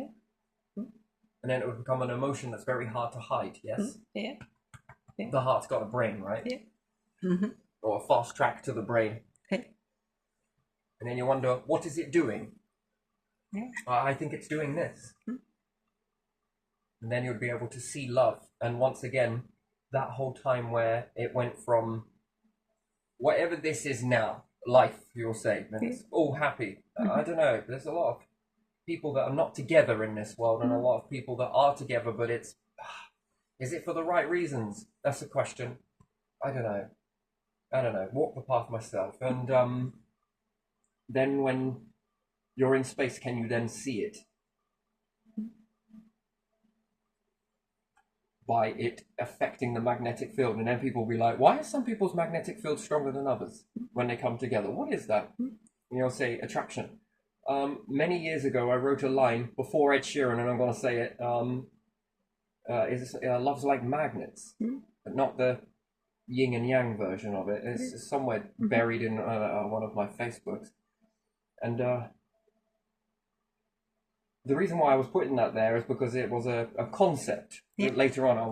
[SPEAKER 1] then it would become an emotion that's very hard to hide, yes? The heart's got a brain, right? Or a fast track to the brain. And then you wonder, what is it doing? I think it's doing this. And then you'd be able to see love. And once again, that whole time where it went from whatever this is now, life, you'll say, and it's all happy. I don't know. There's a lot of people that are not together in this world and a lot of people that are together, but is it for the right reasons? That's the question. I don't know. Walk the path myself. And then when you're in space, can you then see it? By it affecting the magnetic field. And then people will be like, why are some people's magnetic field stronger than others when they come together? What is that? And you'll say attraction. Many years ago, I wrote a line before Ed Sheeran, and I'm going to say it, love's like magnets, but not the yin and yang version of it. It's somewhere buried in one of my Facebooks. And the reason why I was putting that there is because it was a concept. Later on, I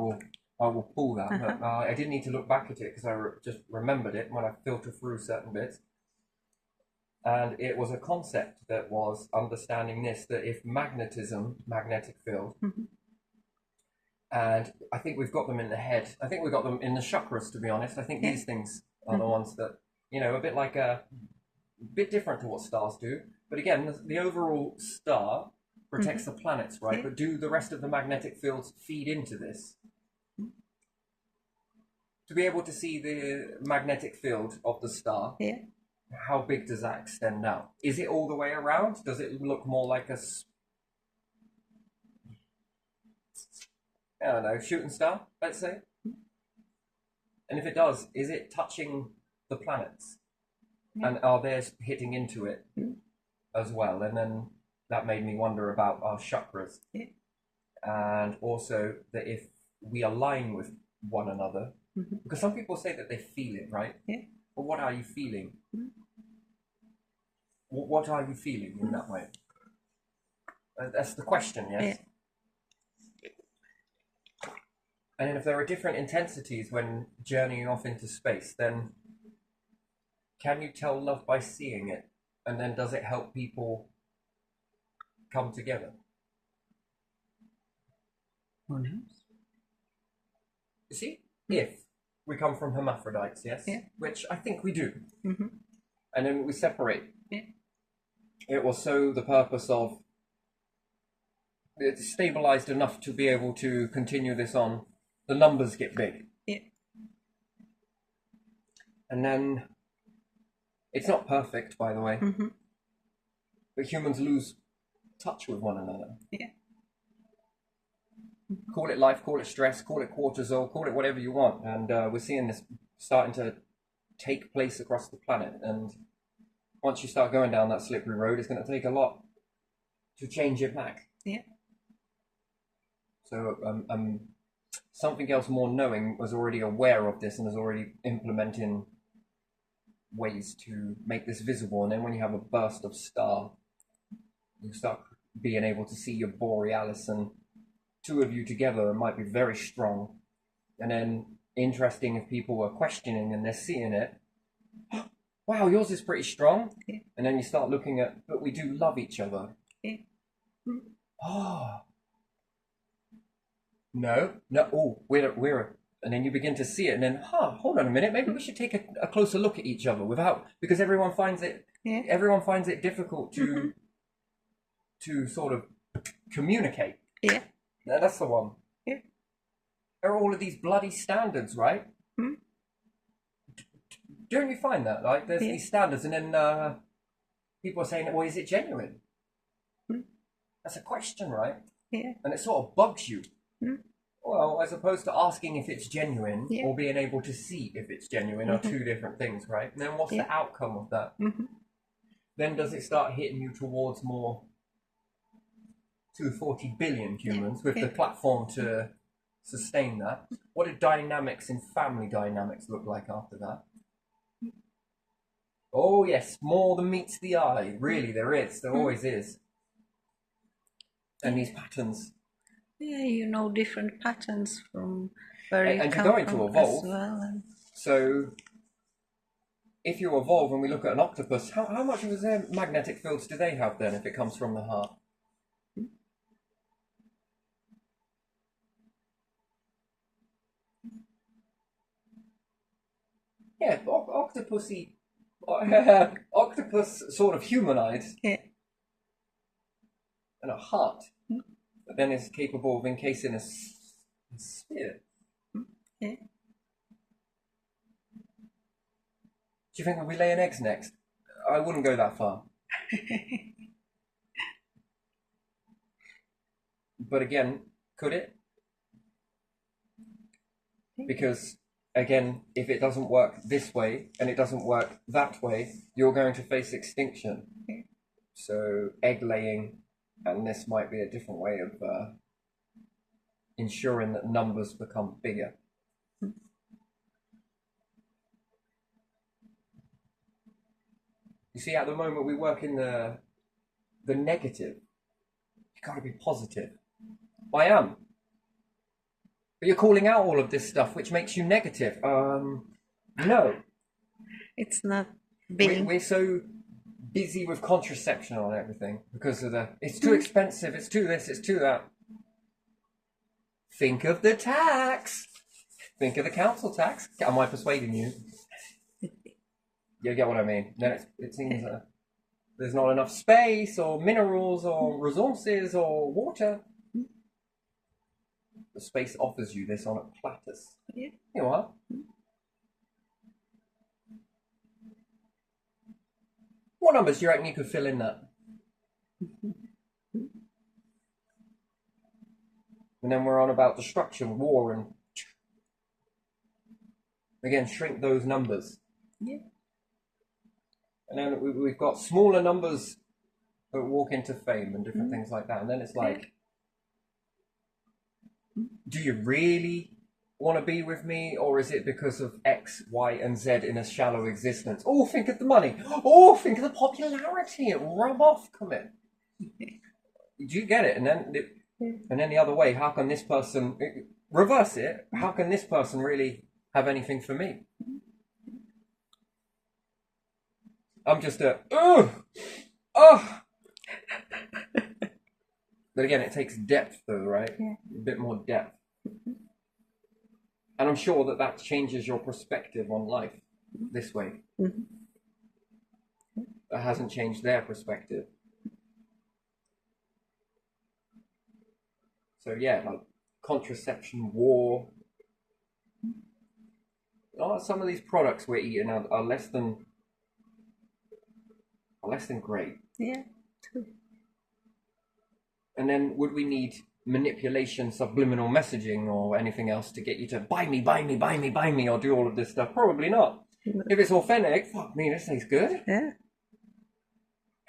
[SPEAKER 1] will pull that. But I didn't need to look back at it because I just remembered it when I filter through certain bits. And it was a concept that was understanding this, that if magnetic field, and I think we've got them in the head. I think we've got them in the chakras, to be honest. I think these things are the ones that, You know, a bit like a bit different to what stars do. But again, the overall star protects the planets, right?
[SPEAKER 2] Yeah.
[SPEAKER 1] But do the rest of the magnetic fields feed into this? To be able to see the magnetic field of the star,
[SPEAKER 2] Yeah.
[SPEAKER 1] how big does that extend out? Is it all the way around? Does it look more like a, I don't know, shooting star, let's say? And if it does, is it touching the planets?
[SPEAKER 2] Yeah.
[SPEAKER 1] And are theirs hitting into it as well? And then that made me wonder about our chakras.
[SPEAKER 2] Yeah.
[SPEAKER 1] And also that if we align with one another, because some people say that they feel it, right?
[SPEAKER 2] Yeah.
[SPEAKER 1] But what are you feeling? What are you feeling in that way? That's the question, yes?
[SPEAKER 2] Yeah.
[SPEAKER 1] And then if there are different intensities when journeying off into space, then can you tell love by seeing it? And then does it help people come together?
[SPEAKER 2] Who knows?
[SPEAKER 1] You see? If we come from hermaphrodites, yes?
[SPEAKER 2] Yeah.
[SPEAKER 1] Which I think we do.
[SPEAKER 2] Mm-hmm.
[SPEAKER 1] And then we separate.
[SPEAKER 2] Yeah.
[SPEAKER 1] It was so the purpose of it's stabilized enough to be able to continue this on. The numbers get big.
[SPEAKER 2] Yeah.
[SPEAKER 1] And then it's not perfect, by the way,
[SPEAKER 2] Mm-hmm.
[SPEAKER 1] but humans lose touch with one another.
[SPEAKER 2] Yeah.
[SPEAKER 1] Call it life, call it stress, call it cortisol, call it whatever you want. And we're seeing this starting to take place across the planet. And once you start going down that slippery road, it's going to take a lot to change it back.
[SPEAKER 2] Yeah.
[SPEAKER 1] So something else more knowing was already aware of this and is already implementing ways to make this visible. And then when you have a burst of star, you start being able to see your borealis, and two of you together might be very strong. And then interesting if people were questioning and they're seeing it, wow, yours is pretty strong.
[SPEAKER 2] Yeah.
[SPEAKER 1] And then you start looking at, but we do love each other.
[SPEAKER 2] Yeah.
[SPEAKER 1] Oh. No, oh, and then you begin to see it, and then, hold on a minute, maybe we should take a closer look at each other because everyone finds it difficult to sort of communicate.
[SPEAKER 2] Yeah.
[SPEAKER 1] Now, that's the one.
[SPEAKER 2] Yeah.
[SPEAKER 1] There are all of these bloody standards, right? Don't you find that? Like, there's these standards, and then people are saying, well, is it genuine? That's a question, right?
[SPEAKER 2] Yeah.
[SPEAKER 1] And it sort of bugs you. Well, as opposed to asking if it's genuine or being able to see if it's genuine are two different things, right? And then what's the outcome of that? Then does it start hitting you towards more 240 billion humans with the platform to sustain that? What do dynamics in family dynamics look like after that? Oh yes, more than meets the eye. Really, there is. There always is. And these patterns.
[SPEAKER 2] Yeah, you know different patterns from where you
[SPEAKER 1] And
[SPEAKER 2] come
[SPEAKER 1] you're going to
[SPEAKER 2] from
[SPEAKER 1] evolve.
[SPEAKER 2] as well. And
[SPEAKER 1] So if you evolve and we look at an octopus, how much of their magnetic fields do they have then if it comes from the heart? Yeah, octopus sort of humanized
[SPEAKER 2] yeah.
[SPEAKER 1] and a heart, but then is capable of encasing a sphere.
[SPEAKER 2] Yeah.
[SPEAKER 1] Do you think we'll be laying eggs next? I wouldn't go that far. But again, could it? Because, again, if it doesn't work this way and it doesn't work that way, you're going to face extinction. So egg laying, and this might be a different way of ensuring that numbers become bigger. You see, at the moment we work in the negative. You got to be positive. I am. But you're calling out all of this stuff, which makes you negative. No.
[SPEAKER 2] It's not being.
[SPEAKER 1] We're so busy with contraception on everything because of it's too expensive, it's too this, it's too that. Think of the tax. Think of the council tax. Am I persuading you? You get what I mean? Then it seems there's not enough space or minerals or resources or water. The space offers you this on a platters.
[SPEAKER 2] Yeah.
[SPEAKER 1] You know what? What numbers do you reckon you could fill in that? And then we're on about destruction, war, and again, shrink those numbers.
[SPEAKER 2] Yeah.
[SPEAKER 1] And then we've got smaller numbers that walk into fame and different things like that. And then it's like, do you really want to be with me, or is it because of X, Y, and Z in a shallow existence? Oh, think of the money. Oh, think of the popularity. It rub off, come in. Do you get it? And then the other way, how can this person reverse it? How can this person really have anything for me? I'm just a But again, it takes depth, though, right?
[SPEAKER 2] Yeah.
[SPEAKER 1] A bit more depth. And I'm sure that changes your perspective on life this way. That hasn't changed their perspective. So yeah, like contraception, war. Some of these products we're eating are less than great.
[SPEAKER 2] Yeah. True.
[SPEAKER 1] And then would we need manipulation, subliminal messaging, or anything else to get you to buy me, buy me, buy me, buy me, or do all of this stuff? Probably not. If it's authentic, fuck me, this tastes good.
[SPEAKER 2] Yeah.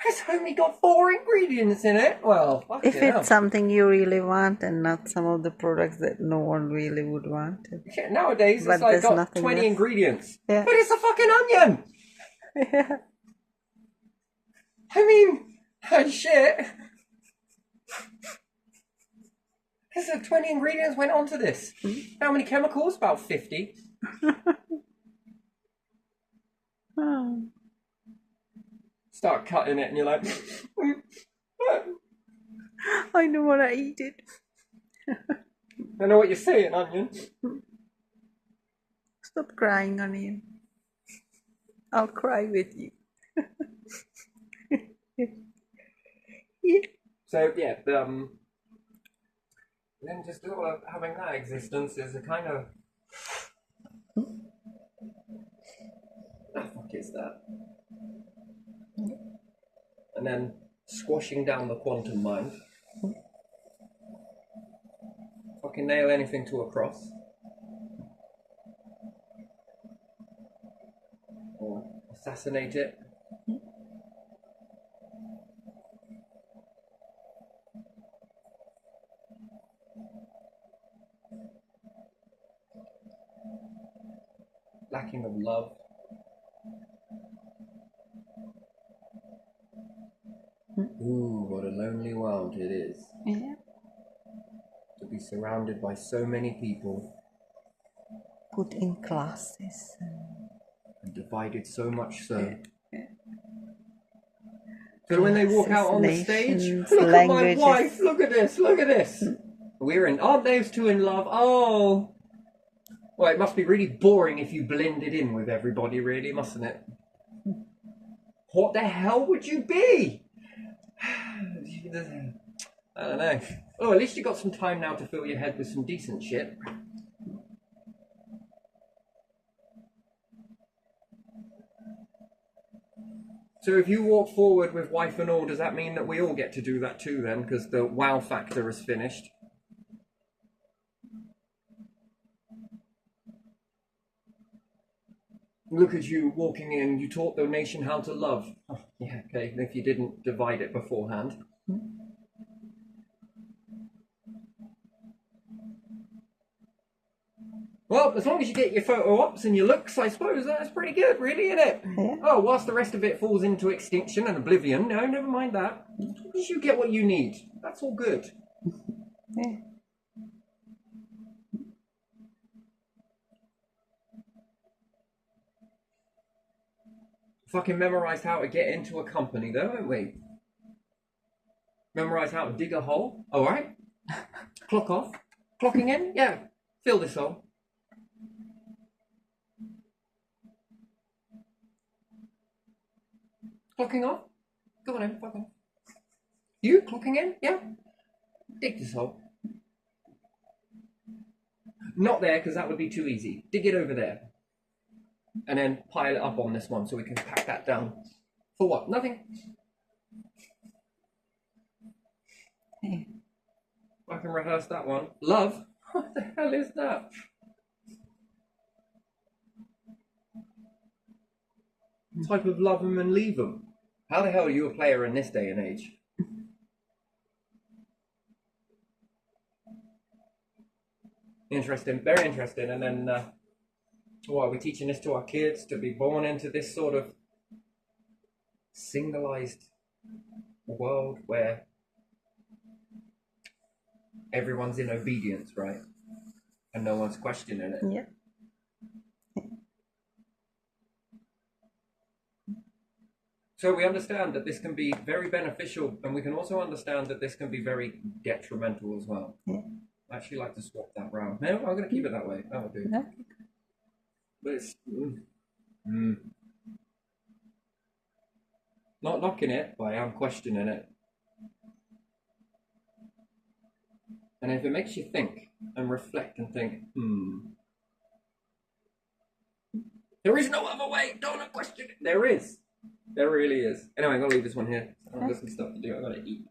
[SPEAKER 1] It's only got 4 ingredients in it. Well, fuck
[SPEAKER 2] If
[SPEAKER 1] it
[SPEAKER 2] it's
[SPEAKER 1] up.
[SPEAKER 2] something you really want and not some of the products that no one really would want.
[SPEAKER 1] Yeah, nowadays
[SPEAKER 2] But
[SPEAKER 1] it's like
[SPEAKER 2] there's
[SPEAKER 1] got
[SPEAKER 2] nothing
[SPEAKER 1] 20
[SPEAKER 2] else.
[SPEAKER 1] ingredients.
[SPEAKER 2] Yeah.
[SPEAKER 1] But it's a fucking onion!
[SPEAKER 2] Yeah.
[SPEAKER 1] I mean, shit. There's 20 ingredients went onto this. How many chemicals? About 50.
[SPEAKER 2] Oh.
[SPEAKER 1] Start cutting it and you're like,
[SPEAKER 2] I don't want to eat it.
[SPEAKER 1] I know what you're saying, onion.
[SPEAKER 2] Stop crying, onion. I'll cry with you. Yeah.
[SPEAKER 1] So yeah, then just having that existence is a kind of the fuck is that? And then squashing down the quantum mind. Fucking nail anything to a cross. Or assassinate it. Lacking of love. Ooh, what a lonely world it is.
[SPEAKER 2] Yeah.
[SPEAKER 1] To be surrounded by so many people
[SPEAKER 2] Put in classes.
[SPEAKER 1] and divided so much so.
[SPEAKER 2] Yeah.
[SPEAKER 1] So when they walk out on the stage,
[SPEAKER 2] Nations,
[SPEAKER 1] look
[SPEAKER 2] languages.
[SPEAKER 1] at my wife, look at this, look at this. Aren't those two in love? Oh. Well, it must be really boring if you blended in with everybody, really, mustn't it? What the hell would you be? I don't know. Oh, at least you got some time now to fill your head with some decent shit. So if you walk forward with wife and all, does that mean that we all get to do that too then? Because the wow factor is finished. Look at you walking in, you taught the nation how to love. Oh, yeah, okay, if you didn't divide it beforehand. Well, as long as you get your photo ops and your looks, I suppose that's pretty good, really, isn't it?
[SPEAKER 2] Yeah.
[SPEAKER 1] Oh, whilst the rest of it falls into extinction and oblivion, no, never mind that. As long as you get what you need, that's all good.
[SPEAKER 2] Yeah.
[SPEAKER 1] Fucking memorised how to get into a company, though, haven't we? Memorised how to dig a hole. All right. Clock off. Clocking in. Yeah. Fill this hole. Clocking off? Go on in, fucking. You clocking in? Yeah? Dig this hole. Not there, because that would be too easy. Dig it over there. And then pile it up on this one so we can pack that down. For what? Nothing.
[SPEAKER 2] Yeah.
[SPEAKER 1] I can rehearse that one. Love? What the hell is that? Type of love 'em and leave 'em. How the hell are you a player in this day and age? Interesting, very interesting. And then, are we teaching this to our kids to be born into this sort of singleized world where everyone's in obedience, right? And no one's questioning it.
[SPEAKER 2] Yeah.
[SPEAKER 1] So we understand that this can be very beneficial, and we can also understand that this can be very detrimental as well.
[SPEAKER 2] Yeah.
[SPEAKER 1] I actually like to swap that round. No, I'm going to keep it that way. That will do.
[SPEAKER 2] Okay.
[SPEAKER 1] But it's not knocking it, but I am questioning it. And if it makes you think and reflect and think, there is no other way, don't question it. There is. There really is. Anyway, I'm going to leave this one here. I've got some stuff to do. I've got to eat.